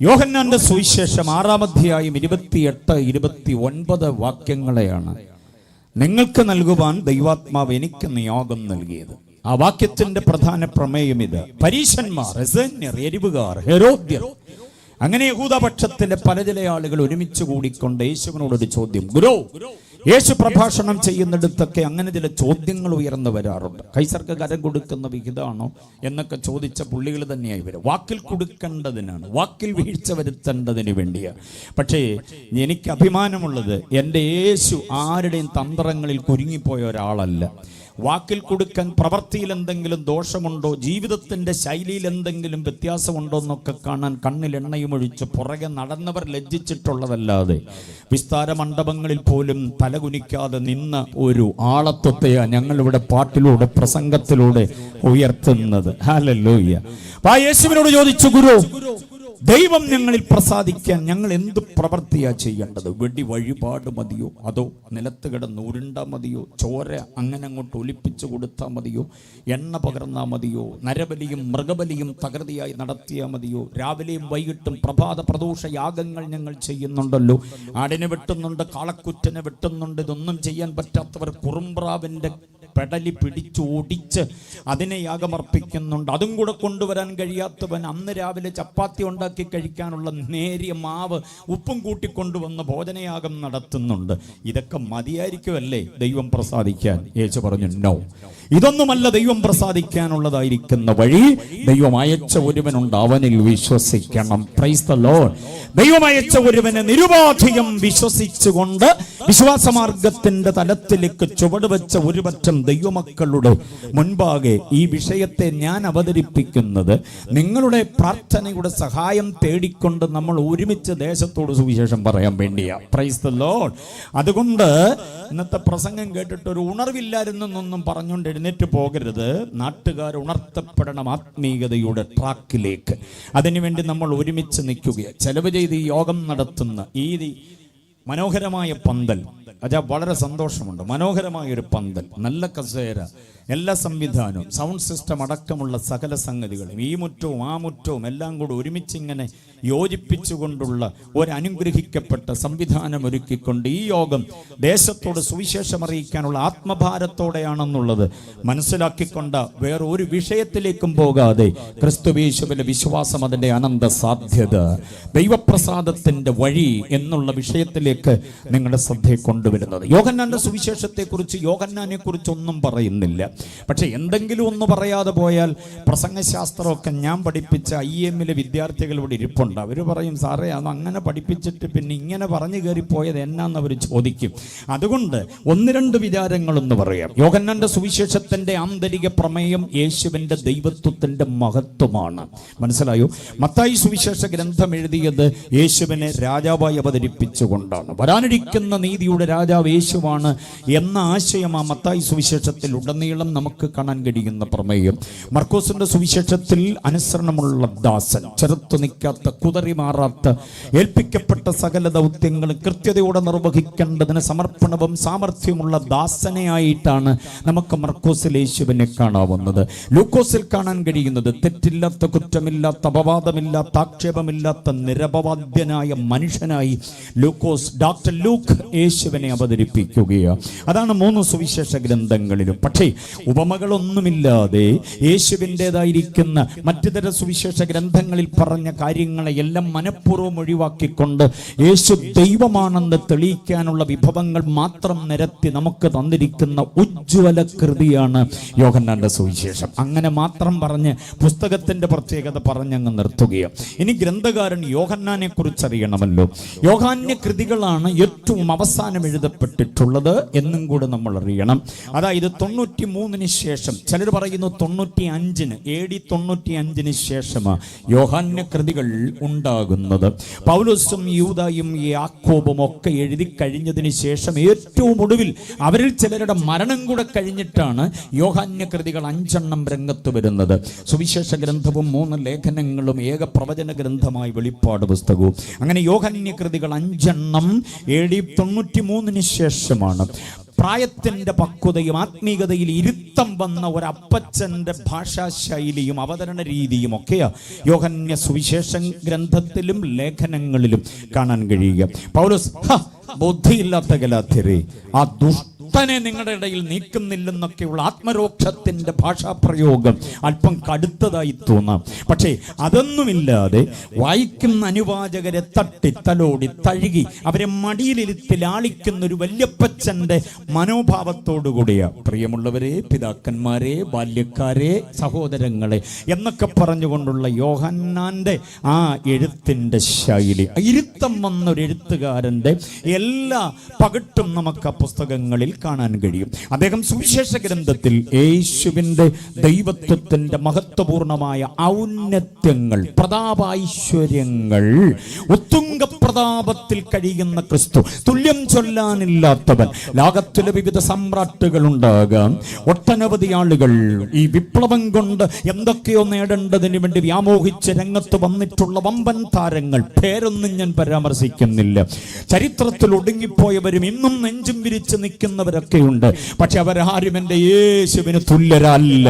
യോഹന്നാന്റെ സുവിശേഷം 6-ാം അധ്യായം 28-29 വാക്യങ്ങളെയാണ് നിങ്ങൾക്ക് നൽകുവാൻ ദൈവാത്മാവ് എനിക്ക് നിയോഗം നൽകിയത്. ആ വാക്യത്തിന്റെ പ്രധാന പ്രമേയം ഇത്: പരീശന്മാർ, എസേന്യർ, എരിവുകാർ, ഹെരോദ്യർ, അങ്ങനെ യഹൂദപക്ഷത്തിലെ പല ചില ആളുകൾ ഒരുമിച്ച് കൂടിക്കൊണ്ട് യേശുവിനോടൊരു ചോദ്യം. ഗുരു, യേശു പ്രഭാഷണം ചെയ്യുന്നിടത്തൊക്കെ അങ്ങനെ ചില ചോദ്യങ്ങൾ ഉയർന്നു വരാറുണ്ട്. കൈസർക്ക് കരം കൊടുക്കുന്ന വിഹിതമാണോ എന്നൊക്കെ ചോദിച്ച പുള്ളികൾ തന്നെയായി വരും. വാക്കിൽ കൊടുക്കേണ്ടതിനാണ്, വാക്കിൽ വീഴ്ച വരുത്തേണ്ടതിന് വേണ്ടിയാണ്. പക്ഷേ എനിക്ക് അഭിമാനമുള്ളത്, എൻ്റെ യേശു ആരുടെയും തന്ത്രങ്ങളിൽ കുരുങ്ങിപ്പോയ ഒരാളല്ല. വാക്കിൽ കൊടുക്കാൻ പ്രവൃത്തിയിൽ എന്തെങ്കിലും ദോഷമുണ്ടോ, ജീവിതത്തിന്റെ ശൈലിയിൽ എന്തെങ്കിലും വ്യത്യാസമുണ്ടോ എന്നൊക്കെ കാണാൻ കണ്ണിൽ എണ്ണയും ഒഴിച്ച് പുറകെ നടന്നവർ ലജ്ജിച്ചിട്ടുള്ളതല്ലാതെ വിസ്താര മണ്ഡപങ്ങളിൽ പോലും തലകുനിക്കാതെ നിന്ന ഒരു ആളത്വത്തെയാണ് ഞങ്ങളിവിടെ പാട്ടിലൂടെ പ്രസംഗത്തിലൂടെ ഉയർത്തുന്നത്. ഹല്ലേലൂയ. ആ യേശുവിനോട് ചോദിച്ചു, ഗുരു, ദൈവം ഞങ്ങളിൽ പ്രസാദിക്കാൻ ഞങ്ങൾ എന്ത് പ്രവൃത്തിയാ ചെയ്യേണ്ടത്? വെടി വഴിപാട് മതിയോ, അതോ നിലത്ത് കിടന്ന് ഉരുണ്ടാ മതിയോ, ചോര അങ്ങനെ അങ്ങോട്ട് ഒലിപ്പിച്ചു കൊടുത്താൽ മതിയോ, എണ്ണ പകർന്നാൽ മതിയോ, നരബലിയും മൃഗബലിയും തകൃതിയായി നടത്തിയാൽ മതിയോ? രാവിലെയും വൈകിട്ടും പ്രഭാത പ്രദോഷ യാഗങ്ങൾ ഞങ്ങൾ ചെയ്യുന്നുണ്ടല്ലോ, ആടിനെ വെട്ടുന്നുണ്ട്, കാളക്കുറ്റനെ വെട്ടുന്നുണ്ട്. ഇതൊന്നും ചെയ്യാൻ പറ്റാത്തവർ കുറുമ്പ്രാവിൻ്റെ പെടലി പിടിച്ചു ഓടിച്ച് അതിനെ യാഗമർപ്പിക്കുന്നുണ്ട്. അതും കൂടെ കൊണ്ടുവരാൻ കഴിയാത്തവൻ അന്ന് രാവിലെ ചപ്പാത്തി ഉണ്ടാക്കി കഴിക്കാനുള്ള നേരിയ മാവ് ഉപ്പും കൂട്ടിക്കൊണ്ടുവന്ന് ഭോജനയാഗം നടത്തുന്നുണ്ട്. ഇതൊക്കെ മതിയായിരിക്കുമല്ലേ ദൈവം പ്രസാദിക്കാൻ? യേശു പറഞ്ഞു, നോ, ഇതൊന്നുമല്ല ദൈവം പ്രസാദിക്കാനുള്ളതായിരിക്കുന്ന വഴി. ദൈവം അയച്ച ഒരുവനുണ്ട്, അവനിൽ വിശ്വസിക്കണം. Price the Lord. ദൈവം അയച്ച ഒരുവനെ നിരുപാധികം വിശ്വസിച്ചുകൊണ്ട് വിശ്വാസമാർഗത്തിന്റെ തലത്തിലേക്ക് ചുവടുവെച്ച ഒരുപറ്റം ദൈവമക്കളുടെ മുൻപാകെ ഈ വിഷയത്തെ ഞാൻ അവതരിപ്പിക്കുന്നത് നിങ്ങളുടെ പ്രാർത്ഥനയുടെ സഹായം തേടിക്കൊണ്ട് നമ്മൾ ഒരുമിച്ച് ദേശത്തോട് സുവിശേഷം പറയാൻ വേണ്ടിയാ. Price the Lord. അതുകൊണ്ട് ഇന്നത്തെ പ്രസംഗം കേട്ടിട്ട് ഒരു ഉണർവില്ലായിരുന്നൊന്നും പറഞ്ഞുകൊണ്ട് എഴുന്നേറ്റ് പോകരുത്. നാട്ടുകാർ ഉണർത്തപ്പെടണം ആത്മീയതയുടെ ട്രാക്കിലേക്ക്. അതിനുവേണ്ടി നമ്മൾ ഒരുമിച്ച് നിൽക്കുകയാണ്. ചെലവ് ചെയ്ത് ഈ യോഗം നടത്തുന്ന ഈ മനോഹരമായ പന്തൽ, അതാ വളരെ സന്തോഷമുണ്ട്. മനോഹരമായൊരു പന്തൽ, നല്ല കസേര, എല്ലാ സംവിധാനവും, സൗണ്ട് സിസ്റ്റം അടക്കമുള്ള സകല സംഗതികളും, ഈ മുറ്റവും ആ മുറ്റവും എല്ലാം കൂടി ഒരുമിച്ചിങ്ങനെ യോജിപ്പിച്ചുകൊണ്ടുള്ള ഒരു അനുഗ്രഹിക്കപ്പെട്ട സംവിധാനം ഒരുക്കിക്കൊണ്ട് ഈ യോഗം ദേശത്തോട് സുവിശേഷം അറിയിക്കാനുള്ള ആത്മഭാരത്തോടെയാണെന്നുള്ളത് മനസ്സിലാക്കിക്കൊണ്ട് വേറെ ഒരു വിഷയത്തിലേക്കും പോകാതെ ക്രിസ്തുയേശുവിലെ വിശ്വാസം, അതിൻ്റെ അനന്ത സാധ്യത, ദൈവപ്രസാദത്തിന്റെ വഴി എന്നുള്ള വിഷയത്തിലേക്ക് നിങ്ങളുടെ ശ്രദ്ധയെ കൊണ്ടുവരുന്നത്. യോഹന്നാന്റെ സുവിശേഷത്തെക്കുറിച്ച്, യോഹന്നാനെ കുറിച്ച് ഒന്നും പറയുന്നില്ല. പക്ഷെ എന്തെങ്കിലും ഒന്ന് പറയാതെ പോയാൽ, പ്രസംഗശാസ്ത്രമൊക്കെ ഞാൻ പഠിപ്പിച്ച IM വിദ്യാർത്ഥികൾ ഇവിടെ ഇരിപ്പുണ്ട്. അവർ പറയും, സാറേ അത് അങ്ങനെ പഠിപ്പിച്ചിട്ട് പിന്നെ ഇങ്ങനെ പറഞ്ഞു കയറിപ്പോയത് എന്നാന്ന് അവർ ചോദിക്കും. അതുകൊണ്ട് ഒന്ന് രണ്ട് വിചാരങ്ങളൊന്ന് പറയാം. യോഹന്നാന്റെ സുവിശേഷത്തിന്റെ ആന്തരിക പ്രമേയം യേശുവിന്റെ ദൈവത്വത്തിന്റെ മഹത്വമാണ്. മനസ്സിലായോ? മത്തായി സുവിശേഷ ഗ്രന്ഥം എഴുതിയത് യേശുവിനെ രാജാവായി അവതരിപ്പിച്ചുകൊണ്ടാണ്. വരാനിരിക്കുന്ന നീതിയുടെ രാജാവ് യേശുവാണ് എന്ന ആശയം ആ മത്തായി സുവിശേഷത്തിൽ ഉടനീളം നമുക്ക് കാണാൻ കഴിയുന്ന പ്രമേയം. മർക്കോസിന്റെ സുവിശേഷത്തിൽ അനുസരണമുള്ള ദാസൻ, ചെറുത്തു നിൽക്കാത്ത, കുതറി മാറാത്ത, ഏൽപ്പിക്കപ്പെട്ട സകല ദൗത്യങ്ങളും കൃത്യതയോടെ നിർവഹിക്കേണ്ടതിന് സമർപ്പണവും സാമർഥ്യമുള്ള ദാസനെ ആയിട്ടാണ് നമുക്ക് മർക്കോസിൽ യേശുവിനെ കാണാവുന്നത്. ലൂക്കോസിൽ കാണാൻ കഴിയുന്നത് തെറ്റില്ലാത്ത, കുറ്റമില്ലാത്ത, അപവാദമില്ലാത്ത, ആക്ഷേപമില്ലാത്ത നിരപവാദ്യനായ മനുഷ്യനായി ലൂക്കോസ്, ഡോക്ടർ ലൂക്ക് യേശുവിനെ അവതരിപ്പിക്കുകയാണ്. അതാണ് 3 സുവിശേഷ ഗ്രന്ഥങ്ങളിലും. പക്ഷേ ഉപമകളൊന്നുമില്ലാതെ യേശുവിൻ്റെതായിരിക്കുന്ന മറ്റു തര സുവിശേഷ ഗ്രന്ഥങ്ങളിൽ പറഞ്ഞ കാര്യങ്ങളെ എല്ലാം മനഃപൂർവ്വം ഒഴിവാക്കിക്കൊണ്ട് യേശു ദൈവമാണെന്ന് തെളിയിക്കാനുള്ള വിഭവങ്ങൾ മാത്രം നിരത്തി നമുക്ക് തന്നിരിക്കുന്ന ഉജ്ജ്വല കൃതിയാണ് യോഹന്നാന്റെ സുവിശേഷം. അങ്ങനെ മാത്രം പറഞ്ഞ് പുസ്തകത്തിന്റെ പ്രത്യേകത പറഞ്ഞങ്ങ് നിർത്തുകയാണ്. ഇനി ഗ്രന്ഥകാരൻ യോഹന്നാനെ കുറിച്ച് അറിയണമല്ലോ. യോഹന്നാന്റെ കൃതികളാണ് ഏറ്റവും അവസാനം എഴുതപ്പെട്ടിട്ടുള്ളത് എന്നും കൂടെ നമ്മൾ അറിയണം. അതായത് 93 ശേഷം, ചിലർ പറയുന്നു 95-ന്, AD 95-ന് ശേഷമാണ് യോഹന്നാന്റെ കൃതികൾ ഉണ്ടാകുന്നത്. പൗലോസും യൂദായും യാക്കോബും ഒക്കെ എഴുതി കഴിഞ്ഞതിന് ശേഷം ഏറ്റവും ഒടുവിൽ അവരിൽ ചിലരുടെ മരണം കൂടെ കഴിഞ്ഞിട്ടാണ് യോഹന്നാന്റെ കൃതികൾ 5 രംഗത്ത് വരുന്നത്. സുവിശേഷ ഗ്രന്ഥവും 3 ലേഖനങ്ങളും ഏക പ്രവചന ഗ്രന്ഥമായി വെളിപ്പാട് പുസ്തകവും. അങ്ങനെ യോഹന്നാന്റെ കൃതികൾ 5 AD 93-ന് ശേഷമാണ്. പ്രായത്തിന്റെ പക്വതയും ആത്മീയതയിൽ ഇരുത്തം വന്ന ഒരപ്പച്ചന്റെ ഭാഷാശൈലിയും അവതരണ രീതിയും ഒക്കെയാ യോഹന്ന സുവിശേഷ ഗ്രന്ഥത്തിലും ലേഖനങ്ങളിലും കാണാൻ കഴിയുക. പൗലോസ് ബുദ്ധിയില്ലാത്ത ഗലാത്യരെ, ആ ദുഷ്ടനെ നിങ്ങളുടെ ഇടയിൽ നീക്കുന്നില്ലെന്നൊക്കെയുള്ള ആത്മരോക്ഷത്തിന്റെ ഭാഷാപ്രയോഗം അല്പം കടുത്തതായി തോന്നാം. പക്ഷേ അതൊന്നുമില്ലാതെ വായിക്കുന്ന അനുവാചകരെ തട്ടി തലോടി തഴുകി അവരെ മടിയിലിരുത്തി ലാളിക്കുന്ന ഒരു വല്യപ്പച്ചന്റെ മനോഭാവത്തോടുകൂടിയ പ്രിയമുള്ളവരെ, പിതാക്കന്മാരെ, ബാല്യക്കാരെ, സഹോദരങ്ങളെ എന്നൊക്കെ പറഞ്ഞുകൊണ്ടുള്ള യോഹന്നാന്റെ ആ എഴുത്തിന്റെ ശൈലി, ഇരുത്തം വന്നൊരു എഴുത്തുകാരന്റെ എല്ലാ പകട്ടും നമുക്ക് ആ പുസ്തകങ്ങളിൽ കാണാൻ കഴിയും. അദ്ദേഹം സുവിശേഷ ഗ്രന്ഥത്തിൽ യേശുവിന്റെ ദൈവത്വത്തിന്റെ മഹത്വപൂർണമായ ഔന്നത്യങ്ങൾ, പ്രതാപൈശ്വര്യങ്ങൾ, ഉത്തുംഗ പ്രതാപത്തിൽ കഴിയുന്ന ക്രിസ്തു, തുല്യം ചൊല്ലാനില്ലാത്തവൻ, ലോകത്തിലെ വിവിധ സമ്രാട്ടുകൾ ഉണ്ടാകാം, ഒട്ടനവധി ആളുകൾ ഈ വിപ്ലവം കൊണ്ട് എന്തൊക്കെയോ നേടേണ്ടതിന് വേണ്ടി വ്യാമോഹിച്ച് രംഗത്ത് വന്നിട്ടുള്ള വമ്പൻ താരങ്ങൾ, പേരൊന്നും ഞാൻ പരാമർശിക്കുന്നില്ല. ചരിത്രത്തിൽ ഒടുങ്ങിപ്പോയവരും ഇന്നും നെഞ്ചും വിരിച്ച് നിൽക്കുന്നവരൊക്കെയുണ്ട്. പക്ഷെ അവരാരും എൻ്റെ യേശുവിന് തുല്യരല്ല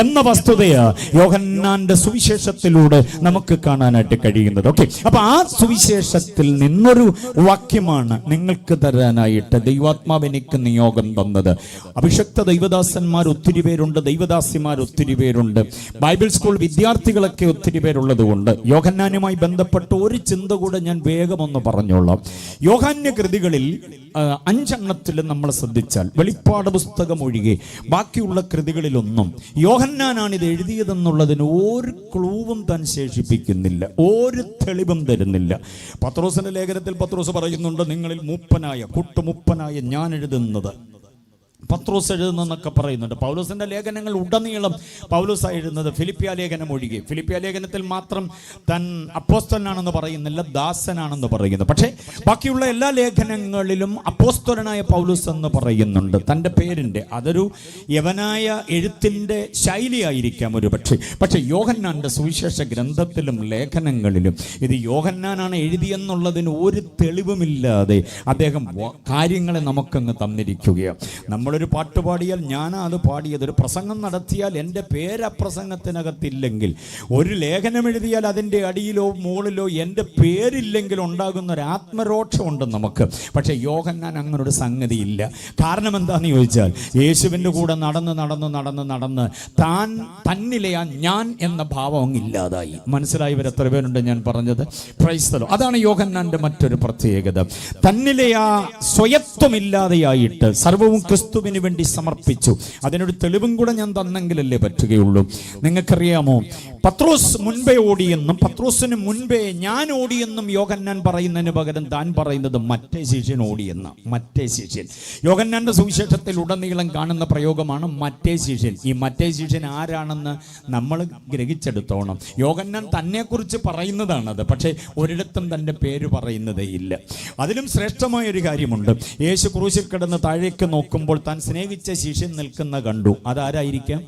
എന്ന വസ്തുതയാ യോഹന്നാന്റെ സുവിശേഷത്തിലൂടെ നമുക്ക് കാണാനായിട്ട് കഴിയുന്നത്. ഓക്കെ, അപ്പൊ ആ സുവിശേഷത്തിൽ നിന്നൊരു വാക്യമാണ് നിങ്ങൾക്ക് തരാനായിട്ട് ദൈവാത്മാവ് എനിക്ക് നിയോഗം തന്നത്. അഭിഷക്ത ദൈവദാസന്മാർ ഒത്തിരി പേരുണ്ട്, ദൈവദാസിമാർ ഒത്തിരി പേരുണ്ട്, ബൈബിൾ സ്കൂൾ വിദ്യാർത്ഥികളൊക്കെ ഒത്തിരി പേരുള്ളത് കൊണ്ട് യോഹന്നാനുമായി ബന്ധപ്പെട്ട ഒരു ചിന്ത കൂടെ ഞാൻ വേഗം ഒന്ന് പറഞ്ഞോളാം. യോഹന്ന കൃതികളിൽ 5 എണ്ണത്തിലും നമ്മൾ ശ്രദ്ധിച്ചാൽ, വെളിപ്പാട് പുസ്തകം ഒഴികെ ബാക്കിയുള്ള കൃതികളിലൊന്നും യോഹന്നാനാണ് ഇത് എഴുതിയതെന്നുള്ളതിന് ഒരു ക്ലൂവും താൻ ശേഷിപ്പിക്കുന്നില്ല, ഒരു തെളിവും തരുന്നില്ല. പത്രോസിന്റെ ലേഖനത്തിൽ പത്രോസ് പറയുന്നുണ്ട്, നിങ്ങളിൽ കൂട്ടുമുപ്പനായ ഞാൻ എഴുതുന്നത്. പത്രോസ് എഴുതുന്നൊക്കെ പറയുന്നുണ്ട്. പൗലോസിന്റെ ലേഖനങ്ങൾ ഉടനീളം പൗലോസ് എഴുതുന്നത്, ഫിലിപ്പിയ ലേഖനം ഒഴികെ. ഫിലിപ്പിയ ലേഖനത്തിൽ മാത്രം താൻ അപ്പോസ്തലനാണെന്ന് പറയുന്നില്ല, ദാസനാണെന്ന് പറയുന്നു. പക്ഷേ ബാക്കിയുള്ള എല്ലാ ലേഖനങ്ങളിലും അപ്പോസ്തലനായ പൗലോസ് എന്ന് പറയുന്നുണ്ട് തൻ്റെ പേരിൻ്റെ. അതൊരു യവനായ എഴുത്തിൻ്റെ ശൈലിയായിരിക്കാം ഒരു പക്ഷേ യോഹന്നാന്റെ സുവിശേഷ ഗ്രന്ഥത്തിലും ലേഖനങ്ങളിലും ഇത് യോഹന്നാനാണ് എഴുതിയെന്നുള്ളതിന് ഒരു തെളിവുമില്ലാതെ അദ്ദേഹം കാര്യങ്ങളെ നമുക്കങ്ങ് തന്നിരിക്കുകയാണ്. നമ്മളൊരു പാട്ട് പാടിയാൽ ഞാനാ അത് പാടിയത്, ഒരു പ്രസംഗം നടത്തിയാൽ എൻ്റെ പേര് പ്രസംഗത്തിനകത്തില്ലെങ്കിൽ, ഒരു ലേഖനം എഴുതിയാൽ അതിൻ്റെ അടിയിലോ മുകളിലോ എൻ്റെ പേരില്ലെങ്കിൽ ഉണ്ടാകുന്ന ഒരു ആത്മരോക്ഷമുണ്ട് നമുക്ക്. പക്ഷേ യോഹന്നാൻ അങ്ങനൊരു സംഗതിയില്ല. കാരണം എന്താണെന്ന് ചോദിച്ചാൽ, യേശുവിൻ്റെ കൂടെ നടന്ന് തന്നിലെ ആ ഞാൻ എന്ന ഭാവം അങ്ങില്ലാതായി. മനസ്സിലായവർ എത്ര പേരുണ്ട് ഞാൻ പറഞ്ഞത്? Price the Lord. അതാണ് യോഹന്നാന്റെ മറ്റൊരു പ്രത്യേകത. തന്നിലെ ആ സ്വയത്വമില്ലാതെയായിട്ട് സർവവും ക്രിസ്തുവിന് വേണ്ടി സമർപ്പിച്ചു. അതിനൊരു തെളിവും കൂടെ ഞാൻ തന്നെങ്കിലല്ലേ പറ്റുകയുള്ളൂ. നിങ്ങൾക്കറിയാമോ, പത്രോസ് മുൻപേ ഓടിയെന്നും പത്രോസിന് മുൻപേ ഞാൻ ഓടിയെന്നും യോഹന്നാൻ പറയുന്നതിന് പകരം താൻ പറയുന്നത് മറ്റേ ശിഷ്യൻ ഓടിയെന്ന. മറ്റേ ശിഷ്യൻ യോഹന്നാന്റെ സുവിശേഷത്തിൽ ഉടനീളം കാണുന്ന പ്രയോഗമാണ് മറ്റേ ശിഷ്യൻ. ഈ മറ്റേ ശിഷ്യൻ ആരാണെന്ന് നമ്മൾ ഗ്രഹിച്ചെടുത്തോണം. യോഹന്നാൻ തന്നെക്കുറിച്ച് പറയുന്നതാണത്, പക്ഷേ ഒരിടത്തും തൻ്റെ പേര് പറയുന്നതേ ഇല്ല. അതിലും ശ്രേഷ്ഠമായ ഒരു കാര്യമുണ്ട്. യേശു ക്രൂശിൽ കിടന്ന് താഴേക്ക് നോക്കുമ്പോൾ താൻ സ്നേഹിച്ച ശിഷ്യൻ നിൽക്കുന്ന കണ്ടു. അതാരായിരിക്കാം?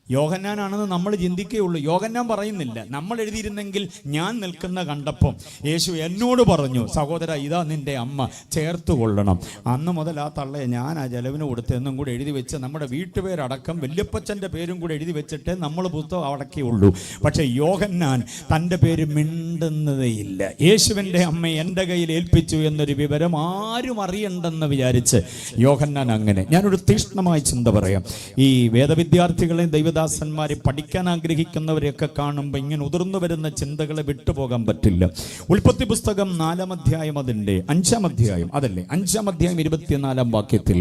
യോഹന്നാനാണെന്ന് നമ്മൾ ചിന്തിക്കുകയുള്ളൂ. യോഹന്നാൻ പറയുന്നില്ല. നമ്മൾ എഴുതിയിരുന്നെങ്കിൽ ഞാൻ നിൽക്കുന്ന കണ്ടപ്പം യേശു എന്നോട് പറഞ്ഞു, സഹോദര ഇതാ നിന്റെ അമ്മ, ചേർത്ത് കൊള്ളണം. അന്ന് മുതൽ ആ തള്ളയെ ഞാൻ ആ ചെലവിന് കൊടുത്തെന്നും കൂടെ എഴുതി വെച്ച് നമ്മുടെ വീട്ടുപേരടക്കം വല്യപ്പച്ചൻ്റെ പേരും കൂടെ എഴുതി വെച്ചിട്ട് നമ്മൾ പുസ്തകം അടക്കിയുള്ളൂ. പക്ഷേ യോഹന്നാൻ തൻ്റെ പേര് മിണ്ടുന്നതേയില്ല. യേശുവിൻ്റെ അമ്മ എൻ്റെ കയ്യിൽ ഏൽപ്പിച്ചു എന്നൊരു വിവരം ആരും അറിയണ്ടെന്ന് വിചാരിച്ച് യോഹന്നാൻ അങ്ങനെ. ഞാനൊരു തീക്ഷ്ണമായ ചിന്ത പറയാം. ഈ വേദവിദ്യാർത്ഥികളെയും ദൈവദാസന്മാരെ പഠിക്കാൻ ആഗ്രഹിക്കുന്നവരെയൊക്കെ കാണുമ്പോൾ ഇങ്ങനെ ഉതിർന്നു വരുന്ന ചിന്തകളെ വിട്ടുപോകാൻ പറ്റില്ല. ഉൽപ്പത്തി പുസ്തകം 4-ാം അധ്യായം, അതിൻ്റെ 5-ാം അധ്യായം, അതല്ലേ 5-ാം അധ്യായം 24-ാം വാക്യത്തിൽ,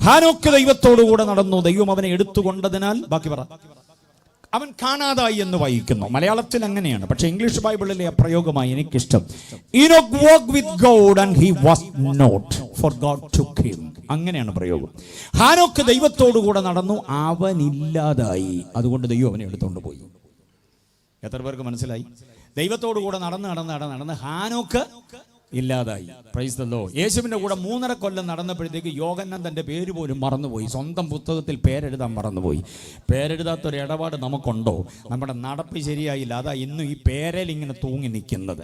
ഹാനോക്ക് ദൈവത്തോടുകൂടെ നടന്നു, ദൈവം അവനെ എടുത്തുകൊണ്ടതിനാൽ, ബാക്കി പറ, അവൻ കാണാതായി എന്ന് വായിക്കുന്നു. മലയാളത്തിൽ അങ്ങനെയാണ്, പക്ഷെ ഇംഗ്ലീഷ് ബൈബിളിലെ ആ പ്രയോഗമായി എനിക്കിഷ്ടം. Enoch walked with God and he was not, for God took him. അങ്ങനെയാണ് പ്രയോഗം. ഹാനോക്ക് ദൈവത്തോടുകൂടെ നടന്നു, അവനില്ലാതായി, അതുകൊണ്ട് ദൈവം അവനെ എടുത്തുകൊണ്ട് പോയി. എത്ര പേർക്ക് മനസ്സിലായി? ദൈവത്തോടുകൂടെ നടന്ന് ഹാനോക്ക് ഇല്ലാതായി. Price the Lord. യേശുവിൻ്റെ കൂടെ 3.5 കൊല്ലം നടന്നപ്പോഴത്തേക്ക് യോഹന്നാൻ തൻ്റെ പേര് പോലും മറന്നുപോയി. സ്വന്തം പുസ്തകത്തിൽ പേരെഴുതാൻ മറന്നുപോയി. പേരെഴുതാത്തൊരു ഇടപാട് നമുക്കുണ്ടോ? നമ്മുടെ നടപ്പ് ശരിയായില്ല. അതാ ഇന്നും ഈ പേരിൽ ഇങ്ങനെ തൂങ്ങി നിൽക്കുന്നത്.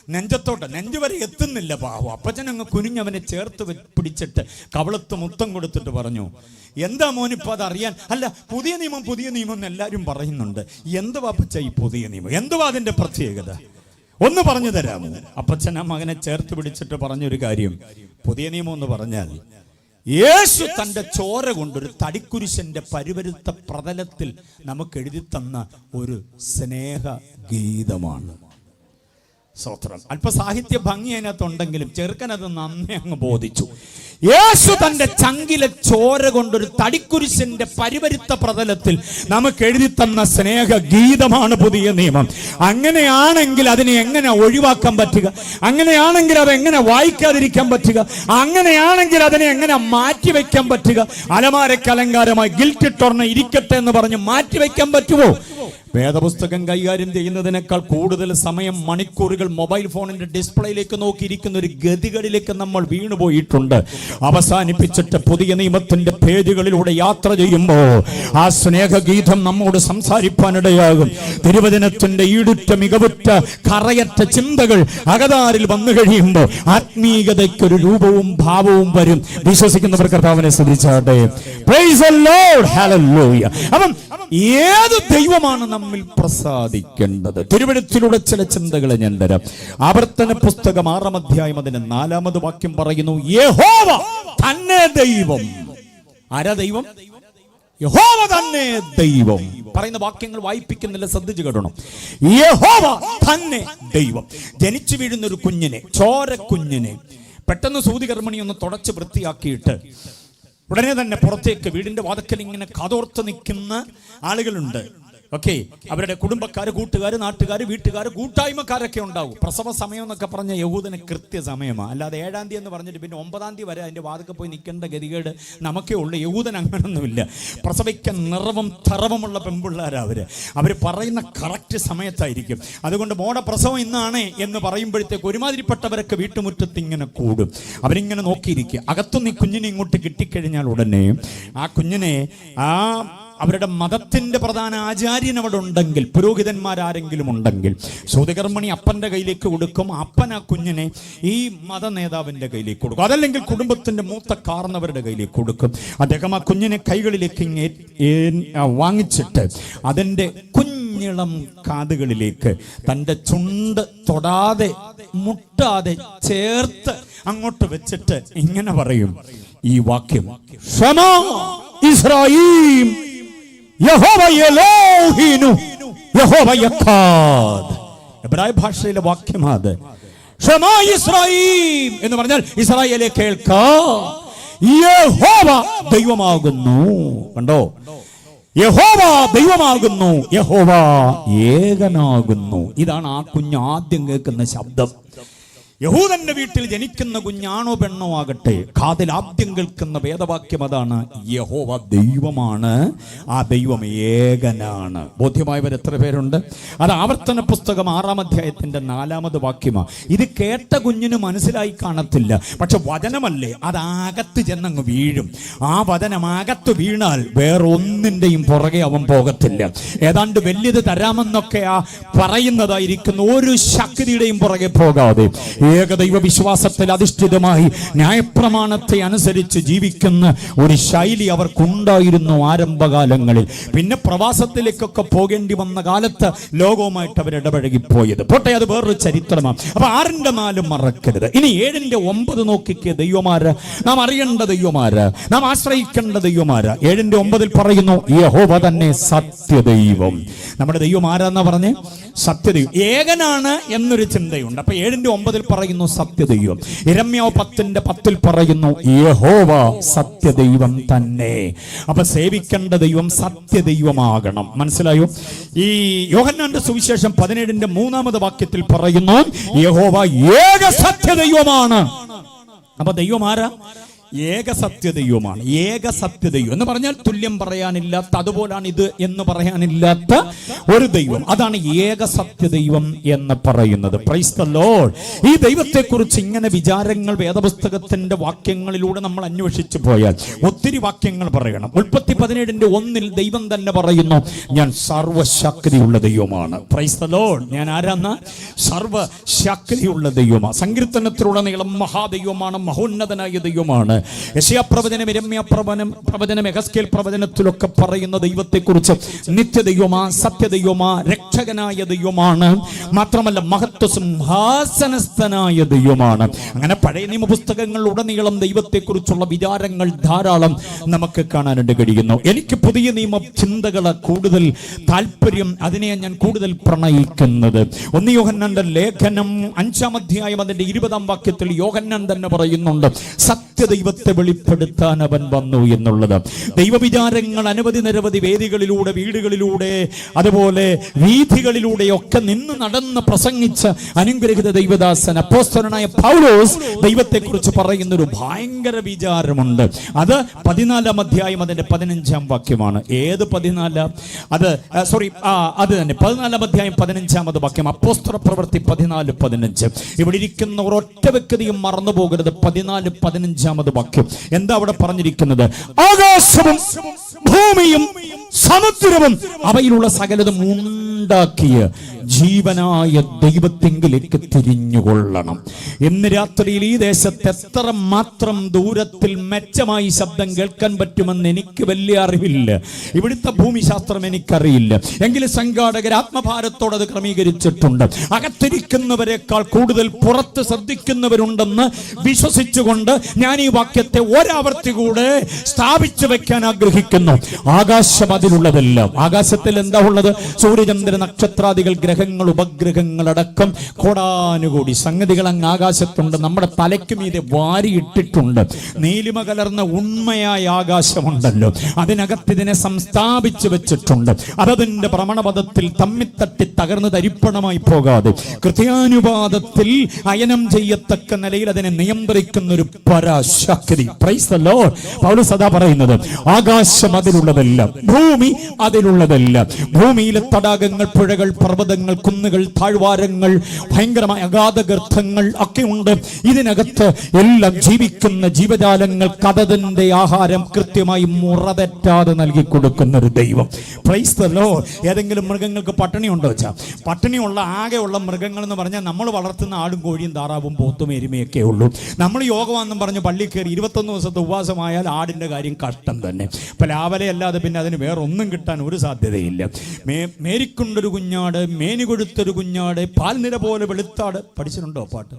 നെഞ്ചത്തോട്ട്, നെഞ്ചു വരെ എത്തുന്നില്ല പാവം. അപ്പച്ചൻ അങ്ങ് കുനിഞ്ഞവനെ ചേർത്ത് പിടിച്ചിട്ട് കവളത്ത് മുത്തം കൊടുത്തിട്ട് പറഞ്ഞു, എന്താ മോനിപ്പോൾ അതറിയാൻ? അല്ല, പുതിയ നിയമം എന്ന് എല്ലാവരും പറയുന്നുണ്ട്. എന്തുവാ അപ്പച്ച ഈ പുതിയ നിയമം? എന്തുവാ അതിന്റെ പ്രത്യേകത? ഒന്ന് പറഞ്ഞു തരാമോ? അപ്പച്ചൻ ആ മകനെ ചേർത്ത് പിടിച്ചിട്ട് പറഞ്ഞൊരു കാര്യം, പുതിയ നിയമം എന്ന് പറഞ്ഞാൽ യേശു തന്റെ ചോര കൊണ്ടൊരു തടിക്കുരിശന്റെ പരിവരുത്ത പ്രതലത്തിൽ നമുക്ക് എഴുതി തന്ന ഒരു സ്നേഹ ഗീതമാണ്. സ്തോത്രം. അല്പ സാഹിത്യ ഭംഗി അതിനകത്തുണ്ടെങ്കിലും ചെറുക്കനത് നന്നേ അങ്ങ് ബോധിച്ചു. യേശു തന്റെ ചങ്കിലെ ചോര കൊണ്ടൊരു തടിക്കുരിശന്റെ പരിവരുത്ത പ്രതലത്തിൽ നമുക്ക് എഴുതി തന്ന സ്നേഹ ഗീതമാണ് പുതിയ നിയമം. അങ്ങനെയാണെങ്കിൽ അതിനെ എങ്ങനെ ഒഴിവാക്കാൻ പറ്റുക? അങ്ങനെയാണെങ്കിൽ അതെങ്ങനെ വായിക്കാതിരിക്കാൻ പറ്റുക? അങ്ങനെയാണെങ്കിൽ അതിനെ എങ്ങനെ മാറ്റിവെക്കാൻ പറ്റുക? അലമാരയ്ക്ക് അലങ്കാരമായി ഗിൽറ്റിട്ടൊർന്ന് ഇരിക്കട്ടെ എന്ന് പറഞ്ഞ് മാറ്റിവെക്കാൻ പറ്റുമോ? വേദപുസ്തകം കൈകാര്യം ചെയ്യുന്നതിനേക്കാൾ കൂടുതൽ സമയം, മണിക്കൂറുകൾ മൊബൈൽ ഫോണിന്റെ ഡിസ്പ്ലേയിലേക്ക് നോക്കിയിരിക്കുന്ന ഒരു ഗതികളിലേക്ക് നമ്മൾ വീണുപോയിട്ടുണ്ട്. അവസാനിപ്പിച്ചിട്ട് പുതിയ നിയമത്തിന്റെ പേജുകളിലൂടെ യാത്ര ചെയ്യുമ്പോൾ ആ സ്നേഹഗീതം നമ്മോട് സംസാരിപ്പാനിടയാകും. തിരുവചനത്തിന്റെ ഈടുറ്റ മികവുറ്റ കറയറ്റ ചിന്തകൾ അകതാരിൽ വന്നു കഴിയുമ്പോൾ ആത്മീയതയ്ക്കൊരു രൂപവും ഭാവവും വരും. വിശ്വസിക്കുന്നവർ കർത്താവിനെ സ്തുതിച്ചാട്ടെ. Praise the lord, hallelujah. അപ്പം ഏത് ദൈവമാണ് നമ്മിൽ പ്രസാദിക്കേണ്ടത്? തിരുവചനത്തിലൂടെ ചില ചിന്തകളെ ഞാൻ തരാം. ആവർത്തന പുസ്തകം 6-ാം അധ്യായം അതിന്റെ 4-ാമത് വാക്യം പറയുന്നു, യഹോവ തന്നെ ദൈവം. ആരാ ദൈവം? യഹോവ തന്നെ ദൈവം. പറയുന്ന വാക്യങ്ങൾ വായിപ്പിക്കുന്നില്ല, ശ്രദ്ധിച്ചു കേട്ടണം. യഹോവ തന്നെ ദൈവം. ജനിച്ചു വീഴുന്ന ഒരു കുഞ്ഞിനെ, ചോര കുഞ്ഞിനെ പെട്ടെന്ന് സൂതികർമ്മണി ഒന്ന് തുടച്ച് വൃത്തിയാക്കിയിട്ട് ഉടനെ തന്നെ പുറത്തേക്ക് വീടിന്റെ വാതിക്കൽ ഇങ്ങനെ കാതോർത്ത് നിൽക്കുന്ന ആളുകളുണ്ട്. ഓക്കെ, അവരുടെ കുടുംബക്കാർ, കൂട്ടുകാർ, നാട്ടുകാർ, വീട്ടുകാർ, കൂട്ടായ്മക്കാരൊക്കെ ഉണ്ടാവും. പ്രസവ സമയം എന്നൊക്കെ പറഞ്ഞ യഹൂദന് കൃത്യ സമയമാണ്. അല്ലാതെ 7-ാം തീയതി എന്ന് പറഞ്ഞിട്ട് പിന്നെ 9-ാം തീയതി വരെ അതിന്റെ വാതിക്കൽ പോയി നിൽക്കേണ്ട ഗതികേട് നമുക്കേ ഉള്ളൂ. യഹൂദൻ അങ്ങനൊന്നുമില്ല. പ്രസവിക്കാൻ നിറവും തറവുമുള്ള പെൺപിള്ളേരാ അവർ പറയുന്ന കറക്റ്റ് സമയത്തായിരിക്കും. അതുകൊണ്ട് മോടെ പ്രസവം ഇന്നാണ് എന്ന് പറയുമ്പോഴത്തേക്ക് ഒരുമാതിരിപ്പെട്ടവരൊക്കെ വീട്ടുമുറ്റത്ത് ഇങ്ങനെ കൂടും. അവരിങ്ങനെ നോക്കിയിരിക്കുക. അകത്തുനിന്ന് ഈ കുഞ്ഞിനെ ഇങ്ങോട്ട് കിട്ടിക്കഴിഞ്ഞാൽ ഉടനെ ആ കുഞ്ഞിനെ അവരുടെ മതത്തിന്റെ പ്രധാന ആചാര്യൻ അവിടെ ഉണ്ടെങ്കിൽ, പുരോഹിതന്മാരാരെങ്കിലും ഉണ്ടെങ്കിൽ, സൂതികർമ്മണി അപ്പന്റെ കയ്യിലേക്ക് കൊടുക്കും. അപ്പൻ ആ കുഞ്ഞിനെ ഈ മത നേതാവിന്റെ കയ്യിലേക്ക് കൊടുക്കും. അതല്ലെങ്കിൽ കുടുംബത്തിന്റെ മൂത്ത കാർന്നവരുടെ കയ്യിലേക്ക് കൊടുക്കും. അദ്ദേഹം ആ കുഞ്ഞിനെ കൈകളിലേക്ക് വാങ്ങിച്ചിട്ട് അതിന്റെ കുഞ്ഞിളം കാതുകളിലേക്ക് തന്റെ ചുണ്ട് തൊടാതെ മുട്ടാതെ ചേർത്ത് അങ്ങോട്ട് വെച്ചിട്ട് ഇങ്ങനെ പറയും ഈ വാക്യം, ഷമാ ഇസ്രായീൽ യഹോവ എലോഹീനു യഹോവ യഖാദ്. എബ്രായ ഭാഷയിലെ വാക്യമാണ്. ഷമാ ഇസ്രായീൽ എന്ന് പറഞ്ഞാൽ ഇസ്രായേലേ കേൾക്ക, യഹോവ ദൈവമാകുന്നു. കണ്ടോ, യഹോവ ദൈവമാകുന്നു, യഹോവ ഏകനാകുന്നു. ഇതാണ് ആ കുഞ്ഞ് ആദ്യം കേൾക്കുന്ന ശബ്ദം. യഹൂദന്റെ വീട്ടിൽ ജനിക്കുന്ന കുഞ്ഞാണോ പെണ്ണോ ആകട്ടെ, കാതിൽ ആദ്യം കേൾക്കുന്ന വേദവാക്യം അതാണ്, യഹോവ ദൈവമാണ്, ആ ദൈവം ഏകനാണ്. ബോധ്യമായവർ എത്ര പേരുണ്ട്? അത് ആവർത്തന പുസ്തകം 6-ാം അധ്യായത്തിന്റെ 4-ാമത് വാക്യമാണ്. ഇത് കേട്ട കുഞ്ഞിന് മനസ്സിലായി കാണത്തില്ല, പക്ഷെ വചനമല്ലേ, അകത്ത് ചെന്നങ്ങ് വീഴും. ആ വചനം അകത്ത് വീണാൽ വേറൊന്നിന്റെയും പുറകെ അവൻ പോകത്തില്ല. ഏതാണ്ട് വലിയത് തരാമെന്നൊക്കെ പറയുന്നതായിരിക്കുന്ന ഒരു ശക്തിയുടെയും പുറകെ പോകാതെ ഏകദൈവ വിശ്വാസത്തിൽ അധിഷ്ഠിതമായി ന്യായപ്രമാണത്തെ അനുസരിച്ച് ജീവിക്കുന്ന ഒരു ശൈലി അവർക്കുണ്ടായിരുന്നു ആരംഭകാലങ്ങളിൽ. പിന്നെ പ്രവാസത്തിലേക്കൊക്കെ പോകേണ്ടി വന്ന കാലത്ത് ലോകവുമായിട്ട് അവർ ഇടപഴകിപ്പോയത് പോട്ടെ, അത് വേറൊരു ചരിത്രമാണ്. അപ്പൊ 6-ന്റെ 4 മറക്കരുത്. ഇനി 7-ന്റെ 9 നോക്കിക്കേ. ദൈവമാര് നാം അറിയേണ്ട, ദൈവമാര് നാം ആശ്രയിക്കേണ്ട ദൈവമാര്. 7-ന്റെ 9 പറയുന്നു, യഹോവ തന്നെ സത്യദൈവം. നമ്മുടെ ദൈവം ആരാന്നാ പറഞ്ഞേ? സത്യദൈവം. ഏകനാണ് എന്നൊരു ചിന്തയുണ്ട്. അപ്പൊ 7-ന്റെ 9 പറയുന്നു സത്യദൈവം. യിരെമ്യാവ് 10-ന്റെ 10 പറയുന്നു യഹോവ സത്യദൈവം തന്നെ. അപ്പൊ സേവിക്കേണ്ട ദൈവം സത്യദൈവമാകണം. മനസ്സിലായോ? ഈ യോഹന്നാന്റെ സുവിശേഷം 17-ന്റെ 3-ാമത് വാക്യത്തിൽ പറയുന്നു യഹോവ ഏക സത്യദൈവമാണ്. അപ്പൊ ദൈവം ആരാ? ഏകസത്യദൈവമാണ്. ഏകസത്യദൈവം എന്ന് പറഞ്ഞാൽ തുല്യം പറയാനില്ലാത്ത, അതുപോലാണ് ഇത് എന്ന് പറയാനില്ലാത്ത ഒരു ദൈവം. അതാണ് ഏകസത്യദൈവം എന്ന് പറയുന്നത്. Price the Lord. ഈ ദൈവത്തെക്കുറിച്ച് ഇങ്ങനെ വിചാരങ്ങൾ വേദപുസ്തകത്തിന്റെ വാക്യങ്ങളിലൂടെ നമ്മൾ അന്വേഷിച്ചു പോയാൽ ഒത്തിരി വാക്യങ്ങൾ പറയണം. ഉൽപ്പത്തി 17:1 ദൈവം തന്നെ പറയുന്നു, ഞാൻ സർവശക്തിയുള്ള ദൈവമാണ്. Price the Lord. ഞാൻ ആരാന്ന? സർവശക്തിയുള്ള ദൈവമാണ്. സങ്കീർത്തനത്തിലുടനീളം മഹാദൈവമാണ്, മഹോന്നതനായ ദൈവമാണ്. യെശയ്യാ പ്രവചനം, യിരെമ്യാ പ്രവചനം, എഹെസ്കേൽ പ്രവചനത്തിലൊക്കെ പറയുന്ന ദൈവത്തെക്കുറിച്ച് നിത്യദൈവമാ, സത്യദൈവമാ, രക്ഷകനായ ദൈവമാണ്. മാത്രമല്ല മഹത്വ സിംഹാസനസ്ഥനായ ദൈവമാണ്. അങ്ങനെ പഴയ നിയമ പുസ്തകങ്ങൾ ഉടനീളം ദൈവത്തെക്കുറിച്ചുള്ള വിചാരങ്ങൾ ധാരാളം നമുക്ക് കാണാനായിട്ട് കഴിയുന്നു. എനിക്ക് പുതിയ നിയമ ചിന്തകളെ കൂടുതൽ താല്പര്യം, അതിനെ ഞാൻ കൂടുതൽ പ്രണയിക്കുന്നത്. 1 യോഹന്നാന്റെ ലേഖനം 5-ാം അധ്യായം അതിന്റെ 20-ാം വാക്യത്തിൽ യോഹന്നാൻ തന്നെ പറയുന്നുണ്ട്, സത്യദൈവത്തെ വെളിപ്പെടുത്താൻ അവൻ വന്നു എന്നുള്ളത്. ദൈവവിചാരങ്ങൾ അനവധി നിരവധി വേദികളിലൂടെ, വീടുകളിലൂടെ, അതുപോലെ വീഥികളിലൂടെയൊക്കെ നിന്ന് നടന്ന് പ്രസംഗിച്ച അനുഗ്രഹിത ദൈവദാസൻ അപ്പോസ്തലനായ പൗലോസ് ദൈവത്തെക്കുറിച്ച് പറയുന്ന ഒരു ഭയങ്കര വിചാരമുണ്ട്. അത് 14-ാം അധ്യായം അതിന്റെ 15-ാം വാക്യമാണ്. ഏത് 14? അത് തന്നെ 14-ാം അധ്യായം 15-ാമത് വാക്യം. അപ്പോസ്തല പ്രവൃത്തി 14:15. ഇവിടെ ഇരിക്കുന്നവർ ഒറ്റ വ്യക്തിയും മറന്നു പോകരുത്. 14:15 വാക്യം. എന്താ അവിടെ പറഞ്ഞിരിക്കുന്നത്? ആകാശവും ഭൂമിയും സമുദ്രവും അവയിലുള്ള സകലതും ഉണ്ടാക്കിയ ജീവനായ ദൈവത്തെങ്കിലേക്ക് തിരിഞ്ഞുകൊള്ളണം. ഇന്ന് രാത്രിയിൽ ഈ ദേശത്ത് എത്ര മാത്രം ദൂരത്തിൽ മെച്ചമായി ശബ്ദം കേൾക്കാൻ പറ്റുമെന്ന് എനിക്ക് വലിയ അറിവില്ല. ഇവിടുത്തെ ഭൂമിശാസ്ത്രം എനിക്കറിയില്ല. എങ്കിലും സംഘാടകർ ആത്മഭാരത്തോടെ അത് ക്രമീകരിച്ചിട്ടുണ്ട്. അകത്തിരിക്കുന്നവരെക്കാൾ കൂടുതൽ പുറത്ത് ശ്രദ്ധിക്കുന്നവരുണ്ടെന്ന് വിശ്വസിച്ചുകൊണ്ട് ഞാൻ ഈ വാക്യത്തെ ഒരാവർത്തി കൂടെ സ്ഥാപിച്ചു വെക്കാൻ ആഗ്രഹിക്കുന്നു. ആകാശം അതിലുള്ളതെല്ലാം. ആകാശത്തിൽ എന്താ ഉള്ളത്? സൂര്യചന്ദ്ര നക്ഷത്രാദികൾ, ഗ്രഹങ്ങൾ, ഉപഗ്രഹങ്ങൾ അടക്കം കോടാനുകൂടി സംഗതികൾ അങ്ങ് ആകാശത്തുണ്ട്. നമ്മുടെ തലയ്ക്ക് മീതെ വാരിയിട്ടിട്ടുണ്ട്. നീലിമ കലർന്ന ഉണ്മയായ ആകാശമുണ്ടല്ലോ, അതിനകത്ത് ഇതിനെ സംസ്ഥാപിച്ചു വെച്ചിട്ടുണ്ട്. അതതിന്റെ ഭ്രമണപഥത്തിൽ തമ്മിത്തട്ടി തകർന്ന് തരിപ്പണമായി പോകാതെ കൃത്യാനുപാതത്തിൽ അയനം ചെയ്യത്തക്ക നിലയിൽ അതിനെ നിയന്ത്രിക്കുന്ന ഒരു പരാശക്തി. Praise the lord. പൗലോസ് അതാ പറയുന്നത്, ആകാശം അതിലുള്ളതെല്ലാം, ഭൂമി അതിലുള്ളതെല്ലാം. ഭൂമിയിലെ തടാകങ്ങൾ, പുഴകൾ, പർവ്വതങ്ങൾ, കുന്നുകൾ, താഴ്വാരങ്ങൾ, ഭയങ്കരമായ അഗാധഗർത്തങ്ങൾ ഒക്കെ ഉണ്ട്. ഇതിനകത്ത് എല്ലാം ജീവിക്കുന്ന ജീവജാലങ്ങൾക്ക് അതതിന്റെ ആഹാരം കൃത്യമായി മുറതെറ്റാതെ നൽകി കൊടുക്കുന്ന ഒരു ദൈവം. Price the Lord. ഏതെങ്കിലും മൃഗങ്ങൾക്ക് പട്ടിണി ഉണ്ടോ വെച്ചാൽ? പട്ടിണിയുള്ള ആകെയുള്ള മൃഗങ്ങൾ എന്ന് പറഞ്ഞാൽ നമ്മൾ വളർത്തുന്ന ആടും കോഴിയും താറാവും പോത്തും എരുമയൊക്കെ ഉള്ളൂ. നമ്മൾ യോഗമാണെന്നും പറഞ്ഞ് പള്ളി കയറി 21 ദിവസത്തെ ഉപവാസമായാൽ ആടിന്റെ കാര്യം കഷ്ടം തന്നെ. ഇപ്പൊ ലാവലെ അല്ലാതെ പിന്നെ അതിന് വേറെ ഒന്നും കിട്ടാൻ ഒരു സാധ്യതയില്ല. മേരിക്കൊണ്ടൊരു കുഞ്ഞാട്, മേനി കൊടുത്തൊരു കുഞ്ഞാട്, പാൽനിര പോലെ വെളുത്താട്. പഠിച്ചിട്ടുണ്ടോ പാട്ട്?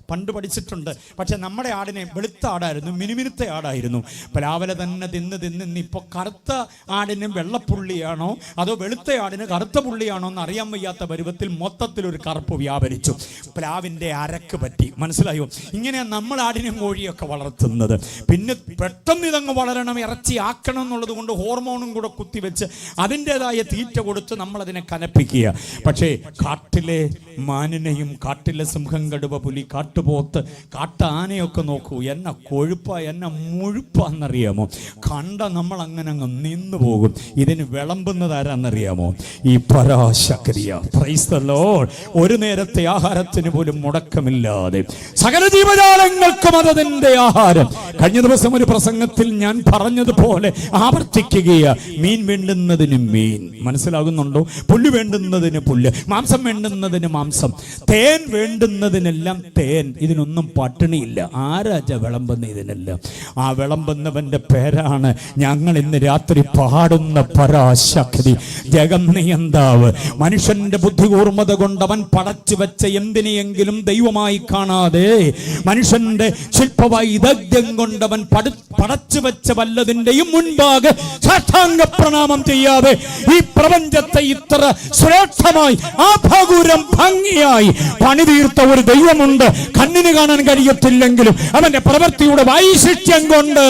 പണ്ട് പഠിച്ചിട്ടുണ്ട്. പക്ഷെ നമ്മുടെ ആടിനെ വെളുത്ത ആടായിരുന്നു, മിനുമിനുത്ത ആടായിരുന്നു. പ്ലാവല തന്നെ തിന്ന് ഇപ്പോൾ കറുത്ത ആടിന് വെള്ളപ്പുള്ളിയാണോ അതോ വെളുത്ത ആടിന് കറുത്ത പുള്ളിയാണോ എന്ന് അറിയാൻ വയ്യാത്ത പരുവത്തിൽ മൊത്തത്തിലൊരു കറുപ്പ് വ്യാപരിച്ചു. പ്ലാവിൻ്റെ അരക്ക് പറ്റി. മനസ്സിലായോ? ഇങ്ങനെയാണ് നമ്മൾ ആടിനും കോഴിയൊക്കെ വളർത്തുന്നത്. പിന്നെ പെട്ടെന്ന് ഇതങ്ങ് വളരണം, ഇറച്ചി ആക്കണം എന്നുള്ളത് കൊണ്ട് ഹോർമോണും കൂടെ കുത്തിവെച്ച് അതിൻ്റെതായ തീറ്റ കൊടുത്ത് നമ്മളതിനെ കനപ്പിക്കുക. പക്ഷേ കാട്ടിലെ മാനിനെയും കാട്ടിലെ സിംഹം, കടുവ, പുലി, കാട്ടുപോത്ത്, കാട്ടാനയൊക്കെ നോക്കൂ, എന്നെ കൊഴുപ്പ, എന്നെ മുഴുപ്പാന്നറിയാമോ? കണ്ട നമ്മൾ അങ്ങനെ അങ്ങ് നിന്നു പോകും. ഇതിന് വിളമ്പുന്നത് ആരാന്നറിയാമോ? ഈ പരാശക്തിയ. Price the Lord. ഒരു നേരത്തെ ആഹാരത്തിന് പോലും മുടക്കമില്ലാതെ സകല ജീവജാലങ്ങൾക്കും അതതിന്റെ ആഹാരം. കഴിഞ്ഞ ദിവസം ഒരു പ്രസംഗത്തിൽ ഞാൻ പറഞ്ഞതുപോലെ ആവർത്തിക്കുകയാ. മീൻ വേണ്ടുന്നതിന് മീൻ, മനസ്സിലാകുന്നുണ്ടോ? പുല്ല് വേണ്ടുന്നതിന് പുല്ല്, മാംസം വേണ്ടുന്നതിന് മാംസം, തേൻ വേണ്ടുന്നതിനെല്ലാം തേൻ. ഇതിനൊന്നും പട്ടിണിയില്ല. ആരാജ വിളമ്പുന്ന ഇതിനെല്ലാം? ആ വിളമ്പുന്നവന്റെ പേരാണ് ഞങ്ങൾ ഇന്ന് രാത്രി പാടുന്ന പരാശക്തി, ജഗന്നിയന്താവ്. മനുഷ്യന്റെ ബുദ്ധി കൂർമ്മത കൊണ്ട് അവൻ പടച്ചു വെച്ച എന്തിനെയെങ്കിലും ദൈവമായി കാണാതെ, മനുഷ്യന്റെ ശില്പവൈദഗ്ധ്യം കൊണ്ട് അവൻ പടച്ചു വെച്ച വല്ലതിന്റെയും മുൻപാകെ സാഷ്ടാംഗ പ്രണാമം ചെയ്യാതെ ഈ പ്രപഞ്ചത്തെ ഇത്ര ശ്രേഷ്ഠമായി ആഭാഗൂരം ഭംഗിയായി പണിതീർത്ത ഒരു ദൈവമുണ്ട്. കണ്ണിന് കാണാൻ കഴിയത്തില്ലെങ്കിലും അവന്റെ പ്രവൃത്തിയുടെ വൈശിഷ്ട്യം കൊണ്ട്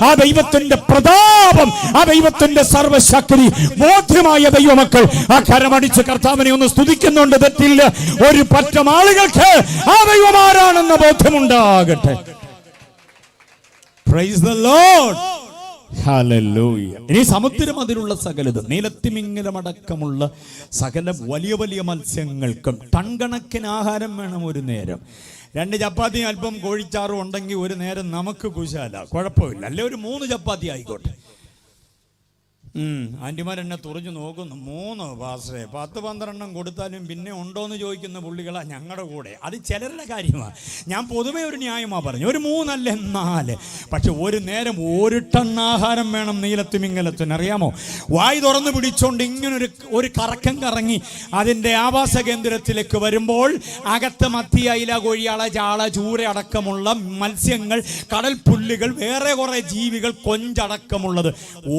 ആ ദൈവത്തിന്റെ പ്രതാപം, ആ ദൈവത്തിന്റെ സർവശക്തി ബോധ്യമായ ദൈവമക്കൾ ആ കരമടിച്ച് കർത്താവിനെ ഒന്ന് സ്തുതിക്കുന്നുണ്ട്. തെറ്റില്ല. ഒരു പറ്റം ആളുകൾക്ക് ആ ദൈവം ആരാണെന്ന ബോധ്യമുണ്ടാകട്ടെ. Praise the lord. ഹല്ലേലൂയ. ഇനി സമുദ്രം അതിലുള്ള സകലത്, നീലത്തിമിംഗലമടക്കമുള്ള സകല വലിയ വലിയ മത്സ്യങ്ങൾക്കും ടൺ കണക്കിന് ആഹാരം വേണം ഒരു നേരം. 2 ചപ്പാത്തി അല്പം കോഴിച്ചാറും ഉണ്ടെങ്കിൽ ഒരു നേരം നമുക്ക് കുശാല, കുഴപ്പമില്ല. അല്ലെ ഒരു 3 ചപ്പാത്തി ആയിക്കോട്ടെ. ആൻറ്റിമാരെന്നെ തുറഞ്ഞു നോക്കുന്നു. 3 പാസ്റ്ററെ 10-12 കൊടുത്താലും പിന്നെ ഉണ്ടോയെന്ന് ചോദിക്കുന്ന പുള്ളികളാ ഞങ്ങളുടെ കൂടെ. അത് ചിലരുടെ കാര്യമാണ്. ഞാൻ പൊതുവേ ഒരു ന്യായമാണ് പറഞ്ഞു, ഒരു 3 അല്ല 4. പക്ഷെ ഒരു നേരം 1 ടൺ ആഹാരം വേണം നീലത്തിമിംഗലത്തിന്. അറിയാമോ? വായി തുറന്ന് പിടിച്ചോണ്ട് ഇങ്ങനൊരു കറക്കം കറങ്ങി അതിൻ്റെ ആവാസ കേന്ദ്രത്തിലേക്ക് വരുമ്പോൾ അകത്ത് മത്തി, അയില, കൊഴിയാള, ചാള, ചൂര അടക്കമുള്ള മത്സ്യങ്ങൾ, കടൽ പുല്ലുകൾ, വേറെ കുറെ ജീവികൾ, കൊഞ്ചടക്കമുള്ളത്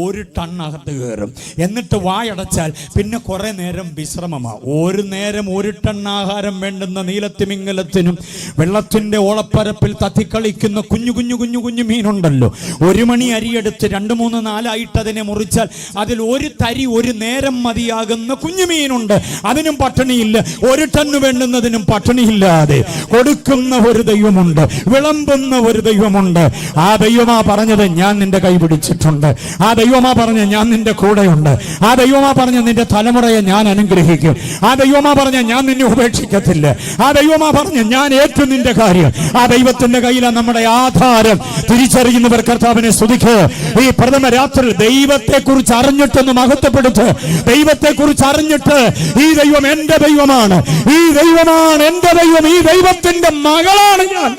1 ടൺ അകത്ത് കയറും. എന്നിട്ട് വായടച്ചാൽ പിന്നെ കുറെ നേരം വിശ്രമമാണ്. ഒരു നേരം 1 ടൺ ആഹാരം വേണ്ടുന്ന നീലത്തിമിംഗലത്തിനും വെള്ളത്തിന്റെ ഓളപ്പരപ്പിൽ തത്തിക്കളിക്കുന്ന കുഞ്ഞു കുഞ്ഞു കുഞ്ഞു കുഞ്ഞു മീനുണ്ടല്ലോ, 1 മണി അരിയെടുത്ത് 2, 3, 4 ആയിട്ട് അതിനെ മുറിച്ചാൽ അതിൽ 1 തരി ഒരു നേരം മതിയാകുന്ന കുഞ്ഞു മീനുണ്ട്. അതിനും പട്ടിണിയില്ല. 1 ടണ്ണ് വേണ്ടുന്നതിനും പട്ടിണിയില്ലാതെ കൊടുക്കുന്ന ഒരു ദൈവമുണ്ട്, വിളമ്പുന്ന ഒരു ദൈവമുണ്ട്. ആ ദൈവമാ പറഞ്ഞത് ഞാൻ നിന്റെ കൈ പിടിച്ചിട്ടുണ്ട്. ആ ദൈവമാ പറഞ്ഞ ഞാൻ നിന്റെ കൂടെയുണ്ട്. ആ ദൈവമാ പറഞ്ഞ നിന്റെ തലമുറയെ ഞാൻ അനുഗ്രഹിക്കും. ആ ദൈവമാ പറഞ്ഞ ഞാൻ നിന്നെ ഉപേക്ഷിക്കത്തില്ല. ആ ദൈവമാ പറഞ്ഞ ഞാൻ ഏറ്റു നിന്റെ കാര്യം. ആ ദൈവത്തിന്റെ കയ്യിലാണ് നമ്മുടെ ആധാരം. തിരിച്ചറിയുന്നവർ കർത്താവിനെ സ്തുതിക്കുക. ഈ പ്രഥമ രാത്രി ദൈവത്തെ കുറിച്ച് അറിഞ്ഞിട്ടൊന്ന് മഹത്വപ്പെടുത്ത്. ദൈവത്തെ കുറിച്ച് അറിഞ്ഞിട്ട് ഈ ദൈവം എന്റെ ദൈവമാണ്, ഈ ദൈവമാണ് എന്റെ ദൈവം, ഈ ദൈവത്തിന്റെ മകളാണ് ഞാൻ,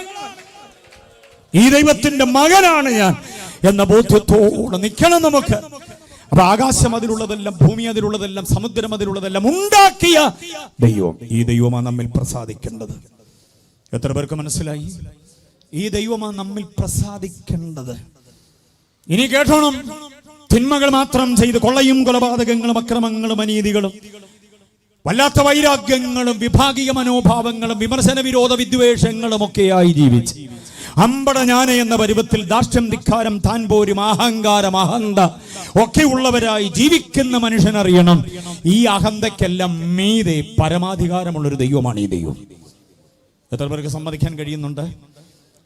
ഈ ദൈവത്തിന്റെ മകനാണ് ഞാൻ എന്ന ബോധ്യത്തോടെ നിൽക്കണം നമുക്ക്. അപ്പൊ ആകാശം അതിലുള്ളതെല്ലാം, ഭൂമി അതിലുള്ളതെല്ലാം, സമുദ്രം അതിലുള്ളതെല്ലാം ഉണ്ടാക്കിയ ദൈവം, ഈ ദൈവമാണ് നമ്മിൽ പ്രസാദിക്കേണ്ടത്. എത്ര പേർക്ക് മനസ്സിലായി? ഈ ദൈവമാണ് നമ്മിൽ പ്രസാദിക്കേണ്ടത്. ഇനി കേട്ടോണം, തിന്മകൾ മാത്രം ചെയ്ത് കൊള്ളയും കൊലപാതകങ്ങളും അക്രമങ്ങളും അനീതികളും വല്ലാത്ത വൈരാഗ്യങ്ങളും വിഭാഗീയ മനോഭാവങ്ങളും വിമർശന വിരോധ വിദ്വേഷങ്ങളും ഒക്കെയായി ജീവിച്ച് അമ്പട ഞാനെ എന്ന പരുവത്തിൽ ദാഷ്ട്യം, ധിക്കാരം, താൻ പോരും, അഹങ്കാരം, അഹന്ത ഒക്കെ ഉള്ളവരായി ജീവിക്കുന്ന മനുഷ്യനറിയണം, ഈ അഹന്തയ്ക്കെല്ലാം മീതെ പരമാധികാരമുള്ളൊരു ദൈവമാണ് ഈ ദൈവം. എത്ര പേർക്ക് സമ്മതിക്കാൻ കഴിയുന്നുണ്ട്?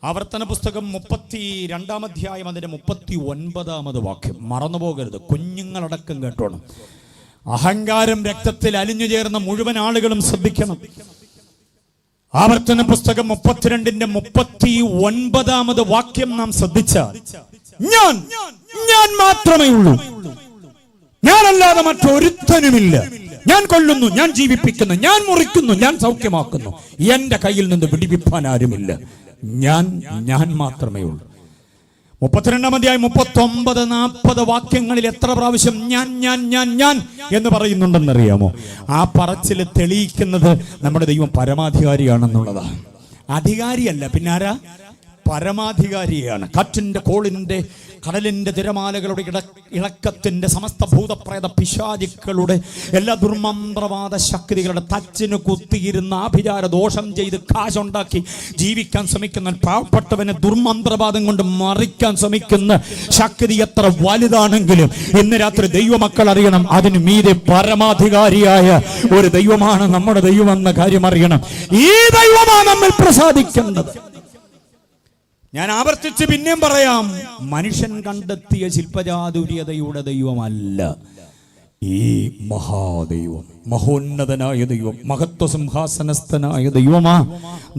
ആവർത്തന പുസ്തകം 32-ാം അധ്യായം അതിന്റെ 39-ാമത് വാക്യം മറന്നുപോകരുത്. കുഞ്ഞുങ്ങളടക്കം കേട്ടോണം. അഹങ്കാരം രക്തത്തിൽ അലിഞ്ഞു ചേർന്ന മുഴുവൻ ആളുകളും ശ്രദ്ധിക്കണം. ആവർത്തന പുസ്തകം 32-ന്റെ 39-ാമത് വാക്യം നാം ശ്രദ്ധിച്ചാൽ, ഞാൻ മാത്രമേ ഉള്ളൂ, ഞാനല്ലാതെ മറ്റൊരുത്തനുമില്ല. ഞാൻ കൊല്ലുന്നു, ഞാൻ ജീവിപ്പിക്കുന്നു, ഞാൻ മുറിക്കുന്നു, ഞാൻ സൗഖ്യമാക്കുന്നു. എന്റെ കയ്യിൽ നിന്ന് വിടിവിപ്പാൻ ആരുമില്ല. ഞാൻ മാത്രമേ ഉള്ളൂ. 32-ാം അധ്യായം 39-40 വാക്യങ്ങളിൽ എത്ര പ്രാവശ്യം ഞാൻ എന്ന് പറയുന്നുണ്ടെന്നറിയാമോ? ആ പറച്ചിൽ തെളിയിക്കുന്നത് നമ്മുടെ ദൈവം പരമാധികാരിയാണെന്നുള്ളതാണ്. അധികാരിയല്ല, പിന്നെ ആരാ? പരമാധികാരിയാണ്. കാറ്റിന്റെ, കോളിന്റെ, കടലിന്റെ തിരമാലകളുടെ ഇളക്കത്തിന്റെ, സമസ്ത ഭൂതപ്രേത പിശാചുക്കളുടെ എല്ലാ ദുർമന്ത്രവാദ ശക്തികളുടെ തച്ചിന് കുത്തിയിരുന്ന ആഭിചാര ദോഷം ചെയ്ത് കാശുണ്ടാക്കി ജീവിക്കാൻ ശ്രമിക്കുന്ന പാവപ്പെട്ടവനെ ദുർമന്ത്രവാദം കൊണ്ട് മറിക്കാൻ ശ്രമിക്കുന്ന ശക്തി എത്ര വലുതാണെങ്കിലും ഇന്ന് രാത്രി ദൈവമക്കൾ അറിയണം, അതിന് മീതെ പരമാധികാരിയായ ഒരു ദൈവമാണ് നമ്മുടെ ദൈവമെന്ന കാര്യം അറിയണം. ഈ ദൈവമാണ് നമ്മിൽ പ്രസാദിക്കേണ്ടത്. ഞാൻ ആവർത്തിച്ച് പിന്നെയും പറയാം, മനുഷ്യൻ കണ്ടെത്തിയ ശില്പചാതുര്യതയുടെ ദൈവമല്ല ഈ മഹാദൈവം, മഹോന്നതനായ ദൈവം, മഹത്വ സിംഹാസനസ്ഥനായ ദൈവമാ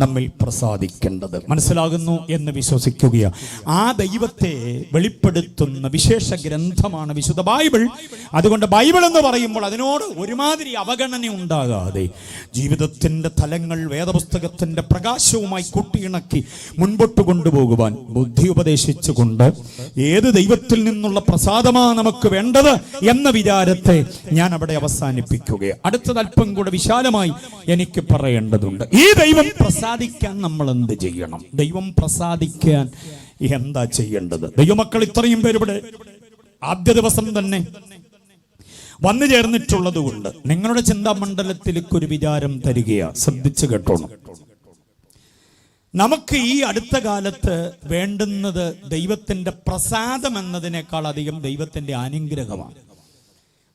നമ്മിൽ പ്രസാദിക്കേണ്ടത്. മനസ്സിലാകുന്നു എന്ന് വിശ്വസിക്കുകയാണ്. ആ ദൈവത്തെ വെളിപ്പെടുത്തുന്ന വിശേഷ ഗ്രന്ഥമാണ് വിശുദ്ധ ബൈബിൾ. അതുകൊണ്ട് ബൈബിൾ എന്ന് പറയുമ്പോൾ അതിനോട് ഒരുമാതിരി അവഗണന ഉണ്ടാകാതെ ജീവിതത്തിന്റെ തലങ്ങൾ വേദപുസ്തകത്തിന്റെ പ്രകാശവുമായി കൂട്ടിയിണക്കി മുൻപോട്ട് കൊണ്ടുപോകുവാൻ ബുദ്ധി ഉപദേശിച്ചുകൊണ്ട് ഏത് ദൈവത്തിൽ നിന്നുള്ള പ്രസാദമാ നമുക്ക് വേണ്ടത് എന്ന വിചാരത്തെ ഞാൻ അവിടെ അവസാനിപ്പിക്കുകയാണ്. അടുത്തത് അല്പം കൂടെ വിശാലമായി എനിക്ക് പറയേണ്ടതുണ്ട്. ഈ ദൈവം പ്രസാദിക്കാൻ നമ്മൾ എന്ത് ചെയ്യണം? ദൈവം പ്രസാദിക്കാൻ എന്താ ചെയ്യേണ്ടത്? ദൈവമക്കൾ ഇത്രയും പേര് ഇവിടെ ആദ്യ ദിവസം തന്നെ വന്നു ചേർന്നിട്ടുള്ളത് കൊണ്ട് നിങ്ങളുടെ ചിന്താമണ്ഡലത്തിലേക്ക് ഒരു വിചാരം തരികയാ. ശ്രദ്ധിച്ചു കേട്ടോണം. നമുക്ക് ഈ അടുത്ത കാലത്ത് വേണ്ടുന്നത് ദൈവത്തിന്റെ പ്രസാദം എന്നതിനേക്കാൾ അധികം ദൈവത്തിന്റെ അനുഗ്രഹമാണ്.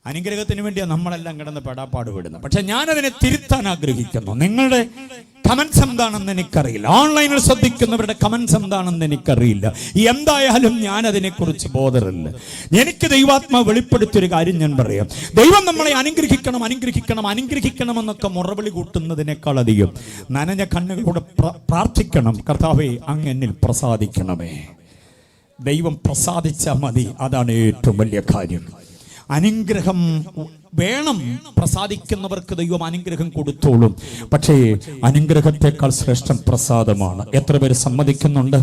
അനുഗ്രഹത്തിന് വേണ്ടിയാണ് നമ്മളെല്ലാം കിടന്ന് പെടാപ്പാട് വിടുന്നത്. പക്ഷെ ഞാനതിനെ തിരുത്താൻ ആഗ്രഹിക്കുന്നു. നിങ്ങളുടെ കമന്റ്സ് എന്താണെന്ന് എനിക്കറിയില്ല. ഓൺലൈനിൽ ശ്രദ്ധിക്കുന്നവരുടെ കമന്റ്സ് എന്താണെന്ന് എനിക്കറിയില്ല. എന്തായാലും ഞാൻ അതിനെക്കുറിച്ച് ബോധറില്ല. എനിക്ക് ദൈവാത്മാവ് വെളിപ്പെടുത്തിയൊരു കാര്യം ഞാൻ പറയാം. ദൈവം നമ്മളെ അനുഗ്രഹിക്കണം, അനുഗ്രഹിക്കണം, അനുഗ്രഹിക്കണം എന്നൊക്കെ മുറവിളി കൂട്ടുന്നതിനേക്കാൾ അധികം നനഞ്ഞ കണ്ണുകളോടെ പ്രാർത്ഥിക്കണം, കർത്താവേ അങ്ങ് എന്നിൽ പ്രസാദിക്കണമേ. ദൈവം പ്രസാദിച്ചാൽ മതി, അതാണ് ഏറ്റവും വലിയ കാര്യം. അനുഗ്രഹം വേണം. പ്രസാദിക്കുന്നവർക്ക് ദൈവം അനുഗ്രഹം കൊടുത്തോളും. പക്ഷേ അനുഗ്രഹത്തെക്കാൾ ശ്രേഷ്ഠം പ്രസാദമാണ്. എത്ര പേര് സമ്മതിക്കുന്നുണ്ട്?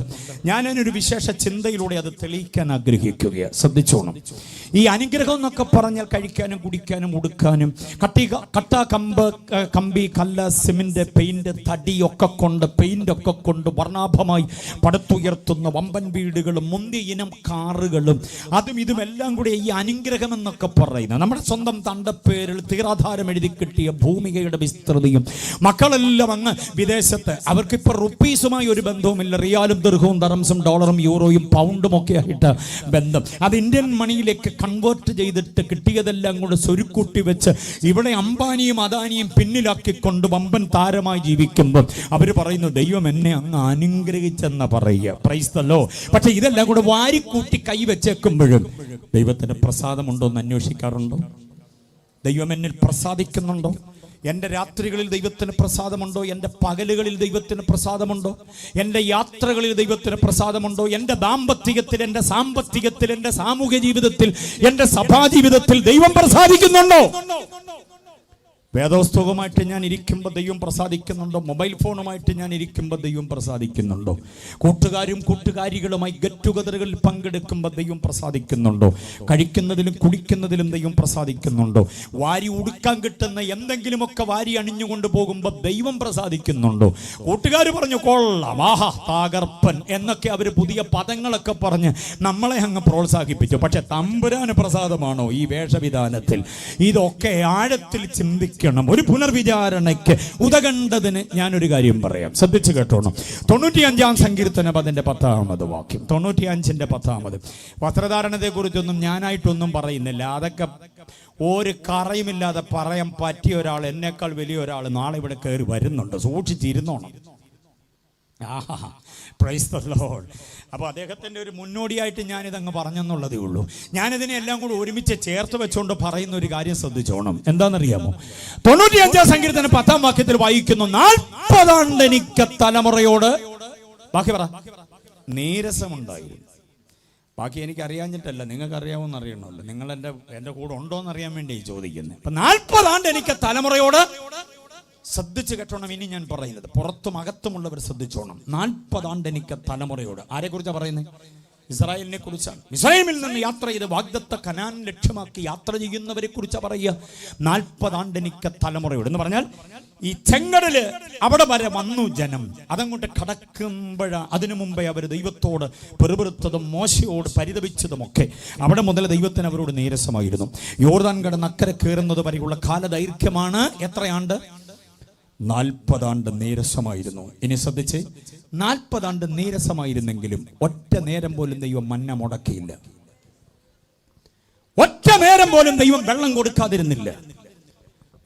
ഞാനൊരു വിശേഷ ചിന്തയിലൂടെ അത് തെളിയിക്കാൻ ആഗ്രഹിക്കുകയാണ്. ശ്രദ്ധിച്ചോണം. ഈ അനുഗ്രഹം എന്നൊക്കെ പറഞ്ഞാൽ കഴിക്കാനും കുടിക്കാനും ഉടുക്കാനും കമ്പി, കല്ല്, സിമെന്റ്, പെയിന്റ്, തടിയൊക്കെ കൊണ്ട്, പെയിന്റ് ഒക്കെ കൊണ്ട് വർണ്ണാഭമായി പടുത്തുയർത്തുന്ന വമ്പൻ വീടുകളും മുന്തിയ ഇനം കാറുകളും അതും ഇതുമെല്ലാം കൂടി ഈ അനുഗ്രഹം എന്നൊക്കെ പറയുന്നത്. നമ്മുടെ സ്വന്തം പേരിൽ തീരാധാരം എഴുതി കിട്ടിയ ഭൂമികയുടെ വിസ്തൃതിയും, മക്കളെല്ലാം അങ്ങ് വിദേശത്ത്, അവർക്കിപ്പോൾ റുപ്പീസുമായി ഒരു ബന്ധവുമില്ല. റിയാലും ദിർഹവും ദറംസും ഡോളറും യൂറോയും പൗണ്ടും ഒക്കെ ആയിട്ട് ബന്ധം. അത് ഇന്ത്യൻ മണിയിലേക്ക് കൺവേർട്ട് ചെയ്തിട്ട് കിട്ടിയതെല്ലാം കൂടെ സ്വരുക്കൂട്ടി വെച്ച് ഇവിടെ അംബാനിയും അദാനിയും പിന്നിലാക്കിക്കൊണ്ട് വമ്പൻ താരമായി ജീവിക്കുമ്പോൾ അവർ പറയുന്നു ദൈവം എന്നെ അങ്ങ് അനുഗ്രഹിച്ചെന്ന പറയുക. Price the Lord. പക്ഷെ ഇതെല്ലാം കൂടെ വാരിക്കൂട്ടി കൈവച്ചേക്കുമ്പോഴും ദൈവത്തിന് പ്രസാദമുണ്ടോ എന്ന് അന്വേഷിക്കാറുണ്ടോ? ദൈവം എന്നിൽ പ്രസാദിക്കുന്നുണ്ടോ? എൻ്റെ രാത്രികളിൽ ദൈവത്തിന് പ്രസാദമുണ്ടോ? എൻ്റെ പകലുകളിൽ ദൈവത്തിന് പ്രസാദമുണ്ടോ? എൻ്റെ യാത്രകളിൽ ദൈവത്തിന് പ്രസാദമുണ്ടോ? എൻ്റെ ദാമ്പത്യത്തിൽ, എൻ്റെ സാമ്പത്തികത്തിൽ, എൻ്റെ സാമൂഹ്യ ജീവിതത്തിൽ, എൻ്റെ സഭാജീവിതത്തിൽ ദൈവം പ്രസാദിക്കുന്നുണ്ടോ? വേദോസ്തവമായിട്ട് ഞാൻ ഇരിക്കുമ്പോൾ ദൈവം പ്രസാദിക്കുന്നുണ്ടോ? മൊബൈൽ ഫോണുമായിട്ട് ഞാൻ ഇരിക്കുമ്പോൾ ദൈവം പ്രസാദിക്കുന്നുണ്ടോ? കൂട്ടുകാരും കൂട്ടുകാരികളുമായി ഗെറ്റ് ടുഗദറുകളിൽ പങ്കെടുക്കുമ്പോൾ ദൈവം പ്രസാദിക്കുന്നുണ്ടോ? കഴിക്കുന്നതിലും കുടിക്കുന്നതിലും ദൈവം പ്രസാദിക്കുന്നുണ്ടോ? വാരി ഉടുക്കാൻ കിട്ടുന്ന എന്തെങ്കിലുമൊക്കെ വാരി അണിഞ്ഞുകൊണ്ട് പോകുമ്പോൾ ദൈവം പ്രസാദിക്കുന്നുണ്ടോ? കൂട്ടുകാർ പറഞ്ഞു കൊള്ളാം, ആഹാ താകർപ്പൻ എന്നൊക്കെ അവർ പുതിയ പദങ്ങളൊക്കെ പറഞ്ഞ് നമ്മളെ അങ്ങ് പ്രോത്സാഹിപ്പിച്ചു. പക്ഷെ തമ്പുരാന് പ്രസാദമാണോ ഈ വേഷവിധാനത്തിൽ? ഇതൊക്കെ ആഴത്തിൽ ചിന്തിക്കും. ഒരു പുനർവിചാരണയ്ക്ക് ഉതകണ്ടതിന് ഞാനൊരു കാര്യം പറയാം, ശ്രദ്ധിച്ചു കേട്ടോണം. 95-ാം സങ്കീർത്തനം അതിന്റെ 10-ാമത് വാക്യം. 95-ന്റെ 10-ാമത്. വസ്ത്രധാരണത്തെ കുറിച്ചൊന്നും ഞാനായിട്ടൊന്നും പറയുന്നില്ല. അതൊക്കെ ഒരു കറയുമില്ലാതെ പറയാൻ പറ്റിയ ഒരാൾ, എന്നേക്കാൾ വലിയ ഒരാൾ നാളെ ഇവിടെ കയറി വരുന്നുണ്ട്. സൂക്ഷിച്ചിരുന്നോണം. ആഹാ, പ്രൈസ് ദി ലോർഡ്. അപ്പോൾ അദ്ദേഹത്തിൻ്റെ ഒരു മുന്നോടിയായിട്ട് ഞാനിതങ്ങ് പറഞ്ഞെന്നുള്ളതേ ഉള്ളൂ. ഞാനിതിനെ എല്ലാം കൂടി ഒരുമിച്ച് ചേർത്ത് വെച്ചുകൊണ്ട് പറയുന്ന ഒരു കാര്യം ശ്രദ്ധിച്ചോണം. എന്താണെന്നറിയാമോ? 95-ാം സങ്കീർത്തനം 10-ാം വാക്യത്തിൽ വായിക്കുന്നു, 40 ആണ്ട് എനിക്ക് തലമുറയോട് ബാക്കി പറ നീരസമുണ്ടായിരുന്നു. ബാക്കി എനിക്ക് അറിയാഞ്ഞിട്ടല്ല, നിങ്ങൾക്ക് അറിയാമെന്ന് അറിയണമല്ലോ. നിങ്ങൾ എൻ്റെ കൂടെ ഉണ്ടോ എന്ന് അറിയാൻ വേണ്ടി ചോദിക്കുന്നത്. അപ്പം 40 ആണ്ട് എനിക്ക് തലമുറയോട്. ശ്രദ്ധിച്ചു കേട്ടോണം. ഇനി ഞാൻ പറയുന്നത് പുറത്തും അകത്തുമുള്ളവർ ശ്രദ്ധിച്ചോണം. 40 ആണ്ട് എനിക്ക് തലമുറയോട്. ആരെ കുറിച്ചാണ് പറയുന്നത്? ഇസ്രായേലിനെ കുറിച്ചാണ്. ഇസ്രായേലിൽ നിന്ന് യാത്ര ചെയ്ത് വാഗ്ദത്ത കനാൻ ലക്ഷ്യമാക്കി യാത്ര ചെയ്യുന്നവരെ കുറിച്ചാണ് പറയുക. 40 ആണ്ട് എനിക്ക് തലമുറയോട് എന്ന് പറഞ്ഞാൽ ഈ ചെങ്കടല് അവിടെ വരെ വന്നു ജനം. അതങ്ങോട്ട് കടക്കുമ്പോഴ അതിനു മുമ്പേ അവർ ദൈവത്തോട് പെറുപെറുത്തതും മോശയോട് പരിതപിച്ചതുമൊക്കെ അവിടെ മുതൽ ദൈവത്തിന് അവരോട് നീരസമായിരുന്നു. യോർദാൻ കടന്ന് അക്കരെ കയറുന്നത് വരെയുള്ള കാലദൈർഘ്യമാണ് എത്രയാണ്ട്? 40 ആണ്ട് നീരസമായിരുന്നു. ഇനി ശ്രദ്ധിച്ച്, 40 ആണ്ട് നീരസമായിരുന്നെങ്കിലും ഒറ്റ നേരം പോലും ദൈവം മന്ന മുടക്കിയില്ല. ഒറ്റ നേരം പോലും ദൈവം വെള്ളം കൊടുക്കാതിരുന്നില്ല.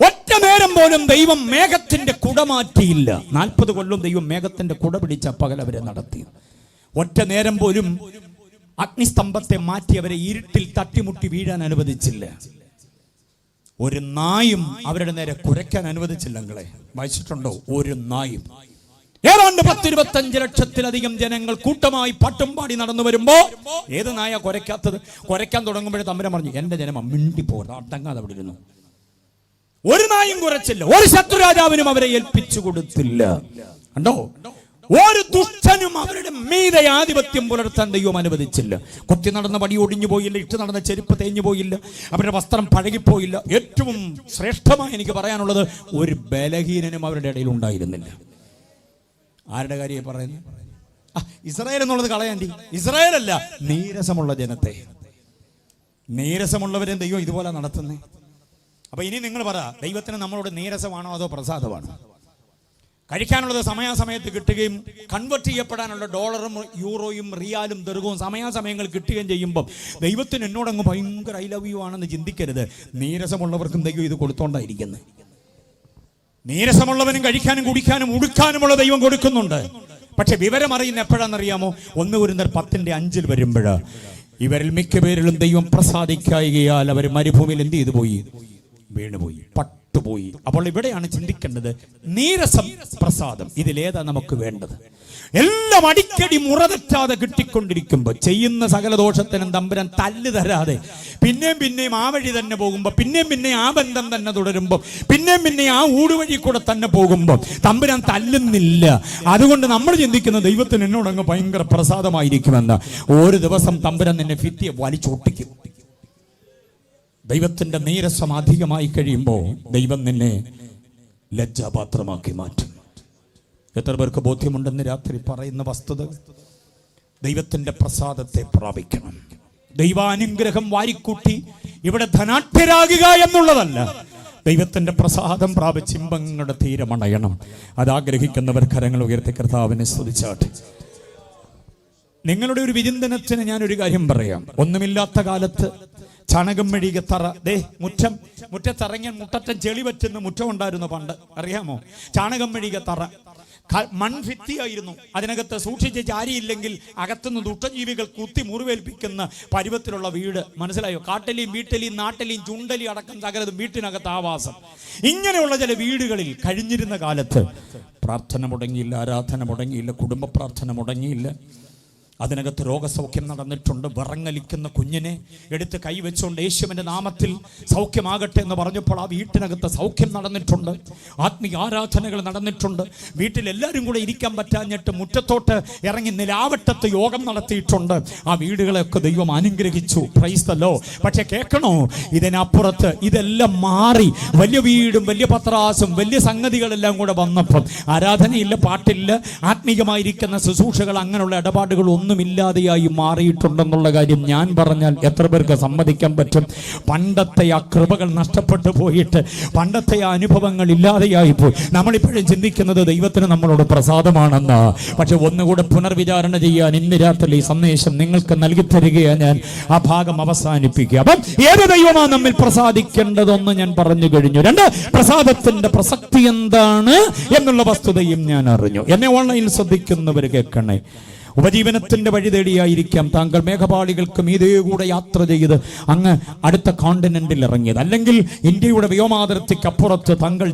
ഒറ്റ നേരം പോലും ദൈവം മേഘത്തിന്റെ കുട മാറ്റിയില്ല. 40 കൊല്ലം ദൈവം മേഘത്തിന്റെ കുട പിടിച്ച പകൽ അവരെ നടത്തി. ഒറ്റ നേരം പോലും അഗ്നിസ്തംഭത്തെ മാറ്റി അവരെ ഇരുട്ടിൽ തട്ടിമുട്ടി വീഴാൻ അനുവദിച്ചില്ല. ഒരു നായും അവരുടെ നേരെ കുരയ്ക്കാൻ അനുവദിച്ചില്ലെങ്കിലേ. വായിച്ചിട്ടുണ്ടോ? ഒരു നായും. ഏതാണ്ട് 10-25 ലക്ഷത്തിലധികം ജനങ്ങൾ കൂട്ടമായി പാട്ടും പാടി നടന്നു വരുമ്പോ ഏത് നായ കുരയ്ക്കാത്തത്? കുരയ്ക്കാൻ തുടങ്ങുമ്പോഴേ തമ്പുരാൻ പറഞ്ഞു, എന്റെ ജനം മിണ്ടിപ്പോകരുത്, അടങ്ങാതെ അവിടെ ഇരുന്നു. ഒരു നായും കുരച്ചില്ല. ഒരു ശത്രുരാജാവിനും അവരെ ഏൽപ്പിച്ചു കൊടുത്തില്ല. കണ്ടോ? ഒരു ദുഷ്ടനും അവരുടെ മീതെ ആധിപത്യം പുലർത്താൻ ദൈവം അനുവദിച്ചില്ല. കൊത്തി നടന്ന പടി ഒടിഞ്ഞു പോയില്ല. ഇട്ട് നടന്ന ചെരുപ്പ് തേഞ്ഞു പോയില്ല. അവരുടെ വസ്ത്രം പഴകിപ്പോയില്ല. ഏറ്റവും ശ്രേഷ്ഠമായി എനിക്ക് പറയാനുള്ളത്, ഒരു ബലഹീനനും അവരുടെ ഇടയിൽ ഉണ്ടായിരുന്നില്ല. ആരുടെ കാര്യം പറയുന്നത്? ഇസ്രായേൽ എന്നുള്ളത് കളയാണ്ടി. ഇസ്രായേൽ അല്ല, നീരസമുള്ള ജനത്തെ. നീരസമുള്ളവരെ ദൈവം ഇതുപോലെ നടത്തുന്നേ. അപ്പൊ ഇനി നിങ്ങൾ പറ, ദൈവത്തിന് നമ്മളോട് നീരസമാണോ അതോ പ്രസാദമാണോ? കഴിക്കാനുള്ളത് സമയാസമയത്ത് കിട്ടുകയും കൺവെർട്ട് ചെയ്യപ്പെടാനുള്ള ഡോളറും യൂറോയും റിയാലും ദീർഘവും സമയാസമയങ്ങൾ കിട്ടുകയും ചെയ്യുമ്പോൾ ദൈവത്തിന് എന്നോടങ്ങ് ഭയങ്കര ഐ ലവ് യു ആണെന്ന് ചിന്തിക്കരുത്. നീരസമുള്ളവർക്കും ദൈവം ഇത് കൊടുത്തോണ്ടായിരിക്കുന്നത്. നീരസമുള്ളവനും കഴിക്കാനും കുടിക്കാനും ഉടുക്കാനുമുള്ള ദൈവം കൊടുക്കുന്നുണ്ട്. പക്ഷെ വിവരം അറിയുന്ന എപ്പോഴാണെന്നറിയാമോ? 1 കൊരിന്ത്യർ 10:5 വരുമ്പോഴ് ഇവരിൽ മിക്ക പേരിലും ദൈവം പ്രസാദിക്കായികയാൽ അവർ മരുഭൂമിയിൽ എന്ത് ചെയ്തു പോയി? വീണുപോയി, പട്ടുപോയി. അപ്പോൾ ഇവിടെയാണ് ചിന്തിക്കേണ്ടത്, നീരസം, പ്രസാദം, ഇതിലേതാ നമുക്ക് വേണ്ടത്? എല്ലാം അടിക്കടി മുറതെറ്റാതെ കിട്ടിക്കൊണ്ടിരിക്കുമ്പോൾ ചെയ്യുന്ന സകല ദോഷത്തിനും തമ്പുരാൻ തല്ല് തരാതെ പിന്നെയും ആ വഴി തന്നെ പോകുമ്പോൾ പിന്നെയും ആ ബന്ധം തന്നെ തുടരുമ്പോൾ പിന്നെയും ആ ഊടുവഴി കൂടെ തന്നെ പോകുമ്പോൾ തമ്പുരാൻ തല്ലുന്നില്ല. അതുകൊണ്ട് നമ്മൾ ചിന്തിക്കുന്ന ദൈവത്തിന് എന്നോടങ്ങ് ഭയങ്കര പ്രസാദമായിരിക്കുമെന്ന്. ഒരു ദിവസം തമ്പുരാൻ നിന്നെ ഭിത്തിയെ വലിച്ചൊട്ടിക്കും. ദൈവത്തിന്റെ നീരസം അധികമായി കഴിയുമ്പോൾ ദൈവം നിന്നെ ലജ്ജാപാത്രമാക്കി മാറ്റും. എത്ര പേർക്ക് ബോധ്യമുണ്ടെന്ന് രാത്രി പറയുന്ന വസ്തുത? ദൈവത്തിന്റെ പ്രസാദത്തെ പ്രാപിക്കണം. ദൈവാനുഗ്രഹം വാരിക്കൂട്ടി ഇവിടെ ധനാഢ്യരാകുക എന്നുള്ളതല്ല, ദൈവത്തിന്റെ പ്രസാദം പ്രാപിച്ച് ഇമ്പങ്ങളുടെ തീരമണയണം. അതാഗ്രഹിക്കുന്നവർ കരങ്ങൾ ഉയർത്തി കർത്താവിനെ സ്തുതിച്ചാട്ടെ. നിങ്ങളുടെ ഒരു വിചിന്തനത്തിന് ഞാനൊരു കാര്യം പറയാം. ഒന്നുമില്ലാത്ത കാലത്ത് ചാണകം മെഴുകിയ തറ, മുറ്റത്തിറങ്ങിയ മുട്ടറ്റം ചെളി പറ്റുന്ന മുറ്റം ഉണ്ടായിരുന്നു പണ്ട്, അറിയാമോ? ചാണകം മെഴുകിയ തറ, മൺഭിത്തിയായിരുന്നു. അതിനകത്ത് സൂക്ഷിച്ച് ചാരിയില്ലെങ്കിൽ അകത്തുനിന്ന് ദുഷ്ടജീവികൾ കുത്തി മുറിവേൽപ്പിക്കുന്ന പരുവത്തിലുള്ള വീട്. മനസ്സിലായോ? കാട്ടലിയും വീട്ടലിയും നാട്ടലിയും ചുണ്ടലിയും അടക്കം സകലതും വീട്ടിനകത്ത് ആവാസം. ഇങ്ങനെയുള്ള ചില വീടുകളിൽ കഴിഞ്ഞിരുന്ന കാലത്ത് പ്രാർത്ഥന മുടങ്ങിയില്ല, ആരാധന മുടങ്ങിയില്ല, കുടുംബ പ്രാർത്ഥന മുടങ്ങിയില്ല. അതിനകത്ത് രോഗസൗഖ്യം നടന്നിട്ടുണ്ട്. വിറങ്ങലിക്കുന്ന കുഞ്ഞിനെ എടുത്ത് കൈവച്ചുകൊണ്ട് യേശുവിൻ്റെ നാമത്തിൽ സൗഖ്യമാകട്ടെ എന്ന് പറഞ്ഞപ്പോൾ ആ വീട്ടിനകത്ത് സൗഖ്യം നടന്നിട്ടുണ്ട്. ആത്മീയ ആരാധനകൾ നടന്നിട്ടുണ്ട്. വീട്ടിലെല്ലാവരും കൂടെ ഇരിക്കാൻ പറ്റാഞ്ഞിട്ട് മുറ്റത്തോട്ട് ഇറങ്ങി നിലാവട്ടത്ത് യോഗം നടത്തിയിട്ടുണ്ട്. ആ വീടുകളെയൊക്കെ ദൈവം അനുഗ്രഹിച്ചു. Price the Lord. പക്ഷെ കേൾക്കണോ, ഇതിനപ്പുറത്ത് ഇതെല്ലാം മാറി വലിയ വീടും വലിയ പത്രാസും വലിയ സംഗതികളെല്ലാം കൂടെ വന്നപ്പം ആരാധനയില്ല, പാട്ടില്ല, ആത്മീയമായിരിക്കുന്ന ശുശ്രൂഷകൾ, അങ്ങനെയുള്ള ഇടപാടുകൾ ഒന്നുമില്ലാതെയായി മാറിയിട്ടുണ്ടെന്നുള്ള കാര്യം ഞാൻ പറഞ്ഞാൽ എത്ര പേർക്ക് സമ്മതിക്കാൻ പറ്റും? പണ്ടത്തെ ആ കൃപകൾ നഷ്ടപ്പെട്ടു പോയിട്ട്, പണ്ടത്തെ ആ അനുഭവങ്ങൾ ഇല്ലാതെയായി പോയി. നമ്മളിപ്പോഴും ചിന്തിക്കുന്നത് ദൈവത്തിന് നമ്മളോട് പ്രസാദമാണെന്ന്. പക്ഷെ ഒന്നുകൂടെ പുനർവിചാരണ ചെയ്യാൻ ഇന്ന് രാത്രി ഈ സന്ദേശം നിങ്ങൾക്ക് നൽകി തരികയാണ് ഞാൻ. ആ ഭാഗം അവസാനിപ്പിക്കുക. അപ്പം ഏത് ദൈവമാണ് നമ്മിൽ പ്രസാദിക്കേണ്ടതെന്ന് ഞാൻ പറഞ്ഞു കഴിഞ്ഞു. 2, പ്രസാദത്തിന്റെ പ്രസക്തി എന്താണ് എന്നുള്ള വസ്തുതയും ഞാൻ അറിഞ്ഞു. എന്നെ ഓൺലൈനിൽ ശ്രദ്ധിക്കുന്നവർ കേൾക്കണേ. ഉപജീവനത്തിന്റെ വഴി തേടിയായിരിക്കാം താങ്കൾ മേഘപാളികൾക്ക് മീതേ കൂടെ യാത്ര ചെയ്ത് അങ്ങ് അടുത്ത കോണ്ടിനെന്റിൽ ഇറങ്ങിയത്, അല്ലെങ്കിൽ ഇന്ത്യയുടെ വ്യോമാതിർത്തിക്കപ്പുറത്ത് താങ്കൾ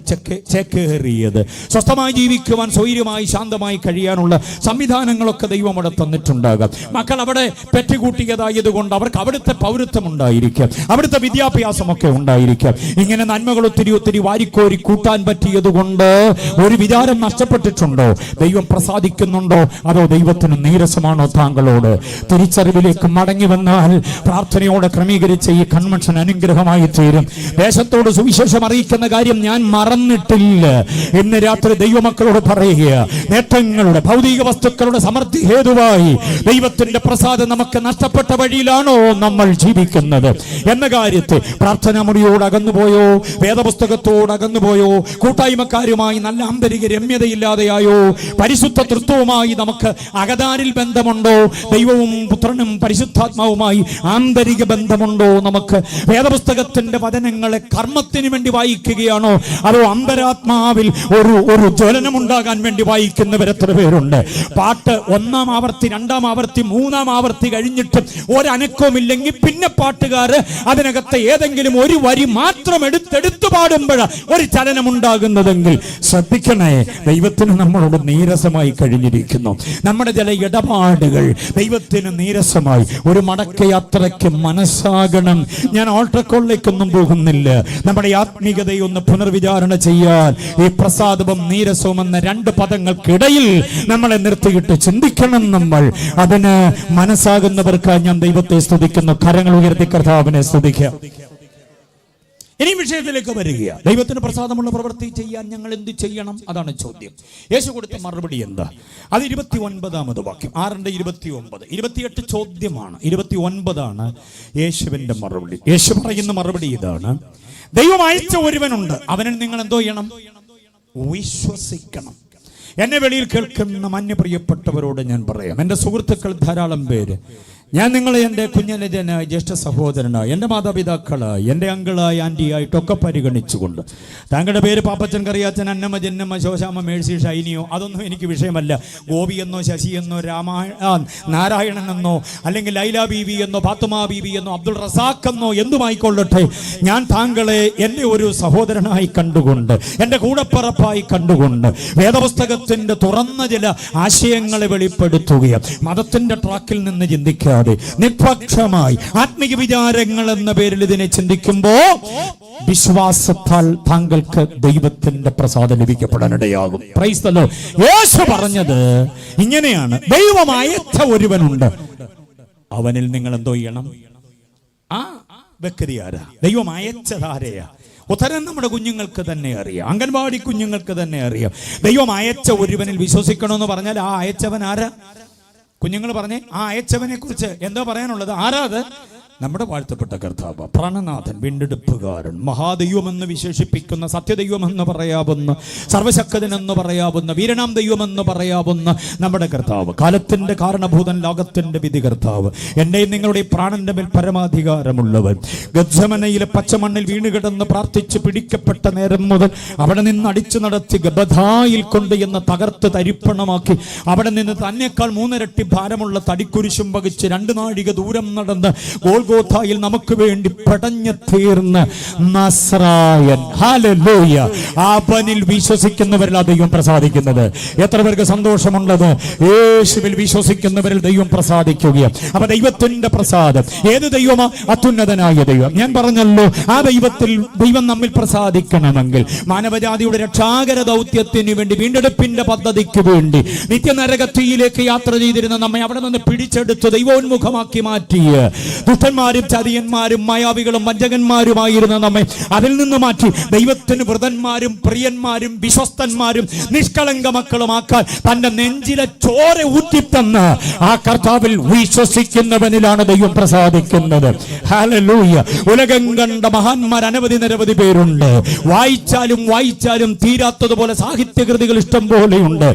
ചേക്കേറിയത്. സ്വസ്ഥമായി ജീവിക്കുവാൻ, സ്വൈര്യമായി ശാന്തമായി കഴിയാനുള്ള സംവിധാനങ്ങളൊക്കെ ദൈവം അവിടെ തന്നിട്ടുണ്ടാകാം. മക്കൾ അവിടെ പെറ്റുകൂട്ടിയതായതുകൊണ്ട് അവർക്ക് അവിടുത്തെ പൗരത്വം ഉണ്ടായിരിക്കാം, അവിടുത്തെ വിദ്യാഭ്യാസമൊക്കെ ഉണ്ടായിരിക്കാം. ഇങ്ങനെ നന്മകൾ ഒത്തിരി വാരിക്കോരി കൂട്ടാൻ പറ്റിയതുകൊണ്ട് ഒരു വിചാരം നഷ്ടപ്പെട്ടിട്ടുണ്ടോ? ദൈവം പ്രസാദിക്കുന്നുണ്ടോ? അതോ ദൈവത്തിന് നീരസമാണോ താങ്കളോട്? തിരിച്ചറിവിലേക്ക് മടങ്ങി വന്നാൽ പ്രാർത്ഥനയോടെ ക്രമീകരിച്ച ഈ കൺവെൻഷൻ അനുഗ്രഹമായി തീരും. ദേശത്തോട് സുവിശേഷം അറിയിക്കുന്ന കാര്യം ഞാൻ മറന്നിട്ടില്ല. ഇന്ന് രാത്രി ദൈവമക്കളോട് പറയുക, നേട്ടങ്ങളുടെ ഭൗതിക വസ്തുക്കളുടെ സമൃദ്ധി ഹേതുവായി ദൈവത്തിന്റെ പ്രസാദം നമുക്ക് നഷ്ടപ്പെട്ട വഴിയിലാണോ നമ്മൾ ജീവിക്കുന്നത് എന്ന കാര്യത്തെ പ്രാർത്ഥനാ മുറിയോട് അകന്നുപോയോ, വേദപുസ്തകത്തോട് അകന്നുപോയോ, കൂട്ടായ്മക്കാരുമായി നല്ല ആന്തരിക രമ്യതയില്ലാതെയായോ, പരിശുദ്ധ തൃത്വവുമായി നമുക്ക് അകതാരിൽ ബന്ധമുണ്ടോ, ദൈവവും പുത്രനും പരിശുദ്ധാത്മാവുമായി ആന്തരിക ബന്ധമുണ്ടോ? നമുക്ക് വേദപുസ്തകത്തിന്റെ വചനങ്ങളെ കർമ്മത്തിന് വേണ്ടി വായിക്കുകയാണോ, അതോ അന്തരാത്മാവിൽ ഒരു ജ്വലനം ഉണ്ടാകാൻ വേണ്ടി വായിക്കുന്നവർ എത്ര പേരുണ്ട്? പാട്ട് 1-ാം ആവർത്തി, 2-ാം ആവർത്തി, 3-ാം ആവർത്തി കഴിഞ്ഞിട്ട് ഒരനക്കവുമില്ലെങ്കിൽ പിന്നെ പാട്ടുകാര് അതിനകത്ത് ഏതെങ്കിലും ഒരു വരി മാത്രം എടുത്തു പാടുമ്പോൾ ഒരു ചലനം ഉണ്ടാകുന്നതെങ്കിൽ ശ്രദ്ധിക്കണേ, ദൈവത്തിന് നമ്മളോട് നീരസമായി കഴിഞ്ഞിരിക്കുന്നു. നമ്മുടെ ചില ഇടപാടുകൾ ദൈവത്തിന് നീരസമായി. ഒരു മടക്കയാത്രയ്ക്ക് മനസ്സാകണം. ഞാൻ ഓൾട്ടർക്കോളിലേക്കൊന്നും പോകുന്നില്ല. നമ്മുടെ ആത്മീയതയെ ഒന്ന് പുനർവിചാരണ ചെയ്യാൻ ഈ പ്രസാദവും നീരസവും എന്ന 2 പദങ്ങൾക്കിടയിൽ നമ്മളെ നിർത്തിയിട്ട് ചിന്തിക്കണം. നമ്മൾ അതിന് മനസ്സാകുന്നവർക്ക് ഞാൻ ദൈവത്തെ സ്തുതിക്കുന്നു. കരങ്ങൾ ഉയർത്തി കർത്താവിനെ സ്തുതിക്കുക. ഇനി വിഷയത്തിലേക്ക് വരിക. ദൈവത്തിന് പ്രസാദമുള്ള പ്രവൃത്തി ചെയ്യാൻ ഞങ്ങൾ എന്ത് ചെയ്യണം? അതാണ് ചോദ്യം. യേശു കൊടുത്ത മറുപടി എന്താ? അത് 29-ാമത് വാക്യം, 6:29. 28 ചോദ്യമാണ്, 29ആണ് യേശുവിന്റെ മറുപടി. യേശു പറയുന്ന മറുപടി ഇതാണ്: ദൈവം അയച്ച ഒരുവനുണ്ട്, അവനിൽ നിങ്ങൾ എന്തോ ചെയ്യണം? വിശ്വസിക്കണം. എന്നെ വെളിയിൽ കേൾക്കുന്ന മാന്യപ്രിയപ്പെട്ടവരോട് ഞാൻ പറയാം, എൻ്റെ സുഹൃത്തുക്കൾ ധാരാളം പേര്, ഞാൻ നിങ്ങളെ എൻ്റെ കുഞ്ഞനുജനായി, ജ്യേഷ്ഠ സഹോദരനായി, എൻ്റെ മാതാപിതാക്കളായി, എൻ്റെ അങ്കിളായി, ആൻറ്റിയായിട്ടൊക്കെ പരിഗണിച്ചുകൊണ്ട് താങ്കളുടെ പേര് പാപ്പച്ചൻ, കറിയാച്ചൻ, അന്നമ്മ, ജന്നമ്മ, ശോശാമ്മ, മേഴ്സി, ഷൈനിയോ, അതൊന്നും എനിക്ക് വിഷയമല്ല. ഗോപിയെന്നോ ശശിയെന്നോ നാരായണനെന്നോ അല്ലെങ്കിൽ ലൈല ബീവി എന്നോ ഫാത്തുമ ബീവി എന്നോ അബ്ദുൾ റസാഖ് എന്നോ എന്തുമായിക്കൊള്ളട്ടെ, ഞാൻ താങ്കളെ എൻ്റെ ഒരു സഹോദരനായി കണ്ടുകൊണ്ട്, എൻ്റെ കൂടപ്പിറപ്പായി കണ്ടുകൊണ്ട് വേദപുസ്തകത്തിൻ്റെ തുറന്ന ചില ആശയങ്ങളെ വെളിപ്പെടുത്തുകയും മതത്തിൻ്റെ ട്രാക്കിൽ നിന്ന് ചിന്തിക്കുക നിഷ്പക്ഷമായി ആത്മീയ വിചാരങ്ങൾ എന്ന പേരിൽ ഇതിനെ ചിന്തിക്കുമ്പോൾ വിശ്വാസത്താൽ താങ്കൾക്ക് ദൈവത്തിന്റെ പ്രസാദം ലഭിക്കപ്പെടാനിടയാകും. Praise the lord. യേശു പറഞ്ഞത് ഇങ്ങനെയാണ്, ദൈവം അയച്ച ഒരുവനുണ്ട്, അവനിൽ നിങ്ങൾ എന്തോ ചെയ്യണം? ആ വ്യക്തി ആരാ? ദൈവം അയച്ചതാരെയാ? ഉത്തരം നമ്മുടെ കുഞ്ഞുങ്ങൾക്ക് തന്നെ അറിയാം, അംഗൻവാടി കുഞ്ഞുങ്ങൾക്ക് തന്നെ അറിയാം. ദൈവം അയച്ച ഒരുവനിൽ വിശ്വസിക്കണമെന്ന് പറഞ്ഞാൽ ആ അയച്ചവൻ ആരാ? കുഞ്ഞുങ്ങൾ പറഞ്ഞേ, ആ അയച്ചവനെ കുറിച്ച് എന്താ പറയാനുള്ളത്? ആരാ അത്? നമ്മുടെ വാഴ്ത്തപ്പെട്ട കർത്താവ്, പ്രാണനാഥൻ, വീണ്ടെടുപ്പുകാരൻ, മഹാദൈവമെന്ന് വിശേഷിപ്പിക്കുന്ന, സത്യദൈവമെന്ന് പറയാവുന്ന, സർവശക്തനെന്ന് പറയാവുന്ന, വീരനാം ദൈവമെന്ന് പറയാവുന്ന നമ്മുടെ കർത്താവ്, കാലത്തിന്റെ കാരണഭൂതൻ, ലോകത്തിന്റെ വിധികർത്താവ്, എന്റെയും നിങ്ങളുടെ പ്രാണന്റെ മേൽ പരമാധികാരമുള്ളവൻ, ഗദ്സമനയിലെ പച്ചമണ്ണിൽ വീണുകിടന്ന് പ്രാർത്ഥിച്ച് പിടിക്കപ്പെട്ട നേരം മുതൽ അവിടെ നിന്ന് അടിച്ചു നടത്തി ഗബധായിൽ കൊണ്ട് എന്ന് തകർത്ത് തരിപ്പണമാക്കി അവിടെ നിന്ന് തന്നെക്കാൾ 3 ഇരട്ടി ഭാരമുള്ള തടിക്കുരിശും വഹിച്ച് 2 നാഴിക ദൂരം നടന്ന് ഗോൽഗോഥായിൽ നമുക്ക് വേണ്ടി പടഞ്ഞു തീർന്ന നസ്രായൻ, ഹല്ലേലൂയ, അവനിൽ വിശ്വസിക്കുന്നവരിൽ ദൈവം പ്രസാദിക്കുന്നത്. എത്ര പേർക്ക് സന്തോഷമുള്ളത്? യേശുവിൽ വിശ്വസിക്കുന്നവരിൽ ദൈവം പ്രസാദിക്കുകയാണ്. അപ്പൊ ദൈവത്തിന്റെ പ്രസാദം ഏത് ദൈവമാ? അത്യുന്നതനായ ദൈവം. ഞാൻ പറഞ്ഞല്ലോ, ആ ദൈവത്തിൽ ദൈവം നമ്മിൽ പ്രസാദിക്കണമെങ്കിൽ മാനവജാതിയുടെ രക്ഷാകര ദൗത്യത്തിന് വേണ്ടി, വീണ്ടെടുപ്പിന്റെ പദ്ധതിക്ക് വേണ്ടി നിത്യനരകത്തിയിലേക്ക് യാത്ര ചെയ്തിരുന്ന നമ്മെ അവിടെ നിന്ന് പിടിച്ചെടുത്ത് ദൈവോന്മുഖമാക്കി മാറ്റിയ ദുഷ്ടന്മാരും ചതിയന്മാരും മായാവികളും വഞ്ചകന്മാരുമായിരുന്ന നമ്മെ അതിൽ നിന്ന് മാറ്റി ദൈവത്തിന് വൃതന്മാരും പ്രിയന്മാരും വിശ്വസ്തന്മാരും നിഷ്കളങ്ക മക്കളുമാക്കാൻ തന്റെ നെഞ്ചിലെ ചോര ഊറ്റിത്തന്ന് ആ കർത്താവിൽ വിശ്വസിക്കുന്നവനിലാണ് ദൈവം പ്രസാദിക്കുന്നത്. ഹല്ലേലൂയ. ഉലകം കണ്ട മഹാന്മാർ നിരവധി പേരുണ്ട്. വായിച്ചാലും തീരാത്തതുപോലെ സാഹിത്യകൃതികൾ ഇഷ്ടം പോലെയുണ്ട്.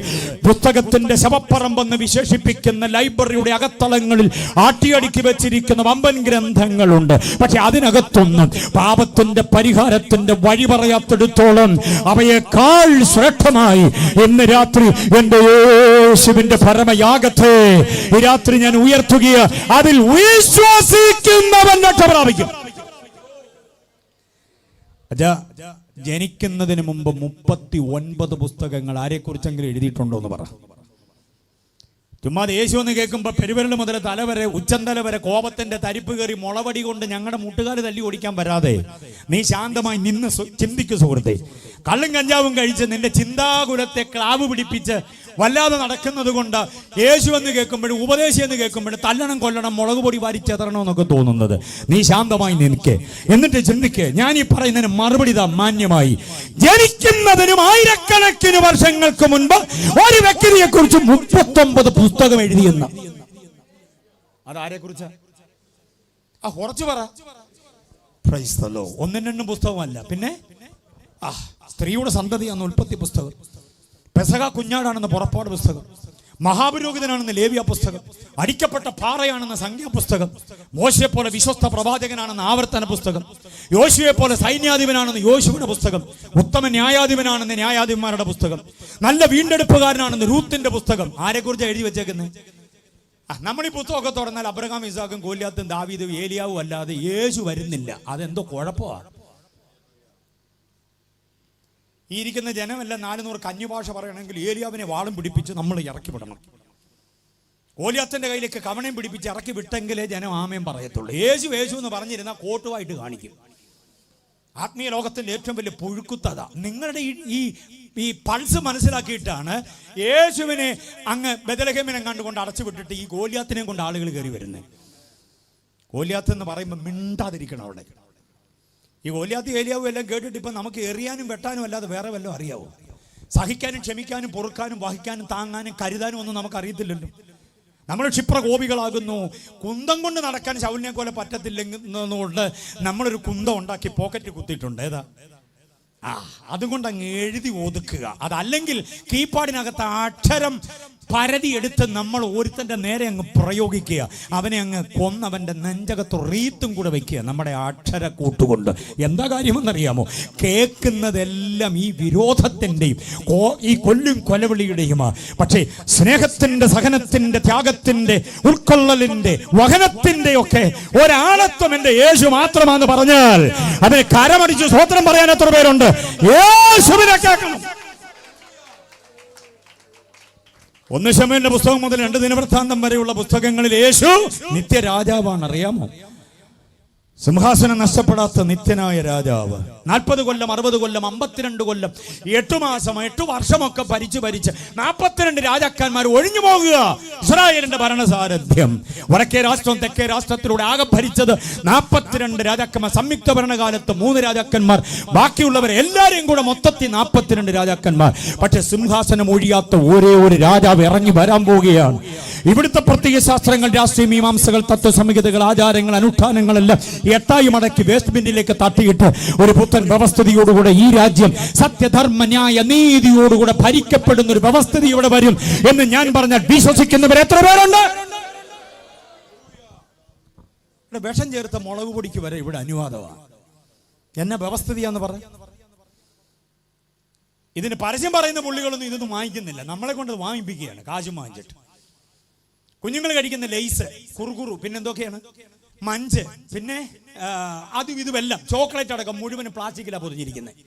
പുസ്തകത്തിന്റെ ശവപ്പറമ്പെന്ന് വിശേഷിപ്പിക്കുന്ന ലൈബ്രറിയുടെ അകത്തളങ്ങളിൽ ആട്ടിയടിക്കി വെച്ചിരിക്കുന്ന വമ്പൻ ഗ്രന്ഥങ്ങളുണ്ട്. പക്ഷെ അതിനകത്തൊന്നും പാപത്തിന്റെ പരിഹാരത്തിന്റെ വഴി പറയാത്തിടത്തോളം അവയേക്കാൾ ശ്രേഷ്ഠമായി ഇന്ന് രാത്രി എന്റെ യേശുവിന്റെ പരമയാഗത്തെ ഈ രാത്രി ഞാൻ ഉയർത്തുകയാണ്. അതിൽ വിശ്വസിക്കുന്നവൻ രക്ഷ പ്രാപിക്കും. ജനിക്കുന്നതിന് മുമ്പ് 39 പുസ്തകങ്ങൾ ആരെക്കുറിച്ചെങ്കിലും എഴുതിയിട്ടുണ്ടോ എന്ന് പറ. ചുമ്മാ യേശു എന്ന് കേൾക്കുമ്പോൾ പെരുവിരൽ മുതൽ തലവരെ, ഉച്ചന്തല വരെ കോപത്തിന്റെ തരിപ്പ് കയറി മുളവടി കൊണ്ട് ഞങ്ങളുടെ മുട്ടുകാല് തല്ലി ഓടിക്കാൻ വരാതെ നീ ശാന്തമായി നിന്ന് ചിന്തിക്കു സുഹൃത്തെ. കള്ളും കഞ്ചാവും കഴിച്ച് നിന്റെ ചിന്താകുലത്തെ ക്ലാവ് പിടിപ്പിച്ച് വല്ലാതെ നടക്കുന്നത് കൊണ്ട് യേശു എന്ന് കേൾക്കുമ്പോഴും ഉപദേശി എന്ന് കേൾക്കുമ്പോഴും തല്ലണം കൊല്ലണം മുളക് പൊടി വാരിച്ചെതറണമെന്നൊക്കെ തോന്നുന്നത്. നീ ശാന്തമായി നിൽക്കേ, എന്നിട്ട് ചിന്തിക്കേ. ഞാൻ ഈ പറയുന്നതിന് മറുപടി താ മാന്യമായി. ജനിക്കുന്നതിനും ആയിരക്കണക്കിന് വർഷങ്ങൾക്ക് മുൻപ് ഒരു വ്യക്തിയെ കുറിച്ച് 39 പുസ്തകം എഴുതിയെന്ന അതാരെ കുറിച്ചാ? കുറച്ച് പറ. Price the Lord. 1-2 പുസ്തകമല്ല, പിന്നെ സ്ത്രീയുടെ സന്തതിയാണെന്ന് ഉൽപ്പത്തി പുസ്തകം, പെസഹ കുഞ്ഞാടാണെന്ന് പുറപ്പാട് പുസ്തകം, മഹാപുരോഹിതനാണെന്ന് ലേവ്യ പുസ്തകം, അടിക്കപ്പെട്ട പാറയാണെന്ന് സംഖ്യാ പുസ്തകം, മോശയെ പോലെ വിശ്വസ്ത പ്രവാചകനാണെന്ന് ആവർത്തന പുസ്തകം, യോശുവെ പോലെ സൈന്യാധിപനാണെന്ന് യോശുവിന്റെ പുസ്തകം, ഉത്തമ ന്യായാധിപനാണെന്ന് ന്യായാധിപന്മാരുടെ പുസ്തകം, നല്ല വീണ്ടെടുപ്പുകാരനാണെന്ന് രൂത്തിന്റെ പുസ്തകം. ആരെക്കുറിച്ച് എഴുതി വെച്ചേക്കുന്നത്? നമ്മൾ ഈ പുസ്തകമൊക്കെ തുറന്നാൽ അബ്രഹാം, ഇസാഖും, ഗോലിയാത്തും, ദാവീദും, ഏലിയാവും അല്ലാതെ യേശു വരുന്നില്ല. അതെന്തോ കുഴപ്പമാണ്. ഈ ഇരിക്കുന്ന ജനമല്ല 400 കന്യഭാഷ പറയണമെങ്കിൽ ഏലിയാവിനെ വാളും പിടിപ്പിച്ച് നമ്മൾ ഇറക്കി വിടണം. ഗോലിയാത്തിന്റെ കയ്യിലേക്ക് കവണയും പിടിപ്പിച്ച് ഇറക്കി വിട്ടെങ്കിലേ ജനം ആമേൻ പറയത്തുള്ളൂ. യേശു എന്ന് പറഞ്ഞിരുന്നാൽ കോട്ടുമായിട്ട് കാണിക്കും. ആത്മീയ ലോകത്തിന്റെ ഏറ്റവും വലിയ പുഴുക്കുത്തത നിങ്ങളുടെ ഈ പൾസ് മനസ്സിലാക്കിയിട്ടാണ് യേശുവിനെ അങ്ങ് ബെത്ലഹേമിനെ കണ്ടുകൊണ്ട് അടച്ചു വിട്ടിട്ട് ഈ ഗോലിയാത്തിനെ കൊണ്ട് ആളുകൾ കയറി വരുന്നത്. ഗോലിയാത്ത് എന്ന് പറയുമ്പോൾ മിണ്ടാതിരിക്കണം അവിടെ. ഈ ഗോലിയാത്ത് ഏലിയാവും എല്ലാം കേട്ടിട്ട് ഇപ്പം നമുക്ക് എറിയാനും വെട്ടാനും അല്ലാതെ വേറെ വല്ലതും അറിയാവോ? സഹിക്കാനും ക്ഷമിക്കാനും പൊറുക്കാനും വഹിക്കാനും താങ്ങാനും കരുതാനും ഒന്നും നമുക്ക് അറിയത്തില്ലല്ലോ. നമ്മൾ ക്ഷിപ്രകോപികളാകുന്നു. കുന്തം കൊണ്ട് നടക്കാൻ ശൗലിനെ പോലെ പറ്റത്തില്ലെന്നുകൊണ്ട് നമ്മളൊരു കുന്തം ഉണ്ടാക്കി പോക്കറ്റ് കുത്തിയിട്ടുണ്ട്. ഏതാ അതുകൊണ്ട് അങ്ങ് എഴുതി ഒതുക്കുക. അതല്ലെങ്കിൽ കീപാഡിനകത്ത് അക്ഷരം പരതി എടുത്ത് നമ്മൾ ഒരുത്തന്റെ നേരെ അങ്ങ് പ്രയോഗിക്കുക, അവനെ അങ്ങ് കൊന്നവന്റെ നെഞ്ചകത്ത് റീത്തും കൂടെ വെക്കുക നമ്മുടെ അക്ഷര കൂട്ടുകൊണ്ട്. എന്താ കാര്യമെന്നറിയാമോ? കേൾക്കുന്നതെല്ലാം ഈ വിരോധത്തിന്റെയും ഈ കൊല്ലും കൊലവിളിയുടെയുമാ. പക്ഷേ സ്നേഹത്തിന്റെ, സഹനത്തിന്റെ, ത്യാഗത്തിന്റെ, ഉൾക്കൊള്ളലിന്റെ, വഹനത്തിന്റെ ഒക്കെ ഒരാളത്വം എന്റെ യേശു മാത്രമാണെന്ന് പറഞ്ഞാൽ അതിന് കരമടിച്ച് സ്തോത്രം പറയാൻ എത്ര പേരുണ്ട്? യേശുവിനെ കേൾക്കണം. 1 ശമൂവേലിന്റെ പുസ്തകം മുതൽ 2 ദിനവൃത്താന്തം വരെയുള്ള പുസ്തകങ്ങളിൽ യേശു നിത്യരാജാവാണ്. അറിയാമോ? സിംഹാസനം നഷ്ടപ്പെടാത്ത നിത്യനായ രാജാവ്. 40 കൊല്ലം, 60 കൊല്ലം, 52 കൊല്ലം, 8 മാസം, 8 വർഷമൊക്കെ ഭരിച്ച് 42 രാജാക്കന്മാർ ഒഴിഞ്ഞു പോകുക. ഇസ്രായേലിന്റെ ഭരണസാരഥ്യം. വടക്കേ രാഷ്ട്രം തെക്കേ രാഷ്ട്രത്തിലൂടെ ആകെ ഭരിച്ചത് 42 രാജാക്കന്മാർ. സംയുക്ത ഭരണകാലത്ത് 3 രാജാക്കന്മാർ, ബാക്കിയുള്ളവർ എല്ലാവരെയും കൂടെ മൊത്തത്തിൽ 42 രാജാക്കന്മാർ. പക്ഷെ സിംഹാസനം ഒഴിയാത്ത ഒരേ ഒരു രാജാവ് ഇറങ്ങി വരാൻ പോവുകയാണ്. ഇവിടുത്തെ പ്രത്യേക ശാസ്ത്രങ്ങൾ, രാഷ്ട്രീയ മീമാംസകൾ, തത്വസംഹിതകൾ, ആചാരങ്ങൾ, അനുഷ്ഠാനങ്ങളെല്ലാം 8 മടക്കി വേസ്റ്റ് ബിന്നിലേക്ക് തട്ടിയിട്ട് ഒരു പുത്തൻ വ്യവസ്ഥിതിയോടുകൂടെ ഈ രാജ്യം സത്യധർമ്മ ന്യായ നീതിയോടുകൂടെ ഭരിക്കപ്പെടുന്ന ഒരു വ്യവസ്ഥിതി ഇവിടെ വരും എന്ന് ഞാൻ പറഞ്ഞാൽ വിശ്വസിക്കുന്നവർ എത്ര പേരുണ്ട്? വിഷം ചേർത്ത മുളക് പൊടിക്ക് വരെ ഇവിടെ അനുവാദമാണ്. എന്നെ വ്യവസ്ഥിതിയാന്ന് പറ. ഇതിന് പരസ്യം പറയുന്ന പുള്ളികളൊന്നും ഇതൊന്നും വാങ്ങിക്കുന്നില്ല, നമ്മളെ കൊണ്ട് വാങ്ങിപ്പിക്കുകയാണ് കാശും വാങ്ങിച്ചിട്ട്. കുഞ്ഞുങ്ങൾ കഴിക്കുന്ന ലേസ്, കുറുകുറു, പിന്നെന്തൊക്കെയാണ്, മഞ്ച്, പിന്നെ അതും ഇതുമെല്ലാം ചോക്ലേറ്റ് അടക്കം മുഴുവനും പ്ലാസ്റ്റിക്കിലാണ് പൊതിഞ്ഞിരിക്കുന്നത്.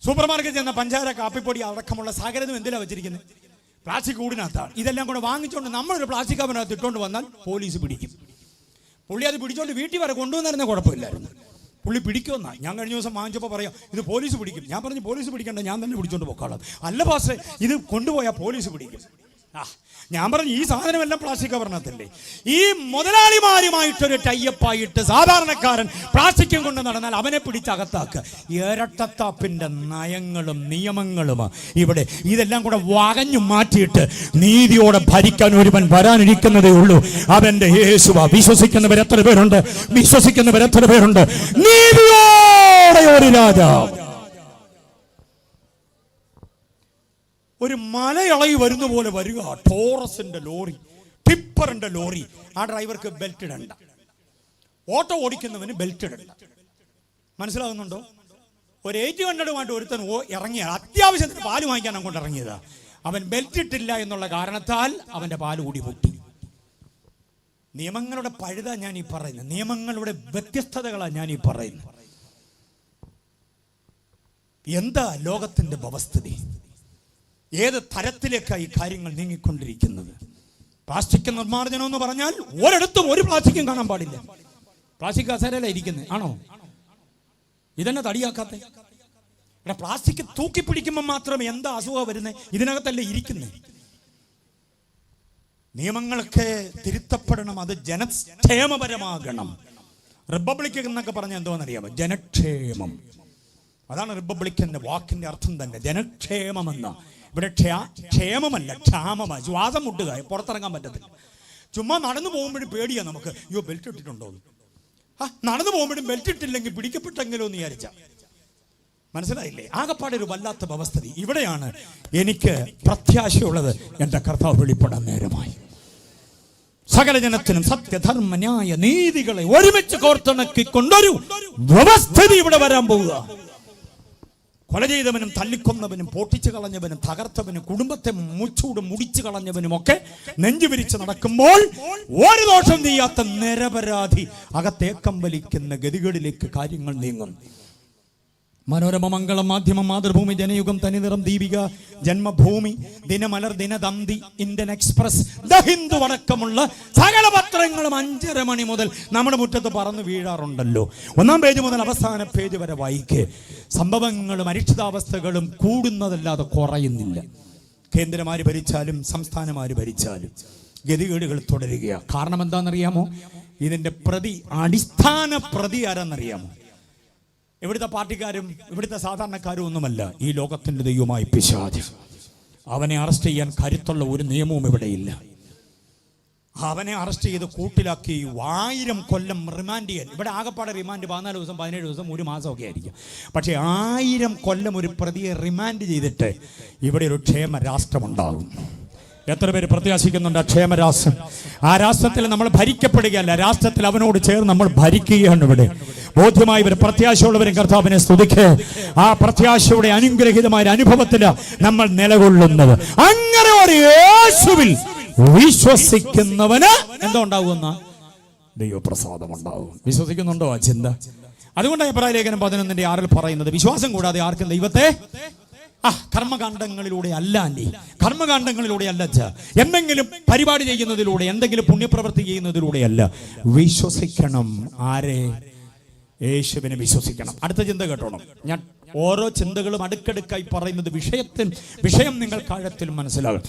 സൂപ്പർ മാർക്കറ്റിൽ ചെന്ന പഞ്ചാര, കാപ്പിപ്പൊടി അടക്കമുള്ള സകലതും എന്തിനാണ് വെച്ചിരിക്കുന്നത്? പ്ലാസ്റ്റിക് കൂടിനകത്താണ്. ഇതെല്ലാം കൂടെ വാങ്ങിച്ചുകൊണ്ട് നമ്മളൊരു പ്ലാസ്റ്റിക് കവറിനകത്ത് ഇട്ടുകൊണ്ട് വന്നാൽ പോലീസ് പിടിക്കും. പുള്ളി അത് പിടിച്ചോണ്ട് വീട്ടിൽ വരെ കൊണ്ടുവന്നിരുന്ന കുഴപ്പമില്ലായിരുന്നു. പുള്ളി പിടിക്കുമെന്നാ. ഞാൻ കഴിഞ്ഞ ദിവസം വാങ്ങിച്ചപ്പോൾ പറയാം ഇത് പോലീസ് പിടിക്കും. ഞാൻ പറഞ്ഞു പോലീസ് പിടിക്കണ്ട, ഞാൻ തന്നെ പിടിച്ചോണ്ട് പോക്കാളാം. അല്ല പാസ്റ്റേ, ഇത് കൊണ്ടുപോയാൽ പോലീസ് പിടിക്കും. ഞാൻ പറഞ്ഞു ഈ സാധനമെല്ലാം പ്ലാസ്റ്റിക് കവറിനകത്തല്ലേ. ഈ മുതലാളിമാരുമായിട്ടൊരു ടൈപ്പായിട്ട് സാധാരണക്കാരൻ പ്ലാസ്റ്റിക്കും കൊണ്ട് നടന്നാൽ അവനെ പിടിച്ചകത്താക്കുക. ഇരട്ടത്താപ്പിന്റെ നയങ്ങളും നിയമങ്ങളും ഇവിടെ. ഇതെല്ലാം കൂടെ വകഞ്ഞു മാറ്റിയിട്ട് നീതിയോടെ ഭരിക്കാൻ ഒരുവൻ വരാനിരിക്കുന്നതേ ഉള്ളൂ. അവന്റെ യേശുവ. വിശ്വസിക്കുന്നവർ എത്ര പേരുണ്ട്? വിശ്വസിക്കുന്നവർ എത്ര പേരുണ്ട്? നീതിയോടെ ഒരു രാജാവ്. ഒരു മലയിളകി വരുന്ന പോലെ വരിക. ടോറസിന്റെ ലോറി, ടിപ്പറിന്റെ ലോറി. ആ ഡ്രൈവർക്ക് ബെൽറ്റ് ഇടണ്ട, ഓട്ടോ ഓടിക്കുന്നവന് ബെൽറ്റ് ഇടണ്ട. മനസ്സിലാകുന്നുണ്ടോ? ഒരു 800 ഒരുത്തൻ ഇറങ്ങിയ അത്യാവശ്യത്തിന് പാല് വാങ്ങിക്കാൻ അങ്ങോട്ട് ഇറങ്ങിയതാ. അവൻ ബെൽറ്റ് ഇട്ടില്ല എന്നുള്ള കാരണത്താൽ അവന്റെ പാല് കൂടി പൊട്ടി. നിയമങ്ങളുടെ പഴുതാ ഞാൻ ഈ പറയുന്നത്, നിയമങ്ങളുടെ വ്യത്യസ്തതകളാണ് ഞാൻ ഈ പറയുന്നത്. എന്താ ലോകത്തിന്റെ വ്യവസ്ഥിതി? ഏത് തരത്തിലേക്കാണ് ഈ കാര്യങ്ങൾ നീങ്ങിക്കൊണ്ടിരിക്കുന്നത്? പ്ലാസ്റ്റിക് നിർമ്മാർജ്ജനം എന്ന് പറഞ്ഞാൽ ഒരിടത്തും ഒരു പ്ലാസ്റ്റിക്കും കാണാൻ പാടില്ല. പ്ലാസ്റ്റിക് കസേരയില ഇരിക്കുന്നത് ആണോ? ഇതെന്നെ തടിയാക്കാത്ത? ഇവിടെ പ്ലാസ്റ്റിക് തൂക്കി പിടിക്കുമ്പോൾ മാത്രമേ എന്താ അസുഖം വരുന്നത്? ഇതിനകത്തല്ലേ ഇരിക്കുന്നത്. നിയമങ്ങളൊക്കെ തിരുത്തപ്പെടണം, അത് ജനക്ഷേമപരമാകണം. റിപ്പബ്ലിക് എന്നൊക്കെ പറഞ്ഞാൽ എന്തോന്നറിയാമോ? ജനക്ഷേമം. അതാണ് റിപ്പബ്ലിക്കിന്റെ വാക്കിന്റെ അർത്ഥം തന്നെ, ജനക്ഷേമമെന്ന. ഇവിടെ ക്ഷേമമല്ല, ക്ഷാമമാണ്. ശ്വാസം മുട്ടുക, പുറത്തിറങ്ങാൻ പറ്റത്തില്ല. ചുമ്മാ നടന്നു പോകുമ്പോഴും പേടിയാ നമുക്ക്, അയ്യോ ബെൽറ്റ് ഇട്ടിട്ടുണ്ടോ? നടന്നു പോകുമ്പോഴും ബെൽറ്റ് ഇട്ടില്ലെങ്കിൽ പിടിക്കപ്പെട്ടെങ്കിലോ എന്ന് വിചാരിച്ച. മനസ്സിലായില്ലേ? ആകപ്പാടെ ഒരു വല്ലാത്ത വ്യവസ്ഥിതി. ഇവിടെയാണ് എനിക്ക് പ്രത്യാശയുള്ളത്. എൻ്റെ കർത്താവ് വെളിപ്പെടാൻ നേരമായി. സകല ജനത്തിനും സത്യധർമ്മ ന്യായ നീതികളെ ഒരുമിച്ച് കോർത്തിണക്കിക്കൊണ്ടൊരു വ്യവസ്ഥിതി ഇവിടെ വരാൻ പോവുക. കൊല ചെയ്തവനും തല്ലിക്കൊന്നവനും പൊട്ടിച്ചു കളഞ്ഞവനും തകർത്തവനും കുടുംബത്തെ മുച്ചൂട് മുടിച്ചു കളഞ്ഞവനും ഒക്കെ നെഞ്ചു വിരിച്ച് നടക്കുമ്പോൾ ഒരു ദോഷം ചെയ്യാത്ത നിരപരാധി അകത്തേക്കം വലിക്കുന്ന ഗതികളിലേക്ക് കാര്യങ്ങൾ നീങ്ങും. Manorama, Mangalam, Madhyamam, Mathrubhumi, Janayugom, Thaniniram, Deepika, Janmabhumi, Dinamalar, Dinathanthi, Indian Express, the Hindu അടക്കമുള്ള സകല പത്രങ്ങളും 5:30 മണി മുതൽ നമ്മുടെ മുറ്റത്ത് പറന്നു വീഴാറുണ്ടല്ലോ. 1-ാം പേജ് മുതൽ അവസാന പേജ് വരെ വായിക്കേ. സംഭവങ്ങളും അരിക്ഷിതാവസ്ഥകളും കൂടുന്നതല്ലാതെ കുറയുന്നില്ല. കേന്ദ്രമാര് ഭരിച്ചാലും സംസ്ഥാനമാര് ഭരിച്ചാലും ഗതികേടുകൾ തുടരുകയാണ്. കാരണം എന്താണെന്നറിയാമോ? ഇതിന്റെ അടിസ്ഥാന പ്രതി ആരാന്നറിയാമോ? ഇവിടുത്തെ പാർട്ടിക്കാരും ഇവിടുത്തെ സാധാരണക്കാരും ഒന്നുമല്ല, ഈ ലോകത്തിന്റെ ദൈവമായി പിശാച്. അവനെ അറസ്റ്റ് ചെയ്യാൻ കരുത്തുള്ള ഒരു നിയമവും ഇവിടെയില്ല. അവനെ അറസ്റ്റ് ചെയ്ത് കൂട്ടിലാക്കി 1000 കൊല്ലം റിമാൻഡ് ചെയ്യാൻ. ഇവിടെ ആകെപ്പാടെ റിമാൻഡ് 14 ദിവസം 17 ദിവസം 1 മാസമൊക്കെ ആയിരിക്കും. പക്ഷേ 1000 കൊല്ലം ഒരു പ്രതിയെ റിമാൻഡ് ചെയ്തിട്ട് ഇവിടെ ഒരു ക്ഷേമ രാഷ്ട്രമുണ്ടാകും. എത്ര പേര് പ്രത്യാശിക്കുന്നുണ്ട്? ക്ഷേമരാഷ്ട്രം. ആ രാഷ്ട്രത്തിൽ നമ്മൾ ഭരിക്കപ്പെടുകയല്ല, രാഷ്ട്രത്തിൽ അവനോട് ചേർന്ന് നമ്മൾ ഭരിക്കുകയാണ്. ഇവിടെ ബോധ്യമായവർ, പ്രത്യാശയുള്ളവരും കർത്താവിനെ സ്തുതിക്ക്. ആ പ്രത്യാശയുടെ അനുഗ്രഹീതമായ അനുഭവത്തിൽ നമ്മൾ നിലകൊള്ളുന്നത്. അങ്ങനെ ഒരു യേശുവിൽ വിശ്വസിക്കുന്നവന് എന്തോ ഉണ്ടാകുന്ന ദൈവപ്രസാദം ഉണ്ടാകും. വിശ്വസിക്കുന്നുണ്ടോ ആ ചിന്ത? അതുകൊണ്ടാണ് എബ്രായ ലേഖനം 11:6 പറയുന്നത്, വിശ്വാസം കൂടാതെ ആർക്കും ദൈവത്തെ കർമ്മകാണ്ഡങ്ങളിലൂടെ അല്ല, കർമ്മകാണ്ഡങ്ങളിലൂടെ അല്ല, എന്തെങ്കിലും പരിപാടി ചെയ്യുന്നതിലൂടെ, എന്തെങ്കിലും പുണ്യപ്രവൃത്തി ചെയ്യുന്നതിലൂടെയല്ല. വിശ്വസിക്കണം. ആരെ? യേശുവിനെ വിശ്വസിക്കണം. അടുത്ത ചിന്ത കേട്ടോണം. ഞാൻ ഓരോ ചിന്തകളും അടുക്കടുക്കായി പറയുന്നത് വിഷയം നിങ്ങൾക്ക് ആഴത്തിൽ മനസ്സിലാകും.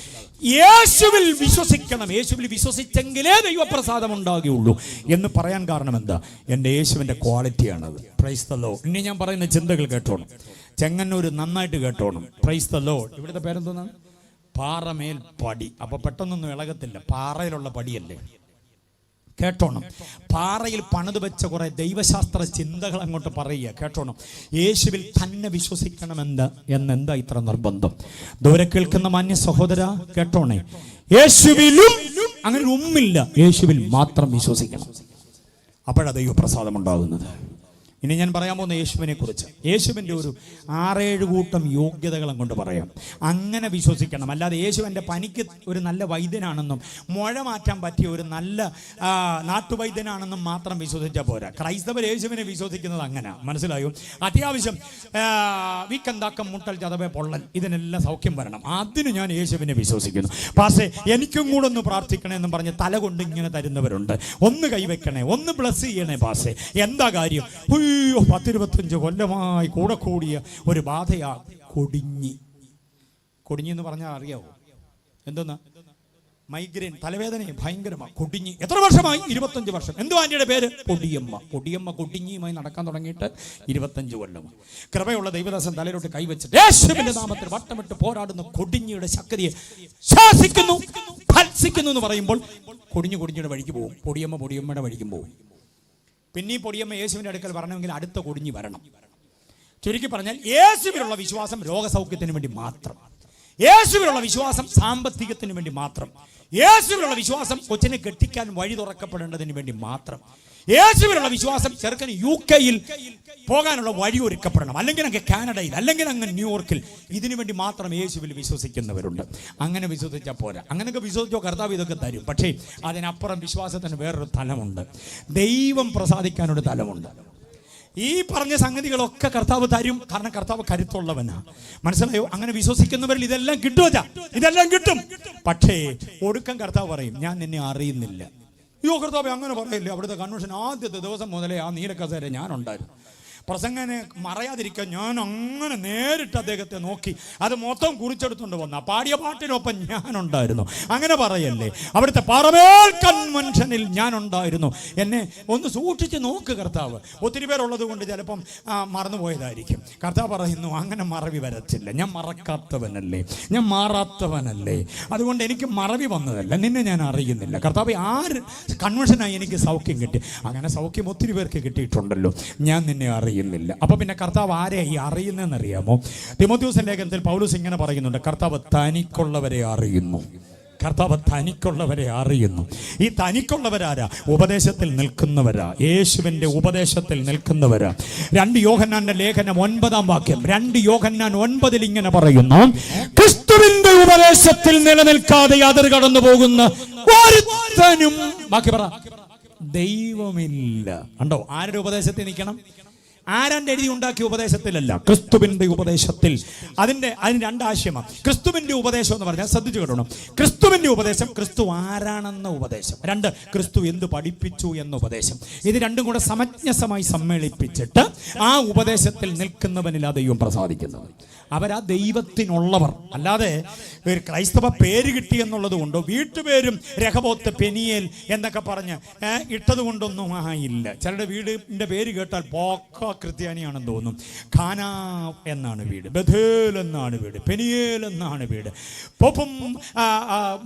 യേശുവിൽ വിശ്വസിക്കണം. യേശുവിൽ വിശ്വസിച്ചെങ്കിലേ ദൈവപ്രസാദം ഉണ്ടാകുകയുള്ളൂ എന്ന് പറയാൻ കാരണം എന്താ? എൻ്റെ യേശുവിൻ്റെ ക്വാളിറ്റിയാണത്. Price the Lord. ഇനി ഞാൻ പറയുന്ന ചിന്തകൾ കേട്ടോണം. ചെങ്ങന്നൂർ നന്നായിട്ട് കേട്ടോണം. Praise the lord. ഇവിടുത്തെ പേരെന്താണ്? പാറമേൽ പടി. അപ്പൊ പെട്ടെന്നൊന്നും ഇളകത്തില്ല, പാറയിലുള്ള പടിയല്ലേ. കേട്ടോണം. പാറയിൽ പണിത് വെച്ച കുറെ ദൈവശാസ്ത്ര ചിന്തകൾ അങ്ങോട്ട് പറയുക. കേട്ടോണം. യേശുവിൽ തന്നെ വിശ്വസിക്കണമെന്താ ഇത്ര നിർബന്ധം? ദൂരെ കേൾക്കുന്ന മാന്യ സഹോദര കേട്ടോണേ, യേശുവിലും അങ്ങനെ ഒന്നില്ല, യേശുവിൽ മാത്രം വിശ്വസിക്കണം. അപ്പോഴാണ് ദൈവപ്രസാദം ഉണ്ടാകുന്നത്. ഇനി ഞാൻ പറയാൻ പോകുന്ന യേശുവിനെ കുറിച്ച്. യേശുവിൻ്റെ ഒരു 6-7 കൂട്ടം യോഗ്യതകളും കൊണ്ട് പറയാം. അങ്ങനെ വിശ്വസിക്കണം. അല്ലാതെ യേശുവിൻ്റെ പനിക്ക് ഒരു നല്ല വൈദ്യനാണെന്നും മുഴ മാറ്റാൻ പറ്റിയ ഒരു നല്ല നാട്ടുവൈദ്യനാണെന്നും മാത്രം വിശ്വസിച്ചാൽ പോരാ. ക്രൈസ്തവർ യേശുവിനെ വിശ്വസിക്കുന്നത് അങ്ങനെ, മനസ്സിലായോ? അത്യാവശ്യം വീക്കെന്താക്കം, മുട്ടൽ, ചതവേ, പൊള്ളൽ, ഇതിനെല്ലാം സൗഖ്യം വരണം. അതിന് ഞാൻ യേശുവിനെ വിശ്വസിക്കുന്നു. പാസേ എനിക്കും കൂടെ ഒന്ന് പ്രാർത്ഥിക്കണേ എന്നും പറഞ്ഞ് തല കൊണ്ട് ഇങ്ങനെ തരുന്നവരുണ്ട്. ഒന്ന് കൈവയ്ക്കണേ, ഒന്ന് ബ്ലസ് ചെയ്യണേ പാസേ. എന്താ കാര്യം? 10-25 കൊല്ലമായി കൂടെ കൂടിയ ഒരു ബാധയാ കൊടിഞ്ഞി. എന്ന് പറഞ്ഞാൽ അറിയാവോ എന്തെന്നാ? മൈഗ്രെയിൻ, തലവേദനയും ഭയങ്കരമാണ്. കൊടിഞ്ഞി. എത്ര വർഷമായി? 25 വർഷം. എന്തോ ആന്റിയുടെ പേര്? കൊടിയമ്മ കൊടിഞ്ഞിയുമായി നടക്കാൻ തുടങ്ങിയിട്ട് 25 കൊല്ലം. കൃപയുള്ള ദൈവദാസൻ തലയിലോട്ട് കൈവച്ചിട്ട് യേശുവിന്റെ നാമത്തിൽ വട്ടമിട്ട് പോരാടുന്ന കൊടിഞ്ഞിയുടെ ശക്തിയെ ശാസിക്കുന്നു, ഭത്സിക്കുന്നു എന്ന് പറയുമ്പോൾ കൊടിഞ്ഞിയുടെ വഴിക്ക് പോകും. പൊടിയമ്മയുടെ വഴിക്കും പോകും. പിന്നെ ഈ പൊടിയമ്മ യേശുവിൻ്റെ അടുക്കൽ വരണമെങ്കിൽ അടുത്ത കൊടിഞ്ഞി വരണം. ചുരുക്കി പറഞ്ഞാൽ യേശുവിലുള്ള വിശ്വാസം രോഗസൗഖ്യത്തിന് വേണ്ടി മാത്രം. യേശുവിലുള്ള വിശ്വാസം സാമ്പത്തികത്തിന് വേണ്ടി മാത്രം. യേശുവിലുള്ള വിശ്വാസം കൊച്ചിനെ കെട്ടിക്കാൻ വഴി തുറക്കപ്പെടേണ്ടതിന് വേണ്ടി മാത്രം. യേശുവിലുള്ള വിശ്വാസം ചെറുക്കന് UK-യിൽ പോകാനുള്ള വഴി ഒരുക്കപ്പെടണം, അല്ലെങ്കിൽ അങ്ങ് കാനഡയിൽ, അല്ലെങ്കിൽ അങ്ങ് ന്യൂയോർക്കിൽ. ഇതിനു വേണ്ടി മാത്രം യേശുവിൽ വിശ്വസിക്കുന്നവരുണ്ട്. അങ്ങനെ വിശ്വസിച്ചാൽ പോരാ. അങ്ങനെയൊക്കെ വിശ്വസിച്ചോ കർത്താവ് ഇതൊക്കെ തരും. പക്ഷേ അതിനപ്പുറം വിശ്വാസത്തിന് വേറൊരു തലമുണ്ട്. ദൈവം പ്രസാദിക്കാനൊരു തലമുണ്ട്. ഈ പറഞ്ഞ സംഗതികളൊക്കെ കർത്താവ് തരും. കാരണം കർത്താവ് കരുത്തുള്ളവനാ. മനസ്സിലായോ? അങ്ങനെ വിശ്വസിക്കുന്നവരിൽ ഇതെല്ലാം ഇതെല്ലാം കിട്ടും. പക്ഷേ ഒടുക്കം കർത്താവ് പറയും, ഞാൻ നിന്നെ അറിയുന്നില്ല. കർത്താവ് അങ്ങനെ പറയില്ലേ. അവിടുത്തെ കൺവെൻഷൻ ആദ്യത്തെ ദിവസം മുതലേ ആ നീലക്കസേര ഞാനുണ്ടായിരുന്നു. പ്രസംഗനെ മറയാതിരിക്കാൻ ഞാൻ അങ്ങനെ നേരിട്ട് അദ്ദേഹത്തെ നോക്കി അത് മൊത്തം കുറിച്ചെടുത്തുകൊണ്ട് വന്ന പാടിയ പാട്ടിനൊപ്പം ഞാനുണ്ടായിരുന്നു. അങ്ങനെ പറയല്ലേ. അവിടുത്തെ പാറമേൽ കൺവെൻഷനിൽ ഞാനുണ്ടായിരുന്നു. എന്നെ ഒന്ന് സൂക്ഷിച്ച് നോക്ക് കർത്താവ്. ഒത്തിരി പേരുള്ളത് കൊണ്ട് ചിലപ്പം മറന്നുപോയതായിരിക്കും. കർത്താവ് പറയുന്നു, അങ്ങനെ മറവി വരത്തില്ല. ഞാൻ മറക്കാത്തവനല്ലേ, ഞാൻ മാറാത്തവനല്ലേ. അതുകൊണ്ട് എനിക്ക് മറവി വന്നതല്ല, നിന്നെ ഞാൻ അറിയുന്നില്ല. കർത്താവ് ആര് കൺവെൻഷനായി എനിക്ക് സൗഖ്യം കിട്ടി. അങ്ങനെ സൗഖ്യം ഒത്തിരി പേർക്ക് കിട്ടിയിട്ടുണ്ടല്ലോ. ഞാൻ നിന്നെ അറിയുന്നില്ല. അപ്പൊ പിന്നെ കർത്താവ് ആരെ ഈ അറിയുന്നതെന്നറിയാമോ? തിമോഥെയോസ് ലേഖനത്തിൽ പൗലോസ് ഇങ്ങനെ പറയുന്നുണ്ട്, കർത്താവ് തനിക്കുള്ളവരെ അറിയുന്നു. ഈ തനിക്കുള്ളവരാരാ? ഉപദേശത്തിൽ നിൽക്കുന്നവരാ, യേശുവിന്റെ ഉപദേശത്തിൽ നിൽക്കുന്നവരാ. 2 യോഹന്നാന്റെ ലേഖനം 9-ാം വാക്യം, 2 യോഹന്നാൻ 9-ൽ ഇങ്ങനെ പറയുന്നു, ക്രിസ്തുവിന്റെ ഉപദേശത്തിൽ നിലനിൽക്കാതെ അതിർ കടന്നു പോകുന്ന ഒരുത്തനും, ബാക്കി പറ, ദൈവമില്ല. കണ്ടോ? ആരുടെ ഉപദേശത്തിൽ നിൽക്കണം? ആരാന്റെ എഴുതി ഉണ്ടാക്കിയ ഉപദേശത്തിലല്ല, ക്രിസ്തുവിന്റെ ഉപദേശത്തിൽ. അതിന് 2 ആശയമാണ്. ക്രിസ്തുവിന്റെ ഉപദേശം എന്ന് പറഞ്ഞാൽ ശ്രദ്ധിച്ചു കേട്ടോണം. ക്രിസ്തുവിന്റെ ഉപദേശം, ക്രിസ്തു ആരാണെന്ന ഉപദേശം. 2, ക്രിസ്തു എന്ത് പഠിപ്പിച്ചു എന്ന ഉപദേശം. ഇത് രണ്ടും കൂടെ സമഞ്ജസമായി സമ്മേളിപ്പിച്ചിട്ട് ആ ഉപദേശത്തിൽ നിൽക്കുന്നവനിൽ ആ ദൈവം പ്രസാദിക്കുന്നത്. അവരാ ദൈവത്തിനുള്ളവർ. അല്ലാതെ ഒരു ക്രൈസ്തവ പേര് കിട്ടി എന്നുള്ളത് കൊണ്ടോ വീട്ടുപേരും രഹബോത്ത്, പെനിയേൽ എന്നൊക്കെ പറഞ്ഞ് ഇട്ടത് കൊണ്ടൊന്നും ആയില്ല. ചിലരുടെ വീടിന്റെ പേര് കേട്ടാൽ പോക്ക ക്രിസ്ത്യാനിയാണെന്ന് തോന്നും. ഖാന എന്നാണ് വീട്, ബഥേൽ എന്നാണ് വീട്, പെനിയേൽ എന്നാണ് വീട്. പോപ്പും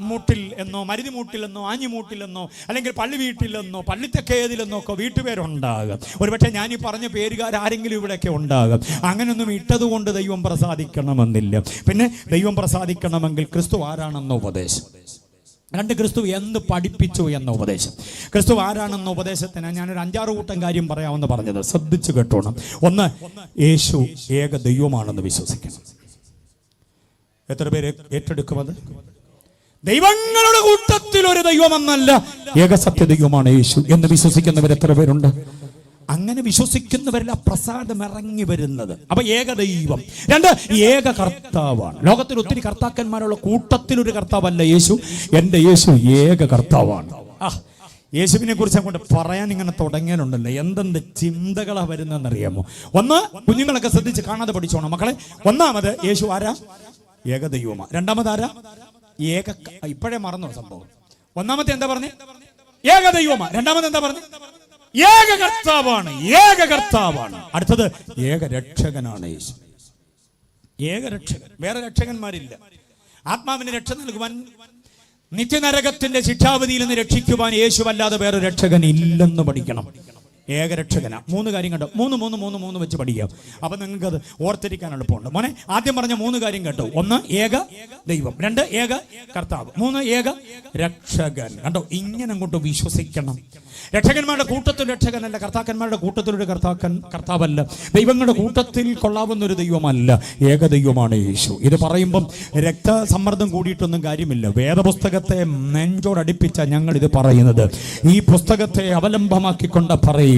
മൂട്ടിൽ എന്നോ, മരുതി മൂട്ടിലെന്നോ, ആഞ്ഞിമൂട്ടിലെന്നോ, അല്ലെങ്കിൽ പള്ളി വീട്ടിലെന്നോ, പള്ളിത്തെക്കേതിലെന്നോ ഒക്കെ വീട്ടുപേരുണ്ടാകും. ഒരുപക്ഷെ ഞാൻ ഈ പറഞ്ഞ പേരുകാരെങ്കിലും ഇവിടെയൊക്കെ ഉണ്ടാകും. അങ്ങനൊന്നും ഇട്ടതുകൊണ്ട് ദൈവം പ്രസാദിക്കണമെന്നില്ല. പിന്നെ ദൈവം പ്രസാദിക്കണമെങ്കിൽ ക്രിസ്തു ആരാണെന്ന ഉപദേശം, രണ്ട് ക്രിസ്തു എന്ത് പഠിപ്പിച്ചു എന്ന ഉപദേശം. ക്രിസ്തു ആരാണെന്ന ഉപദേശത്തിന് ഞാനൊരു 5-6 കൂട്ടം കാര്യം പറയാമെന്ന് പറഞ്ഞത് ശ്രദ്ധിച്ചു കേട്ടോണം. ഒന്ന്, യേശു ഏക ദൈവമാണെന്ന് വിശ്വസിക്കണം. എത്ര പേര് ഏറ്റെടുക്കുമത്? ദൈവങ്ങളുടെ കൂട്ടത്തിൽ ഒരു ദൈവമെന്നല്ല, ഏകസത്യ ദൈവമാണ് യേശു എന്ന് വിശ്വസിക്കുന്നവർ എത്ര പേരുണ്ട്? അങ്ങനെ വിശ്വസിക്കുന്നവരിൽ ആ പ്രസാദം ഇറങ്ങി വരുന്നത്. അപ്പൊ ഏക ദൈവം. രണ്ട്, ഏക കർത്താവാണ്. ലോകത്തിൽ ഒത്തിരി കർത്താക്കന്മാരുള്ള കൂട്ടത്തിൽ ഒരു കർത്താവല്ല യേശു. എൻ്റെ യേശു ഏക കർത്താവാണ്. യേശുവിനെ കുറിച്ച് അങ്ങോട്ട് പറയാൻ ഇങ്ങനെ തുടങ്ങിയാലുണ്ടല്ലോ, എന്തെന്ത് ചിന്തകളാ വരുന്നതെന്നറിയാമോ? ഒന്ന്, കുഞ്ഞുങ്ങളൊക്കെ ശ്രദ്ധിച്ച് കാണാതെ പഠിച്ചോണം മക്കളെ. ഒന്നാമത്, യേശു ആരാ? ഏക ദൈവമാ. രണ്ടാമത് ആരാ? ഏക, ഇപ്പോഴേ മറന്നോ സംഭവം. ഒന്നാമത്തെ എന്താ പറഞ്ഞേ? ഏക ദൈവമാ. രണ്ടാമത് എന്താ പറഞ്ഞേ? ഏക കർത്താവാണ്. ഏക കർത്താവാണ്. അടുത്തത്, ഏക രക്ഷകനാണ് യേശു. ഏക രക്ഷകൻ. വേറെ രക്ഷകന്മാരില്ല. ആത്മാവിന് രക്ഷ നൽകുവാൻ, നിത്യനരകത്തിന്റെ ശിക്ഷാവധിയിൽ നിന്ന് രക്ഷിക്കുവാൻ യേശുവല്ലാതെ വേറെ രക്ഷകൻ ഇല്ലെന്ന് പഠിക്കണം. ഏകരക്ഷകന. 3 കാര്യം കണ്ടോ? 3 വെച്ച് പഠിക്കാം. അപ്പൊ നിങ്ങൾക്ക് അത് ഓർത്തിരിക്കാൻ എളുപ്പമുണ്ട്. മോനെ, ആദ്യം പറഞ്ഞ 3 കാര്യം കേട്ടോ. 1, ഏക ദൈവം. 2, ഏക കർത്താവ്. 3, ഏക രക്ഷകൻ. കണ്ടോ? ഇങ്ങനെ അങ്ങോട്ട് വിശ്വസിക്കണം. രക്ഷകന്മാരുടെ കൂട്ടത്തിൽ രക്ഷകനല്ല, കർത്താക്കന്മാരുടെ കൂട്ടത്തിലൊരു കർത്താവല്ല, ദൈവങ്ങളുടെ കൂട്ടത്തിൽ കൊള്ളാവുന്ന ഒരു ദൈവമല്ല, ഏക ദൈവമാണ് യേശു. ഇത് പറയുമ്പം രക്തസമ്മർദ്ദം കൂടിയിട്ടൊന്നും കാര്യമില്ല. വേദപുസ്തകത്തെ നെഞ്ചോടടുപ്പിച്ച ഞങ്ങൾ ഇത് പറയുന്നത്. ഈ പുസ്തകത്തെ അവലംബമാക്കിക്കൊണ്ട് പറയുക,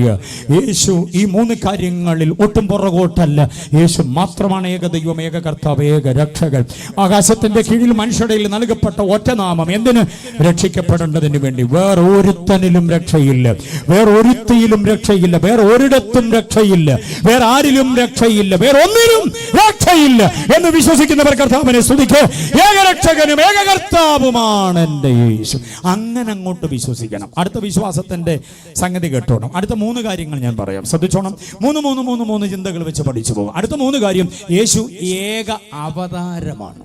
യേശു ഈ 3 കാര്യങ്ങളിൽ ഒട്ടും പുറകോട്ടല്ല. യേശു മാത്രമാണ് ഏക ദൈവം, ഏക കർത്താവ്, ഏക രക്ഷകൻ. ആകാശത്തിന്റെ കീഴിൽ മനുഷ്യരുടെ നൽകപ്പെട്ട ഒറ്റ നാമം. എന്തിന്? രക്ഷിക്കപ്പെടേണ്ടതിന് വേണ്ടി. വേറൊരുത്തനിലും രക്ഷയില്ല, വേറൊരുത്തിയിലും രക്ഷയില്ല, വേറെ ഒരിടത്തും രക്ഷയില്ല, വേറെ ആരിലും രക്ഷയില്ല, വേറെ ഒന്നിനും രക്ഷയില്ല എന്ന് വിശ്വസിക്കുന്നവർ കർത്താവിനെ സ്തുതിക്ക്. ഏകരക്ഷകനും ഏക കർത്താവുമാണ് എൻ്റെ യേശു. അങ്ങനെ അങ്ങോട്ട് വിശ്വസിക്കണം. അടുത്ത വിശ്വാസത്തിന്റെ സംഗതി കേട്ടോണം. അടുത്ത 3 കാര്യങ്ങൾ ഞാൻ പറയാം, ശ്രദ്ധിച്ചോണം. 3 ചിന്തകൾ വെച്ച് പഠിച്ചു പോകും. അടുത്ത 3 കാര്യം, യേശു ഏക അവതാരമാണ്.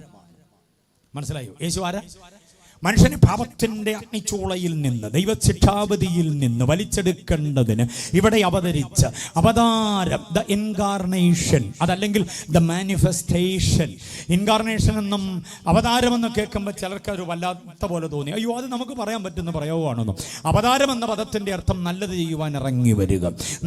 മനസ്സിലായോ? യേശു ആരാ? മനുഷ്യനെ പാപത്തിന്റെ അഗ്നിച്ചൂളയിൽ നിന്ന്, ദൈവശിക്ഷാവധിയിൽ നിന്ന് വലിച്ചെടുക്കേണ്ടതിന് ഇവിടെ അവതരിച്ച അവതാരം, ദ ഇൻകാർണേഷൻ, അതല്ലെങ്കിൽ ദ മാനിഫെസ്റ്റേഷൻ. ഇൻകാർണേഷൻ എന്നും അവതാരമെന്നും കേൾക്കുമ്പോൾ ചിലർക്ക് ഒരു വല്ലാത്ത പോലെ തോന്നി. അയ്യോ, അത് നമുക്ക് പറയാൻ പറ്റുന്ന പ്രയോഗമാണെന്നും. അവതാരം എന്ന പദത്തിന്റെ അർത്ഥം നല്ലത് ചെയ്യുവാൻ ഇറങ്ങി വരിക.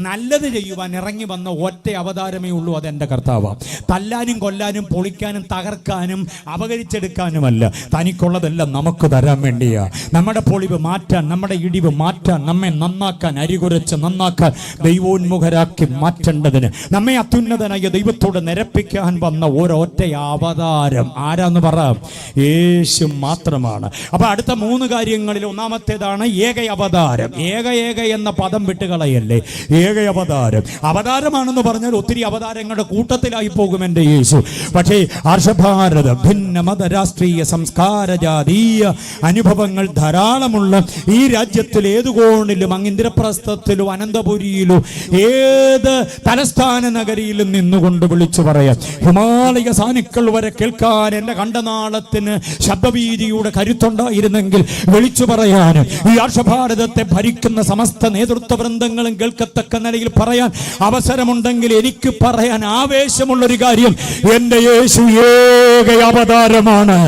നല്ലത് ചെയ്യുവാൻ ഇറങ്ങി വന്ന ഒറ്റ അവതാരമേ ഉള്ളൂ, അതെന്റെ കർത്താവാണ്. തല്ലാനും കൊല്ലാനും പൊളിക്കാനും തകർക്കാനും അപകരിച്ചെടുക്കാനുമല്ല, തനിക്കുള്ളതെല്ലാം നമുക്ക് തരാൻ വേണ്ടിയാ. നമ്മുടെ പൊളിവ് മാറ്റാൻ, നമ്മുടെ ഇടിവ് മാറ്റാൻ, നമ്മെ നന്നാക്കാൻ, അരികുരച്ച് നന്നാക്കാൻ, ദൈവോന്മുഖരാക്കി മാറ്റേണ്ടതിന്, നമ്മെ അത്യുന്നതനായ ദൈവത്തോട് നിരപ്പിക്കാൻ വന്ന ഒരൊറ്റ അവതാരം ആരാന്ന് പറയാം? യേശു മാത്രമാണ്. അപ്പൊ അടുത്ത 3 കാര്യങ്ങളിൽ ഒന്നാമത്തേതാണ് ഏക അവതാരം. ഏക എന്ന പദം വിട്ടുകളയല്ലേ, ഏക അവതാരം. അവതാരമാണെന്ന് പറഞ്ഞാൽ ഒത്തിരി അവതാരങ്ങളുടെ കൂട്ടത്തിലായി പോകും എൻ്റെ യേശു. പക്ഷേ ആർഷഭാരത ഭിന്ന മത രാഷ്ട്രീയ സംസ്കാര ജാതീയ അനുഭവങ്ങൾ ധാരാളമുള്ള ഈ രാജ്യത്തിൽ ഏതു കോണിലും, അങ്ങ് ഇന്ദ്രപ്രസ്ഥത്തിലും അനന്തപുരിയിലും ഏത് തലസ്ഥാന നഗരിയിലും നിന്നുകൊണ്ട് വിളിച്ചു പറയാം. ഹിമാലയ സാനുക്കൾ വരെ കേൾക്കാൻ എൻ്റെ കണ്ടനാളത്തിന് ശബ്ദവീതിയുടെ കരുത്തുണ്ടായിരുന്നെങ്കിൽ വിളിച്ചു പറയാനും, ഈ ആർഷഭാരതത്തെ ഭരിക്കുന്ന സമസ്ത നേതൃത്വ വൃന്ദങ്ങളും കേൾക്കത്തക്ക നിലയിൽ പറയാൻ അവസരമുണ്ടെങ്കിൽ എനിക്ക് പറയാൻ ആവേശമുള്ളൊരു കാര്യം, എൻ്റെ യേശു ഏക അവതാരമാണ്.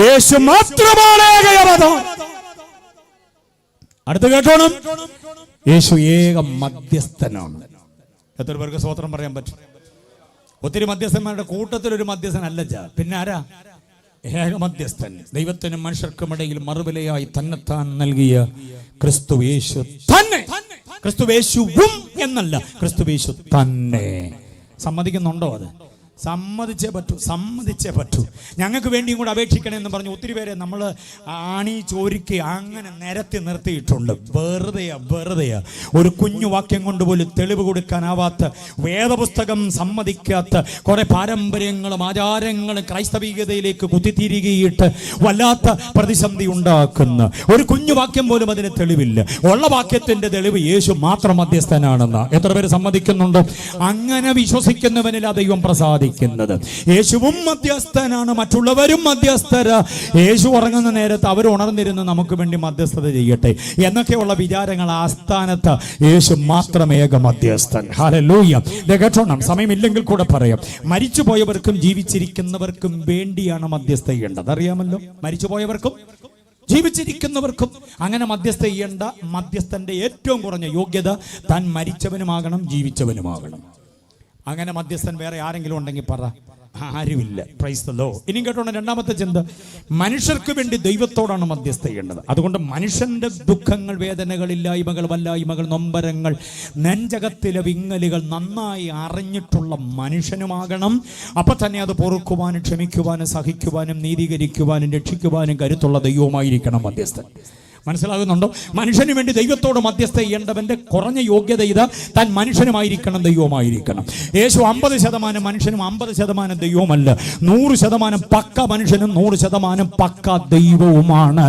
യേശു മാത്രമാണ് ഏക അവതാരം. അടുത്ത കേട്ടോണം, യേശു ഏക മധ്യസ്ഥനാണ്. എത്ര പേർക്ക് സ്തോത്രം പറയാൻ പറ്റും? ഒത്തിരി മധ്യസ്ഥന്മാരുടെ കൂട്ടത്തിൽ ഒരു മധ്യസ്ഥനല്ല, പിന്നെ ആരാ? ഏക മധ്യസ്ഥൻ. ദൈവത്തിനും മനുഷ്യർക്കും ഇടയിൽ മറുവിലയായി തന്നെത്താൻ നൽകിയ ക്രിസ്തു യേശു തന്നെ. ക്രിസ്തു യേശുവും എന്നല്ല, ക്രിസ്തു യേശു തന്നെ. സമ്മതിക്കുന്നുണ്ടോ? അത് സമ്മതിച്ചേ പറ്റൂ. ഞങ്ങൾക്ക് വേണ്ടിയും കൂടെ അപേക്ഷിക്കണമെന്ന് പറഞ്ഞ് ഒത്തിരി പേരെ നമ്മൾ ആണി ചോരിക്ക് അങ്ങനെ നിരത്തി നിർത്തിയിട്ടുണ്ട്. വെറുതെയാ ഒരു കുഞ്ഞു വാക്യം കൊണ്ട് പോലും തെളിവ് കൊടുക്കാനാവാത്ത, വേദപുസ്തകം സമ്മതിക്കാത്ത കുറെ പാരമ്പര്യങ്ങളും ആചാരങ്ങളും ക്രൈസ്തവീയതയിലേക്ക് കുത്തിത്തിരികിയിട്ട് വല്ലാത്ത പ്രതിസന്ധി ഉണ്ടാക്കുന്ന ഒരു കുഞ്ഞു വാക്യം പോലും അതിന് തെളിവില്ല. ഉള്ള വാക്യത്തിന്റെ തെളിവ് യേശു മാത്രം മധ്യസ്ഥനാണെന്ന് എത്ര പേര് സമ്മതിക്കുന്നുണ്ട്? അങ്ങനെ വിശ്വസിക്കുന്നവനിൽ ആ ദൈവം പ്രസാദിക്കുന്നത്. യേശുവും മധ്യസ്ഥനാണ്, മറ്റുള്ളവരും മധ്യസ്ഥര. യേശു ഉറങ്ങുന്ന നേരത്ത് അവർ ഉണർന്നിരുന്ന് നമുക്ക് വേണ്ടി മധ്യസ്ഥത ചെയ്യട്ടെ എന്നൊക്കെയുള്ള വിചാരങ്ങൾ ആസ്ഥാനത്ത് യേശു മാത്രം ഏക മധ്യസ്ഥൻ. ഹല്ലേലൂയ. കേട്ടോണം, സമയമില്ലെങ്കിൽ കൂടെ പറയാം. മരിച്ചുപോയവർക്കും ജീവിച്ചിരിക്കുന്നവർക്കും വേണ്ടിയാണ് മധ്യസ്ഥ ചെയ്യേണ്ടത്. അറിയാമല്ലോ, മരിച്ചുപോയവർക്കും ജീവിച്ചിരിക്കുന്നവർക്കും. അങ്ങനെ മധ്യസ്ഥ ചെയ്യേണ്ട മധ്യസ്ഥന്റെ ഏറ്റവും കുറഞ്ഞ യോഗ്യത താൻ മരിച്ചവനുമാകണം, ജീവിച്ചവനുമാകണം. അങ്ങനെ മധ്യസ്ഥൻ വേറെ ആരെങ്കിലും ഉണ്ടെങ്കിൽ പറ, ആരുമില്ല. Praise the Lord. ഇനിയും കേട്ടോണം, രണ്ടാമത്തെ ചിന്ത, മനുഷ്യർക്ക് വേണ്ടി ദൈവത്തോടാണ് മധ്യസ്ഥ ചെയ്യേണ്ടത്. അതുകൊണ്ട് മനുഷ്യന്റെ ദുഃഖങ്ങൾ, വേദനകൾ, ഇല്ലായ്മകൾ, വല്ലായ്മകൾ, നൊമ്പരങ്ങൾ, നെഞ്ചകത്തിലെ വിങ്ങലുകൾ നന്നായി അറിഞ്ഞിട്ടുള്ള മനുഷ്യനുമാകണം. അപ്പൊ തന്നെ അത് പൊറുക്കുവാനും ക്ഷമിക്കുവാനും സഹിക്കുവാനും നീതീകരിക്കുവാനും രക്ഷിക്കുവാനും കരുത്തുള്ള ദൈവവുമായിരിക്കണം മധ്യസ്ഥൻ. മനസ്സിലാകുന്നുണ്ടോ? മനുഷ്യന് വേണ്ടി ദൈവത്തോട് മധ്യസ്ഥ ചെയ്യേണ്ടവന്റെ കുറഞ്ഞ യോഗ്യത ഇത്, താൻ മനുഷ്യനുമായിരിക്കണം, ദൈവമായിരിക്കണം. യേശു 50% മനുഷ്യനും 50% ദൈവവുമല്ല. 100% പക്ക മനുഷ്യനും 100% പക്ക ദൈവവുമാണ്.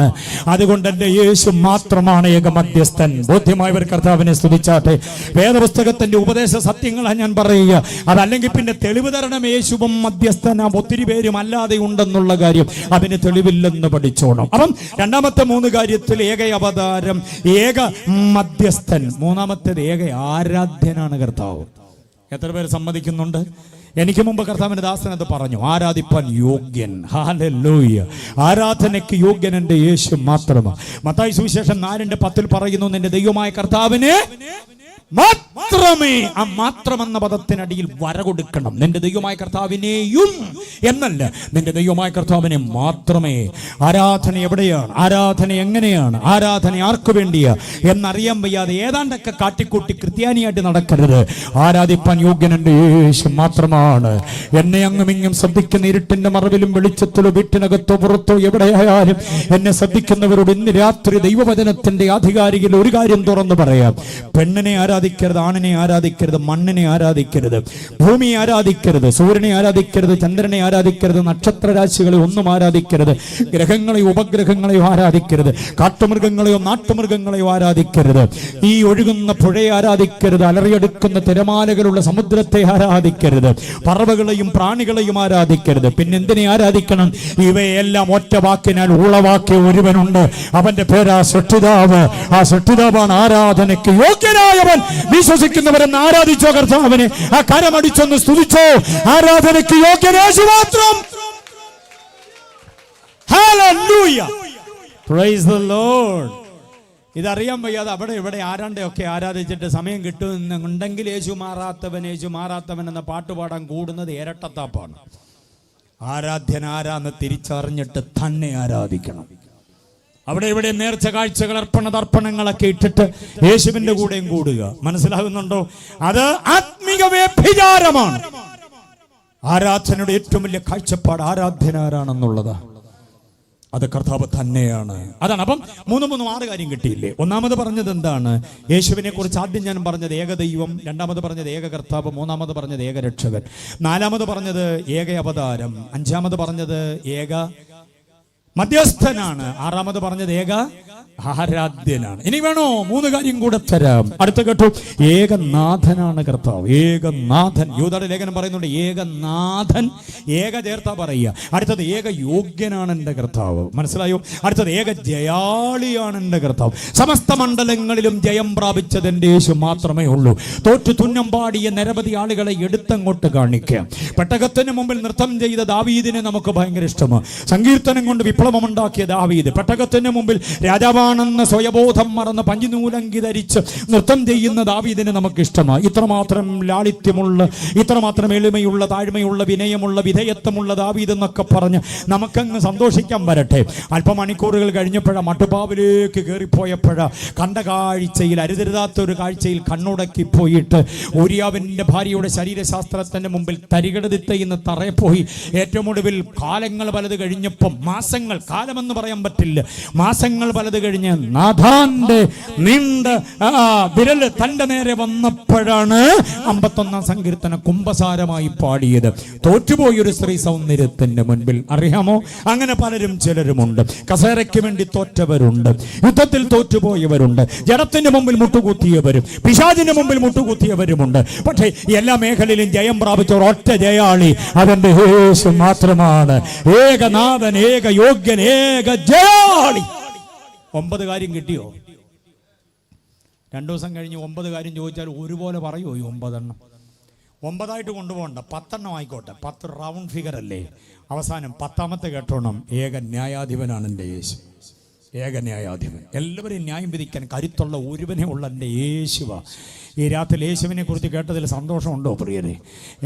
അതുകൊണ്ട് എൻ്റെ യേശു മാത്രമാണ് ഏക മധ്യസ്ഥൻ. ബോധ്യമായവർ കർത്താവിനെ സ്തുതിച്ചാട്ടെ. വേദപുസ്തകത്തിന്റെ ഉപദേശ സത്യങ്ങളാണ് ഞാൻ പറയുക. അതല്ലെങ്കിൽ പിന്നെ തെളിവ് തരണം. യേശുവും മധ്യസ്ഥന ഒത്തിരി പേരും അല്ലാതെ ഉണ്ടെന്നുള്ള കാര്യം അതിന് തെളിവില്ലെന്ന് പഠിച്ചോണം. അപ്പം രണ്ടാമത്തെ 3 കാര്യത്തിൽ ഏക അവതാരം, ഏക മധ്യസ്ഥൻ. മൂന്നാമത്തേത് ഏക ആരാധ്യനാണ് കർത്താവ്. എത്ര പേര് സമ്മതിക്കുന്നുണ്ട്? എനിക്ക് മുമ്പ് കർത്താവിന്റെ ദാസനത് പറഞ്ഞു, ആരാധിപ്പാൻ യോഗ്യൻ. ഹല്ലേലൂയ. ആരാധനയ്ക്ക് യോഗ്യൻ എൻ്റെ യേശു മാത്രമാണ്. മത്തായി സുവിശേഷം 4:10 പറയുന്നു, നിന്റെ ദൈവമായ കർത്താവിനെ മാത്രമേ. ആ മാത്രം എന്ന പദത്തിനടിയിൽ വര കൊടുക്കണം. നിന്റെ ദൈവമായ കർത്താവിനെയും എന്നല്ല, നിന്റെ ദൈവമായ കർത്താവിനെ മാത്രമേ. ആരാധന എവിടെയാണ്, ആരാധന എങ്ങനെയാണ്, ആരാധന ആർക്കു വേണ്ടിയാ എന്നറിയാൻ വയ്യാതെ ഏതാണ്ടൊക്കെ കാട്ടിക്കൂട്ടി ക്രിസ്ത്യാനിയായിട്ട് നടക്കരുത്. ആരാധിപ്പാൻ യോഗ്യൻ എൻ്റെ യേശു മാത്രമാണ്. എന്നെ അങ്ങും ഇങ്ങും ശ്രദ്ധിക്കുന്ന ഇരുട്ടിന്റെ മറവിലും വെളിച്ചത്തിലോ വീട്ടിനകത്തോ പുറത്തോ എവിടെയായാലും എന്നെ ശ്രദ്ധിക്കുന്നവരോട് ഇന്ന് രാത്രി ദൈവവചനത്തിന്റെ ആധികാരികയിൽ ഒരു കാര്യം തുറന്നു പറയാം. പെണ്ണിനെ ആരാധിക്കരുത്, ആണിനെ ആരാധിക്കരുത്, മണ്ണിനെ ആരാധിക്കരുത്, ഭൂമിയെ ആരാധിക്കരുത്, സൂര്യനെ ആരാധിക്കരുത്, ചന്ദ്രനെ ആരാധിക്കരുത്, നക്ഷത്രരാശികളെ ഒന്നും ആരാധിക്കരുത്, ഗ്രഹങ്ങളെയോ ഉപഗ്രഹങ്ങളെയോ ആരാധിക്കരുത്, കാട്ടുമൃഗങ്ങളെയോ നാട്ടുമൃഗങ്ങളെയോ ആരാധിക്കരുത്, ഈ ഒഴുകുന്ന പുഴയെ ആരാധിക്കരുത്, അലറിയെടുക്കുന്ന തിരമാലകളുള്ള സമുദ്രത്തെ ആരാധിക്കരുത്, പറവകളെയും പ്രാണികളെയും ആരാധിക്കരുത്. പിന്നെ എന്തിനെ ആരാധിക്കണം? ഇവയെല്ലാം ഒറ്റ വാക്കിനാൽ ഉളവാക്കിയ ഒരുവനുണ്ട്. അവന്റെ പേരാ സൃഷ്ടിതാവ്. ആ സൃഷ്ടിതാവാണ് ആരാധനയ്ക്ക് യോഗ്യനായവൻ. വിശ്വസിക്കുന്നവരെന്ന് ആരാധിച്ചോ കർത്താവിനെ. ആ കരമടിച്ചൊന്ന് സ്തുതിച്ചോ. ആരാധനയ്ക്ക് യോഗ്യൻ യേശു മാത്രം. ഹല്ലേലൂയ. Praise the lord. ഇതറിയാൻ വയ്യാതെ അവിടെ ഇവിടെ ആരാണ്ടൊക്കെ ആരാധിച്ചിട്ട് സമയം കിട്ടുന്നുണ്ടെങ്കിൽ യേശു മാറാത്തവൻ എന്ന പാട്ടുപാടാൻ കൂടുന്നത് ഇരട്ടത്താപ്പാണ്. ആരാധ്യൻ ആരാന്ന് തിരിച്ചറിഞ്ഞിട്ട് തന്നെ ആരാധിക്കണം. അവിടെ ഇവിടെ നേർച്ച കാഴ്ചകൾ, അർപ്പണ തർപ്പണങ്ങളൊക്കെ ഇട്ടിട്ട് യേശുവിന്റെ കൂടെയും കൂടുക. മനസ്സിലാകുന്നുണ്ടോ? അത് ആത്മീക വ്യഭിചാരമാണ്. ആരാധനയുടെ ഏറ്റവും വലിയ കാഴ്ചപ്പാട് ആരാധ്യനാരാണെന്നുള്ളത്. അത് കർത്താവ് തന്നെയാണ്. അതാണ്. അപ്പം 3 കാര്യം കിട്ടിയില്ലേ? ഒന്നാമത് പറഞ്ഞത് എന്താണ്? യേശുവിനെ കുറിച്ച് ആദ്യം ഞാൻ പറഞ്ഞത് ഏക ദൈവം, രണ്ടാമത് പറഞ്ഞത് ഏക കർത്താവ്, മൂന്നാമത് പറഞ്ഞത് ഏക രക്ഷകൻ, നാലാമത് പറഞ്ഞത് ഏക അവതാരം, അഞ്ചാമത് പറഞ്ഞത് ഏക മധ്യസ്ഥനാണ്, ആറാമത് പറഞ്ഞത് ഏക ആരാധ്യനാണ്. ഇനി വേണോ? 3 കാര്യം കൂടെ തരാം. അടുത്ത കേട്ടു, ഏകനാഥനാണ് കർത്താവ്. ഏകനാഥൻ. യൂദായുടെ ലേഖനം പറയുന്നുണ്ട് ഏകനാഥൻ. ഏക ചേർത്താ പറയുക. അടുത്തത് ഏക യോഗ്യനാണ് എൻ്റെ കർത്താവ്. മനസ്സിലായോ? അടുത്തത് ഏക ജയാളിയാണ് എൻ്റെ കർത്താവ്. സമസ്ത മണ്ഡലങ്ങളിലും ജയം പ്രാപിച്ചത് എൻ്റെ യേശു മാത്രമേ ഉള്ളൂ. തോറ്റു തുന്നം പാടിയ നിരവധി ആളുകളെ എടുത്തങ്ങോട്ട് കാണിക്കാം. പെട്ടകത്തിന് മുമ്പിൽ നൃത്തം ചെയ്ത ദാവീദിനെ നമുക്ക് ഭയങ്കര ഇഷ്ടമാണ്. സങ്കീർത്തനം കൊണ്ട് വിപ്ലവമുണ്ടാക്കിയ ദാവീദ്, പെട്ടകത്തിന് മുമ്പിൽ രാജാവായി ജനമാണെന്ന സ്വയബോധം മറന്ന് പഞ്ചിനൂലങ്കി ധരിച്ച് നൃത്തം ചെയ്യുന്ന ദാവീദിനെ നമുക്ക് ഇഷ്ടമാണ്. ഇത്രമാത്രം ലാളിത്യമുള്ള, ഇത്രമാത്രം എളിമയുള്ള, താഴ്മയുള്ള, വിനയമുള്ള, വിധേയത്വമുള്ള ദാവീദ് എന്നൊക്കെ പറഞ്ഞ് നമുക്കങ്ങ് സന്തോഷിക്കാൻ വരട്ടെ. അല്പമണിക്കൂറുകൾ കഴിഞ്ഞപ്പോഴാണ് മട്ടുപ്പാവിലേക്ക് കയറിപ്പോയപ്പോഴാ കണ്ട കാഴ്ചയിൽ, അരുതരുതാത്തൊരു കാഴ്ചയിൽ കണ്ണുടക്കി പോയിട്ട് ഊരിയാവിൻ്റെ ഭാര്യയുടെ ശരീരശാസ്ത്രത്തിൻ്റെ മുമ്പിൽ തരികടതിത്തയിന്ന് തറയെ പോയി. ഏറ്റവും ഒടുവിൽ കാലങ്ങൾ പലത് കഴിഞ്ഞപ്പം, മാസങ്ങൾ, കാലമെന്ന് പറയാൻ പറ്റില്ല, മാസങ്ങൾ പലത് കഴിഞ്ഞ് നാഥാന്റെ നീണ്ട വിരല് തന്റെ നേരെ വന്നപ്പോഴാണ് 51-ാം സങ്കീർത്തനം കുംഭസാരമായി പാടിയത്. തോറ്റുപോയൊരു സ്ത്രീ സൗന്ദര്യത്തിന്റെ മുൻപിൽ. അറിയാമോ, അങ്ങനെ പലരും ചിലരുമുണ്ട്. കസേരയ്ക്ക് വേണ്ടി തോറ്റവരുണ്ട്, യുദ്ധത്തിൽ തോറ്റുപോയവരുണ്ട്, ജഡത്തിന്റെ മുമ്പിൽ മുട്ടുകുത്തിയവരും പിശാചിന്റെ മുമ്പിൽ മുട്ടുകുത്തിയവരുമുണ്ട്. പക്ഷേ എല്ലാ മേഖലയിലും ജയം പ്രാപിച്ച ഒരൊറ്റ ജയാളി അവന്റെ യേശു മാത്രമാണ്. ഏകനാഥൻ, ഏക യോഗ്യൻ, ഏക ജയാളി. 9 കാര്യം കിട്ടിയോ? 2 ദിവസം കഴിഞ്ഞ് 9 കാര്യം ചോദിച്ചാൽ ഒരുപോലെ പറയുമോ? ഈ 9 എണ്ണം 9 കൊണ്ടുപോകണ്ട, 10 എണ്ണം ആയിക്കോട്ടെ. 10 റൗണ്ട് ഫിഗർ അല്ലേ? അവസാനം 10ാമത്തെ കേട്ടോണം, ഏക ന്യായാധിപനാണ് എൻ്റെ യേശു. ഏക ന്യായാധിപൻ, എല്ലാവരെയും ന്യായം വിധിക്കാൻ കരുത്തുള്ള ഒരുവനെ ഉള്ള എൻ്റെ യേശുവ. ഈ രാത്രി യേശുവിനെ കുറിച്ച് കേട്ടതിൽ സന്തോഷമുണ്ടോ പ്രിയരെ?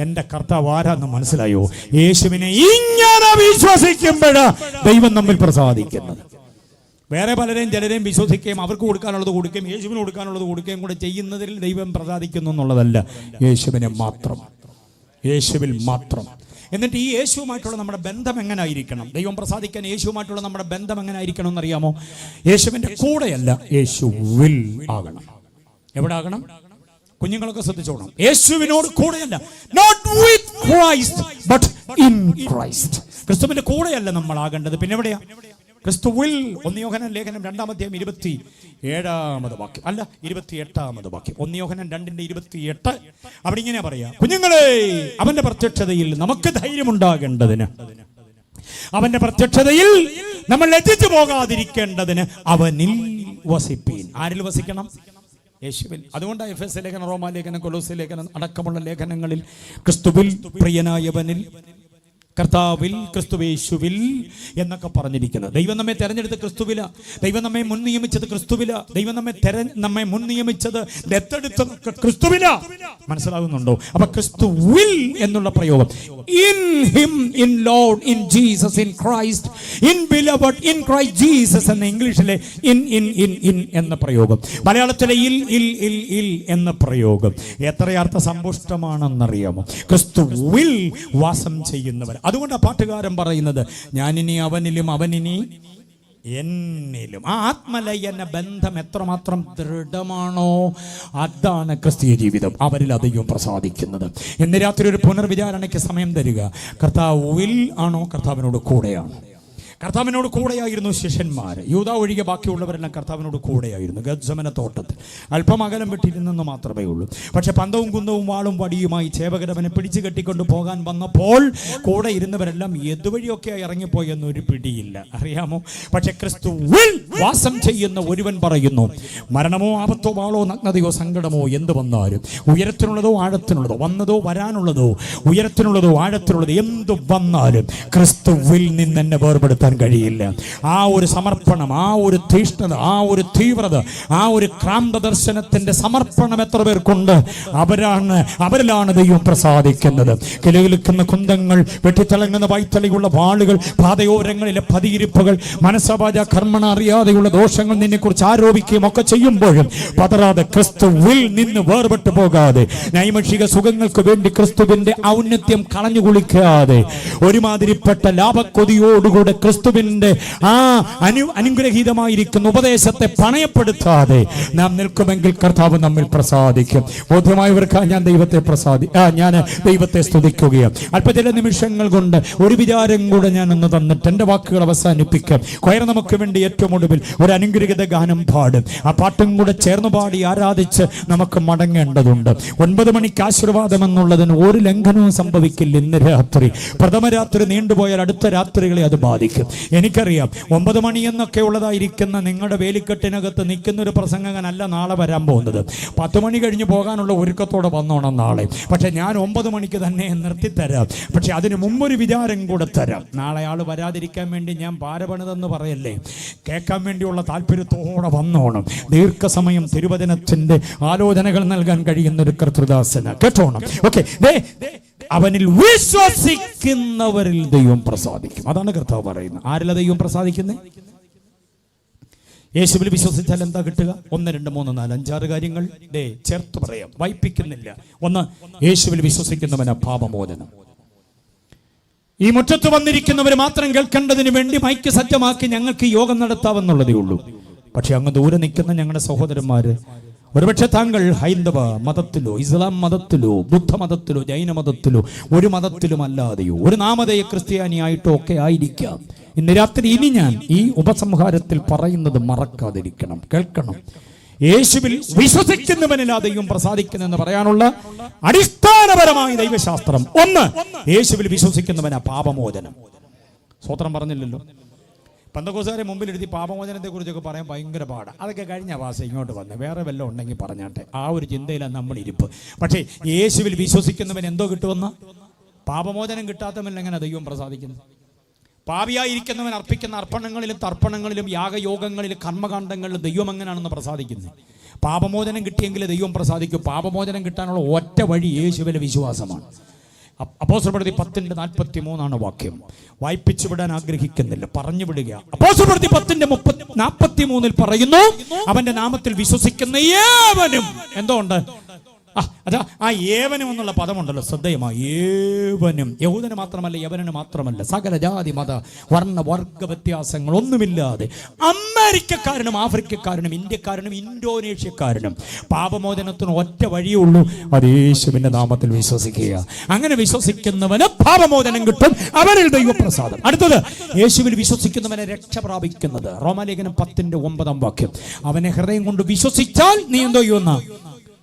എൻ്റെ കർത്താവ് ആരാന്ന് മനസ്സിലായോ? യേശുവിനെ ഇങ്ങനെ വിശ്വസിക്കുമ്പോഴാ ദൈവം നമ്മിൽ പ്രസാദിക്കുന്നത്. വേറെ ചിലരെയും വിശ്വസിക്കുകയും അവർക്ക് കൊടുക്കാനുള്ളത് കൊടുക്കുകയും യേശുവിന് കൊടുക്കാനുള്ളത് കൊടുക്കുകയും കൂടെ ചെയ്യുന്നതിൽ ദൈവം പ്രസാദിക്കുന്നു എന്നുള്ളതല്ല, യേശുവിനെ മാത്രം, യേശുവിൽ മാത്രം. എന്നിട്ട് ഈ യേശുവുമായിട്ടുള്ള നമ്മുടെ ബന്ധം എങ്ങനായിരിക്കണം? ദൈവം പ്രസാദിക്കാൻ യേശുവുമായിട്ടുള്ള നമ്മുടെ ബന്ധം എങ്ങനായിരിക്കണം എന്നറിയാമോ? യേശുവിൻ്റെ കൂടെയല്ല, യേശുവിൽ ആകണം. എവിടെ ആകണം? കുഞ്ഞുങ്ങളൊക്കെ ശ്രദ്ധിച്ചോണം. യേശുവിനോട് കൂടെയല്ല, not with Christ but in Christ. ക്രിസ്തുവിന്റെ കൂടെയല്ല നമ്മൾ ആകേണ്ടത്, പിന്നെ എവിടെയാ? ക്രിസ്തുവിൽ. 1 യോഹന്നാൻ ലേഖനം 2-ാം അധ്യായം 27-ാമത് വാക്യം, അല്ല 28-ാമത് വാക്യം. 1 യോഹന്നാൻ 2:28 അവിടെ ഇങ്ങനെ പറയാ, കുഞ്ഞുങ്ങളെ, അവന്റെ പ്രത്യക്ഷതയിൽ നമുക്ക് ധൈര്യമുണ്ടാകേണ്ടതിന്, അവന്റെ പ്രത്യക്ഷതയിൽ നമ്മൾ ലജ്ജിച്ചു പോകാതിരിക്കേണ്ടതിന് അവനിൽ വസിപ്പീൻ. ആരിൽ വസിക്കണം? യേശുവിൽ. അതുകൊണ്ടാണ് എഫെസ്യ ലേഖനം, റോമാ ലേഖനം, കൊലോസ്യ ലേഖനം അടക്കമുള്ള ലേഖനങ്ങളിൽ ക്രിസ്തുവിൽ, പ്രിയനായവനിൽ, കർത്താവിൽ, ക്രിസ്തുവേശുവിൽ എന്നൊക്കെ പറഞ്ഞിരിക്കുന്നത്. ദൈവം നമ്മെ തെരഞ്ഞെടുത്ത് ക്രിസ്തുവില, ദൈവം നമ്മെ മുൻ നിയമിച്ചത് ക്രിസ്തുവില, ദൈവം നമ്മെ മുൻ നിയമിച്ചത് ദത്തെടുത്തതൊക്കെ ക്രിസ്തുവില. മനസ്സിലാകുന്നുണ്ടോ? അപ്പൊ ക്രിസ്തുവിൽ എന്നുള്ള പ്രയോഗം, in him, in Lord, in Jesus, in Christ, in beloved, in Christ Jesus എന്ന ഇംഗ്ലീഷിലെ ഇൻ ഇൻ ഇൻ ഇൻ എന്ന പ്രയോഗം, മലയാളത്തിലെ ഇൽ ഇൽ ഇൽ ഇൽ എന്ന പ്രയോഗം എത്രയർത്ഥ സമ്പുഷ്ടമാണെന്നറിയാമോ? ക്രിസ്തുവിൽ വാസം ചെയ്യുന്നവർ. അതുകൊണ്ട് പാട്ടുകാരൻ പറയുന്നത്, ഞാനിനി അവനിലും അവനിനി എന്നിലും. ആ ആത്മലയന ബന്ധം എത്രമാത്രം ദൃഢമാണോ, അതാണ് ക്രിസ്തീയ ജീവിതം. അവരിൽ അധികം പ്രസാദിക്കുന്നത്. ഇന്ന് രാത്രി ഒരു പുനർവിചാരണയ്ക്ക് സമയം തരിക. കർത്താവിൽ ആണോ, കർത്താവിനോട് കൂടെയാണോ? കർത്താവിനോട് കൂടെയായിരുന്നു ശിഷ്യന്മാർ. യൂദാ ഒഴികെ ബാക്കിയുള്ളവരെല്ലാം കർത്താവിനോട് കൂടെയായിരുന്നു. ഗത്സമന തോട്ടത്തിൽ അല്പം അകലം വിട്ടിരുന്നെന്ന് മാത്രമേ ഉള്ളൂ. പക്ഷെ പന്തവും കുന്തവും വാളും വടിയുമായി ചേവകരവനെ പിടിച്ചു കെട്ടിക്കൊണ്ട് പോകാൻ വന്നപ്പോൾ കൂടെ ഇരുന്നവരെല്ലാം ഏതുവഴിയൊക്കെ ഇറങ്ങിപ്പോയെന്നൊരു പിടിയില്ല. അറിയാമോ? പക്ഷെ ക്രിസ്തുവിൽ വാസം ചെയ്യുന്ന ഒരുവൻ പറയുന്നു, മരണമോ ആപത്തോ വാളോ നഗ്നതയോ സങ്കടമോ എന്ത് വന്നാലും, ഉയരത്തിനുള്ളതോ ആഴത്തിനുള്ളതോ, വന്നതോ വരാനുള്ളതോ, ഉയരത്തിനുള്ളതോ ആഴത്തിനുള്ളതോ എന്ത് വന്നാലും ക്രിസ്തുവിൽ നിന്ന് എന്നെ വേർപെടുത്താൻ കഴിയില്ല. ആ ഒരു സമർപ്പണം, ആ ഒരു തീഷ്ണത, ആ ഒരു തീവ്രത, ആ ഒരു ക്രാന്ത ദർശനത്തിന്റെ സമർപ്പണം എത്ര പേർക്കുണ്ട്? അവരിലാണ് ദൈവം പ്രസാദിക്കുന്നത്. കിളികിളിക്കുന്ന കുന്തങ്ങൾ, വെട്ടിത്തിളങ്ങുന്ന വൈത്തളിയുള്ള വാളുകൾ, പാതയോരങ്ങളിലെ പതിയിരിപ്പുകൾ, മനസ്സവാച കർമ്മണ അറിയാതെയുള്ള ദോഷങ്ങൾ നിന്നെ കുറിച്ച് ആരോപിക്കുകയും ഒക്കെ ചെയ്യുമ്പോഴും പതറാതെ, ക്രിസ്തുവിൽ നിന്ന് വേർപെട്ടു പോകാതെ, നൈമിഷിക സുഖങ്ങൾക്ക് വേണ്ടി ക്രിസ്തുവിന്റെ ഔന്നത്യം കളഞ്ഞു കുളിക്കാതെ, ഒരുമാതിരിപ്പെട്ട ലാഭക്കൊതിയോടുകൂടെ ക്രിസ്തുവിന്റെ ആ അനുഗ്രഹീതമായിരിക്കുന്ന ഉപദേശത്തെ പണയപ്പെടുത്താതെ നാം നിൽക്കുമെങ്കിൽ കർത്താവ് നമ്മിൽ പ്രസാദിക്കും. ബോധ്യമായവർക്ക് ഞാൻ ദൈവത്തെ സ്തുതിക്കുകയാണ്. അല്പചില നിമിഷങ്ങൾ കൊണ്ട് ഒരു വിചാരം കൂടെ ഞാൻ ഒന്ന് തന്നിട്ട് എൻ്റെ വാക്കുകൾ അവസാനിപ്പിക്കാം. കൊയർ നമുക്ക് വേണ്ടി ഏറ്റവും ഒടുവിൽ ഒരു അനുഗ്രഹീത ഗാനം പാടും. ആ പാട്ടും കൂടെ ചേർന്ന് പാടി ആരാധിച്ച് നമുക്ക് മടങ്ങേണ്ടതുണ്ട്. 9 മണിക്ക് ആശീർവാദം എന്നുള്ളതിന് ഒരു ലംഘനവും സംഭവിക്കില്ല. ഇന്ന് രാത്രി, പ്രഥമ രാത്രി നീണ്ടുപോയാൽ അടുത്ത രാത്രികളെ അത് ബാധിക്കും. എനിക്കറിയാം 9 മണി എന്നൊക്കെ ഉള്ളതായിരിക്കുന്ന നിങ്ങളുടെ വേലിക്കെട്ടിനകത്ത് നിൽക്കുന്ന ഒരു പ്രസംഗകനല്ല നാളെ വരാൻ പോകുന്നത്. 10 മണി കഴിഞ്ഞ് പോകാനുള്ള ഒരുക്കത്തോടെ വന്നോണം നാളെ. പക്ഷെ ഞാൻ 9 മണിക്ക് തന്നെ നിർത്തിത്തരാം. പക്ഷെ അതിന് മുമ്പൊരു വിചാരം കൂടെ തരാം. നാളെ ആൾ വരാതിരിക്കാൻ വേണ്ടി ഞാൻ പാരപണിതെന്ന് പറയല്ലേ, കേൾക്കാൻ വേണ്ടിയുള്ള താല്പര്യത്തോടെ വന്നോണം. ദീർഘസമയം തിരുവചനത്തിന്റെ ആലോചനകൾ നൽകാൻ കഴിയുന്ന ഒരു കർത്തൃദാസന കേട്ടോണം. ഓക്കെ, അവനിൽ വിശ്വസിക്കുന്നവരിൽ ദൈവം പ്രസാദിക്കും. അതാണ് കർത്താവ് പറയുന്നത്. ആരിലാ ദൈവം പ്രസാദിക്കുന്നത്? യേശുവിൽ വിശ്വസിച്ചാൽ എന്താ കിട്ടുക? 1 2 3 4 5 6 കാര്യങ്ങൾ ചേർത്ത് പറയാം, വായിപ്പിക്കുന്നില്ല. 1, യേശുവിൽ വിശ്വസിക്കുന്നവന് പാപമോചനം. ഈ മുറ്റത്ത് വന്നിരിക്കുന്നവർ മാത്രം കേൾക്കേണ്ടതിന് വേണ്ടി മൈക്ക് സജ്ജമാക്കി ഞങ്ങൾക്ക് യോഗം നടത്താമെന്നുള്ളതേ ഉള്ളൂ. പക്ഷെ അങ്ങ് ദൂരെ നിൽക്കുന്ന ഞങ്ങളുടെ സഹോദരന്മാര്, ഒരുപക്ഷെ താങ്കൾ ഹൈന്ദവ മതത്തിലോ ഇസ്ലാം മതത്തിലോ ബുദ്ധമതത്തിലോ ജൈന മതത്തിലോ ഒരു മതത്തിലും അല്ലാതെയോ ഒരു നാമധേയ ക്രിസ്ത്യാനിയായിട്ടോ ഒക്കെ ആയിരിക്കാം. ഇന്ന് രാത്രി ഇനി ഞാൻ ഈ ഉപസംഹാരത്തിൽ പറയുന്നത് മറക്കാതിരിക്കണം, കേൾക്കണം. യേശുവിൽ വിശ്വസിക്കുന്നവനില്ലാതെയും പ്രസാദിക്കുന്നെന്ന് പറയാനുള്ള അടിസ്ഥാനപരമായ ദൈവശാസ്ത്രം 1, യേശുവിൽ വിശ്വസിക്കുന്നവനാ പാപമോചനം. സ്വത്രം പറഞ്ഞില്ലല്ലോ. പെന്തക്കോസ്തുകാരെ മുമ്പിൽ എഴുതി പാപമോചനത്തെ കുറിച്ചൊക്കെ പറയാൻ ഭയങ്കര പാടാണ്. അതൊക്കെ കഴിഞ്ഞ ഭാഷ ഇങ്ങോട്ട് വന്ന് വേറെ വല്ലതും ഉണ്ടെങ്കിൽ പറഞ്ഞാട്ടെ, ആ ഒരു ചിന്തയിലാണ് നമ്മൾ ഇരിപ്പ്. പക്ഷേ യേശുവിൽ വിശ്വസിക്കുന്നവൻ എന്തോ കിട്ടുമെന്ന്? പാപമോചനം കിട്ടാത്തവൻ എങ്ങനെ ദൈവം പ്രസാദിക്കുന്നത്? പാപിയായിരിക്കുന്നവൻ അർപ്പിക്കുന്ന അർപ്പണങ്ങളിലും തർപ്പണങ്ങളിലും യാഗയോഗങ്ങളിലും കർമ്മകാണ്ഡങ്ങളിലും ദൈവം എങ്ങനെയാണെന്ന് പ്രസാദിക്കുന്നത്? പാപമോചനം കിട്ടിയെങ്കിൽ ദൈവം പ്രസാദിക്കും. പാപമോചനം കിട്ടാനുള്ള ഒറ്റ വഴി യേശുവിലെ വിശ്വാസമാണ്. അപ്പോസ്തലപ്രവൃത്തി 10:43 വാക്യം. വായിപ്പിച്ചു വിടാൻ ആഗ്രഹിക്കുന്നില്ല, പറഞ്ഞു വിടുക. അപ്പോസ്തലപ്രവൃത്തി 10:43 പറയുന്നു, അവന്റെ നാമത്തിൽ വിശ്വസിക്കുന്ന ഏവനും എന്തോ ഉണ്ട്. അതാ ആ ഏവനും എന്നുള്ള പദമുണ്ടല്ലോ, ശ്രദ്ധേയമായി. ഏവനും, യഹൂദന് മാത്രമല്ല യവനന് മാത്രമല്ല, സകല ജാതി മത വർണ്ണ വർഗ വ്യത്യാസങ്ങൾ ഒന്നുമില്ലാതെ അമേരിക്കക്കാരനും ആഫ്രിക്കക്കാരനും ഇന്ത്യക്കാരനും ഇന്തോനേഷ്യക്കാരനും പാപമോചനത്തിന് ഒറ്റ വഴിയേ ഉള്ളൂ, അത് യേശുവിന്റെ നാമത്തിൽ വിശ്വസിക്കുക. അങ്ങനെ വിശ്വസിക്കുന്നവന് പാപമോചനം കിട്ടും, അവനിൽ ദൈവപ്രസാദം. അടുത്തത്, യേശുവിൽ വിശ്വസിക്കുന്നവനെ രക്ഷ പ്രാപിക്കുന്നത്. റോമാലേഖനം 10:9 വാക്യം. അവനെ ഹൃദയം കൊണ്ട് വിശ്വസിച്ചാൽ നീ എന്തോ ചെയ്യുന്ന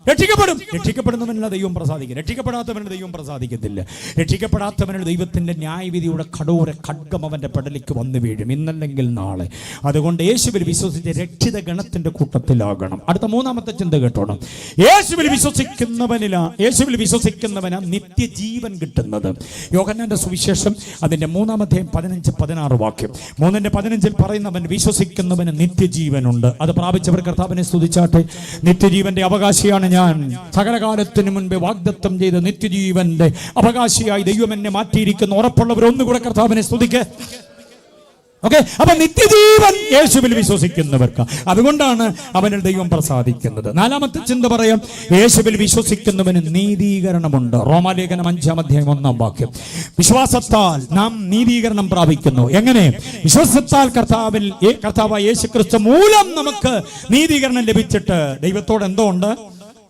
രക്ഷിക്കപ്പെടും. രക്ഷിക്കപ്പെടുന്നവനുള്ള ദൈവം പ്രസാദിക്കും, രക്ഷിക്കപ്പെടാത്തവന് ദൈവം പ്രസാദിക്കത്തില്ല. രക്ഷിക്കപ്പെടാത്തവന് ദൈവത്തിന്റെ ന്യായവിധിയുടെ കടൂര ഖഡ്ഗം അവന്റെ പെടലിക്ക് വന്നു വീഴും, ഇന്നല്ലെങ്കിൽ നാളെ. അതുകൊണ്ട് യേശുവിൽ വിശ്വസിച്ച് രക്ഷിത ഗണത്തിന്റെ കൂട്ടത്തിലാകണം. അടുത്ത 3ാമത്തെ ചിന്ത കേട്ടോണം. യേശുവിൽ വിശ്വസിക്കുന്നവനാ നിത്യജീവൻ കിട്ടുന്നത്. യോഹന്നാന്റെ സുവിശേഷം അതിന്റെ 3-ാം അധ്യായം 15-16 വാക്യം. 3:15 പറയുന്നവൻ വിശ്വസിക്കുന്നവന് നിത്യജീവനുണ്ട്. അത് പ്രാപിച്ചവർ കർത്താവിനെ സ്തുതിച്ചാട്ടെ. നിത്യജീവന്റെ അവകാശിയാണ് ഞാൻ. സകലകാലത്തിന് മുൻപേ വാഗ്ദത്തം ചെയ്ത നിത്യജീവന്റെ അവകാശിയായി ദൈവം എന്നെ മാറ്റിയിരിക്കുന്ന ഉറപ്പുള്ളവർ ഒന്നുകൂടെ കർത്താവിനെ സ്തുതിക്ക്. ഓക്കെ, അപ്പൊ നിത്യജീവൻ യേശുവിൽ വിശ്വസിക്കുന്നവർക്ക്. അതുകൊണ്ടാണ് അവനിൽ ദൈവം പ്രസാദിക്കുന്നത്. 4ാമത്തെ ചിന്ത പറയാം. യേശുവിൽ വിശ്വസിക്കുന്നവന് നീതീകരണമുണ്ട്. റോമാലേഖനം 5-ാം അധ്യായം 1-ാം വാക്യം. വിശ്വാസത്താൽ നാം നീതീകരണം പ്രാപിക്കുന്നു. എങ്ങനെ? വിശ്വാസത്താൽ കർത്താവായ യേശുക്രിസ്തു മൂലം നമുക്ക് നീതീകരണം ലഭിച്ചിട്ട് ദൈവത്തോട് എന്തോ ഉണ്ട്?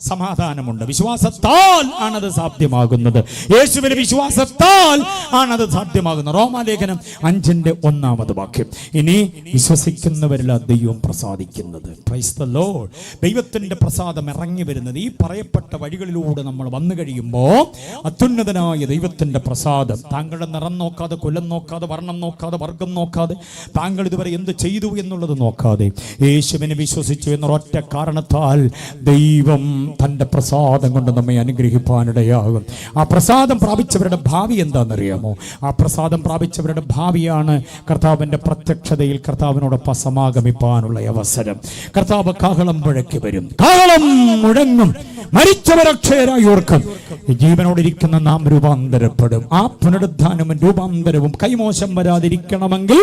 സമാധാനമുണ്ട്. വിശ്വാസത്താൽ ആണത് സാധ്യമാകുന്നത്. യേശുവിന്റെ വിശ്വാസത്താൽ ആണത് സാധ്യമാകുന്നത്. റോമാലേഖനം 5:1 വാക്യം. ഇനി വിശ്വസിക്കുന്നവരിലാ ദൈവം പ്രസാദിക്കുന്നത്. Price the Lord. ദൈവത്തിന്റെ പ്രസാദം ഇറങ്ങി വരുന്നത് ഈ പറയപ്പെട്ട വഴികളിലൂടെ നമ്മൾ വന്നു കഴിയുമ്പോൾ അത്യുന്നതനായ ദൈവത്തിന്റെ പ്രസാദം. താങ്കളുടെ നിറം നോക്കാതെ, കൊല്ലം നോക്കാതെ, വർണ്ണം നോക്കാതെ, വർഗം നോക്കാതെ, താങ്കൾ ഇതുവരെ എന്ത് ചെയ്തു എന്നുള്ളത് നോക്കാതെ യേശുവിനെ വിശ്വസിച്ചു എന്നൊരൊറ്റ കാരണത്താൽ ദൈവം തന്റെ പ്രസാദം കൊണ്ട് നമ്മെ അനുഗ്രഹിപ്പാനിടയാകും. ആ പ്രസാദം പ്രാപിച്ചവരുടെ ഭാവി എന്താണെന്നറിയാമോ? ആ പ്രസാദം പ്രാപിച്ചവരുടെ ഭാവിയാണ് കർത്താവിന്റെ പ്രത്യക്ഷതയിൽ കർത്താവിനോടൊപ്പം സമാഗമിപ്പാനുള്ള അവസരം. കർത്താവ് കാഹളം മുഴക്കി വരും, കാഹളം മുഴങ്ങും, മരിച്ചവരക്ഷയരായി ഓർക്കും. ജീവനോടിരിക്കുന്ന നാം രൂപാന്തരപ്പെടും. ആ പുനരുദ്ധാനവും രൂപാന്തരവും കൈമോശം വരാതിരിക്കണമെങ്കിൽ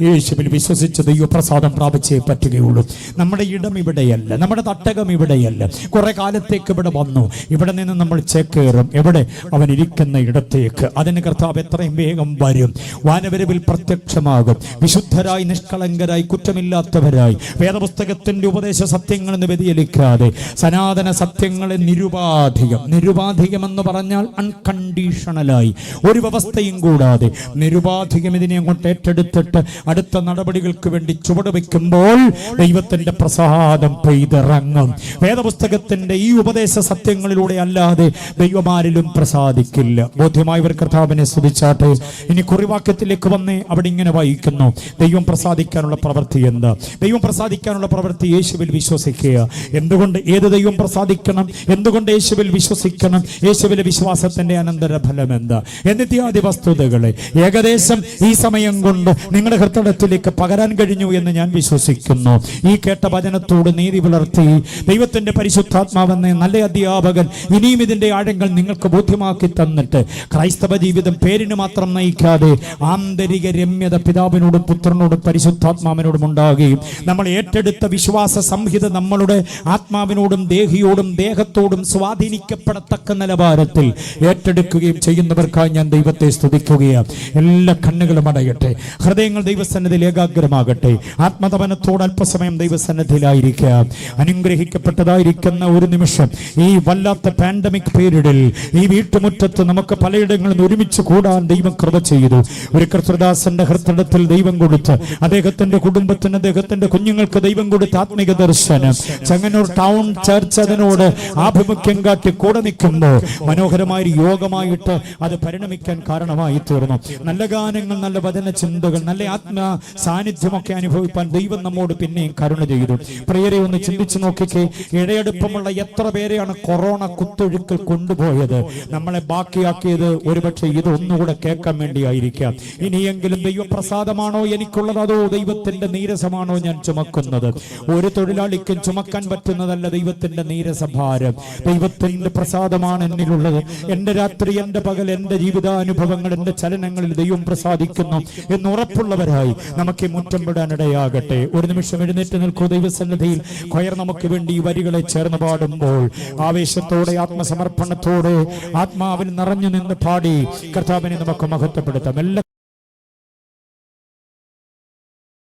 യേശുവിൽ വിശ്വസിച്ച് ദൈവപ്രസാദം പ്രാപിച്ചേ പറ്റുകയുള്ളൂ. നമ്മുടെ ഇടം ഇവിടെയല്ല, നമ്മുടെ തട്ടകം ഇവിടെയല്ല. കുറെ കാലത്തേക്ക് ഇവിടെ വന്നു, ഇവിടെ നിന്ന് നമ്മൾ ചേക്കേറും. എവിടെ? അവൻ ഇരിക്കുന്ന ഇടത്തേക്ക്. അതിന് കർത്താവ് എത്രയും വേഗം വരും. വാനവരവിൽ പ്രത്യക്ഷമാകും. വിശുദ്ധരായി, നിഷ്കളങ്കരായി, കുറ്റമില്ലാത്തവരായി, വേദപുസ്തകത്തിന്റെ ഉപദേശ സത്യങ്ങളിൽ നിന്ന് വ്യതിചലിക്കാതെ സനാതന സത്യങ്ങളെ നിരുപാധികം എന്ന് പറഞ്ഞാൽ അൺകണ്ടീഷണലായി, ഒരു വ്യവസ്ഥയും കൂടാതെ നിരുപാധികം ഇതിനെ അങ്ങോട്ട് ഏറ്റെടുത്തിട്ട് അടുത്ത നടപടികൾക്ക് വേണ്ടി ചുവട് വയ്ക്കുമ്പോൾ ദൈവത്തിന്റെ പ്രസാദം പെയ്തിറങ്ങും. വേദപുസ്തകത്തിന്റെ ഈ ഉപദേശ സത്യങ്ങളിലൂടെ അല്ലാതെ ദൈവമാരിലും പ്രസാദിക്കില്ല. ബോധ്യമായവർ കർത്താവിനെ സ്തുതിച്ചാട്ടെ. ഇനി കുറിവാക്യത്തിലേക്ക് വന്നേ. അവിടെ ഇങ്ങനെ വായിക്കുന്നു, ദൈവം പ്രസാദിക്കാനുള്ള പ്രവൃത്തി എന്താ? ദൈവം പ്രസാദിക്കാനുള്ള പ്രവൃത്തി യേശുവിൽ വിശ്വസിക്കുക. എന്തുകൊണ്ട് ഏത് ദൈവം പ്രസാദിക്കണം? എന്തുകൊണ്ട് യേശുവിൽ വിശ്വസിക്കണം? യേശുവിലെ വിശ്വാസത്തിന്റെ അനന്തരഫലം എന്താ എന്നിത്യാദി വസ്തുതകളെ ഏകദേശം ഈ സമയം കൊണ്ട് നിങ്ങളുടെ ഹൃദയത്തിലേക്ക് പകരാൻ കഴിഞ്ഞു എന്ന് ഞാൻ വിശ്വസിക്കുന്നു. ഈ കേട്ട വചനത്തോട് നീതി പുലർത്തി ദൈവത്തിന്റെ പരിശുദ്ധാത്മാവെന്ന നല്ല അധ്യാപകൻ ഇനിയും ഇതിന്റെ ആഴങ്ങൾ നിങ്ങൾക്ക് ബോധ്യമാക്കി തന്നിട്ട് ക്രൈസ്തവ ജീവിതം പേരിന് മാത്രം നയിക്കാതെ ആന്തരിക രമ്യത പിതാവിനോടും പുത്രനോടും പരിശുദ്ധാത്മാവിനോടും ഉണ്ടാകുകയും നമ്മൾ ഏറ്റെടുത്ത വിശ്വാസ സംഹിത നമ്മളുടെ ആത്മാവിനോടും ദേഹിയോടും ദേഹത്തോടും സ്വാധീനിക്കപ്പെടത്തക്ക നിലവാരത്തിൽ ഏറ്റെടുക്കുകയും ചെയ്യുന്നവർക്കായി ഞാൻ ദൈവത്തെ സ്തുതിക്കുകയാണ്. എല്ലാ കണ്ണുകളും അടയട്ടെ, ഹൃദയങ്ങൾ ദൈവസന്നിധിയിൽ ഏകാഗ്രമാകട്ടെ. ആത്മതപനത്തോട് അല്പസമയം ദൈവസന്നിധിയിലായിരിക്കുക. അനുഗ്രഹിക്കപ്പെട്ടതായിരിക്കുന്ന ഒരു നിമിഷം ഈ വല്ലാത്ത പാൻഡമിക് പീരീഡിൽ ഈ വീട്ടുമുറ്റത്ത് നമുക്ക് പലയിടങ്ങളിൽ ഒരുമിച്ച് കൂടാൻ ദൈവം കൃപ ചെയ്തു. ഒരു കർത്തൃദാസന്റെ ഹൃദയത്തിൽ ദൈവം കൊടുത്ത് അദ്ദേഹത്തിന്റെ കുടുംബത്തിന് അദ്ദേഹത്തിന്റെ കുഞ്ഞുങ്ങൾക്ക് ദൈവം കൊടുത്ത ആത്മിക ദർശനം ചെങ്ങന്നൂർ ടൗൺ ചർച്ച് അതിനോട് ആഭിമുഖ്യം കാട്ടി കൂടെ നിൽക്കുമ്പോൾ മനോഹരമായ യോഗമായിട്ട് അത് പരിണമിക്കാൻ കാരണമായി തീർന്നു. നല്ല ഗാനങ്ങൾ, നല്ല വചന ചിന്തകൾ, നല്ല ആത്മ സാന്നിധ്യമൊക്കെ അനുഭവിപ്പാൻ ദൈവം നമ്മോട് പിന്നെയും കരുണ ചെയ്തു. പ്രിയരെ ഒന്ന് ചിന്തിച്ചു നോക്കിക്കേ. ഇഴയെടുപ്പമുള്ള എത്ര പേരെയാണ് കൊറോണ കുത്തൊഴുക്കിൽ കൊണ്ടുപോയത്? നമ്മളെ ബാക്കിയാക്കിയത് ഒരുപക്ഷെ ഇത് ഒന്നുകൂടെ കേൾക്കാൻ വേണ്ടിയായിരിക്കാം. ഇനിയെങ്കിലും ദൈവപ്രസാദമാണോ എനിക്കുള്ളത്, അതോ ദൈവത്തിന്റെ നീരസമാണോ ഞാൻ ചുമക്കുന്നത്? ഒരു തൊഴിലാളിക്കും ചുമക്കാൻ പറ്റുന്നതല്ല ദൈവത്തിന്റെ നീരസഭാരം. ദൈവത്തിന്റെ പ്രസാദമാണ് എന്നിലുള്ളത്. എന്റെ രാത്രി, എന്റെ പകൽ, എന്റെ ജീവിതാനുഭവങ്ങൾ, എന്റെ ചലനങ്ങളിൽ ദൈവം പ്രസാദിക്കുന്നു എന്ന് ഉറപ്പുള്ളവരായി നമുക്ക് മുറ്റം വിടാനിടയാകട്ടെ. ഒരു നിമിഷം എഴുന്നേറ്റ് നിൽക്കൂ. ദൈവസന്നിധിയിൽ കൊയർ നമുക്ക് വേണ്ടി ഈ വരികളെ ചേർന്ന് പാടുമ്പോൾ ആവേശത്തോടെ ആത്മസമർപ്പണത്തോടെ ആത്മാവിൽ നിറഞ്ഞു നിന്ന് പാടി കർത്താവിനെ നമുക്ക് മഹത്വപ്പെടുത്താം. എല്ലാ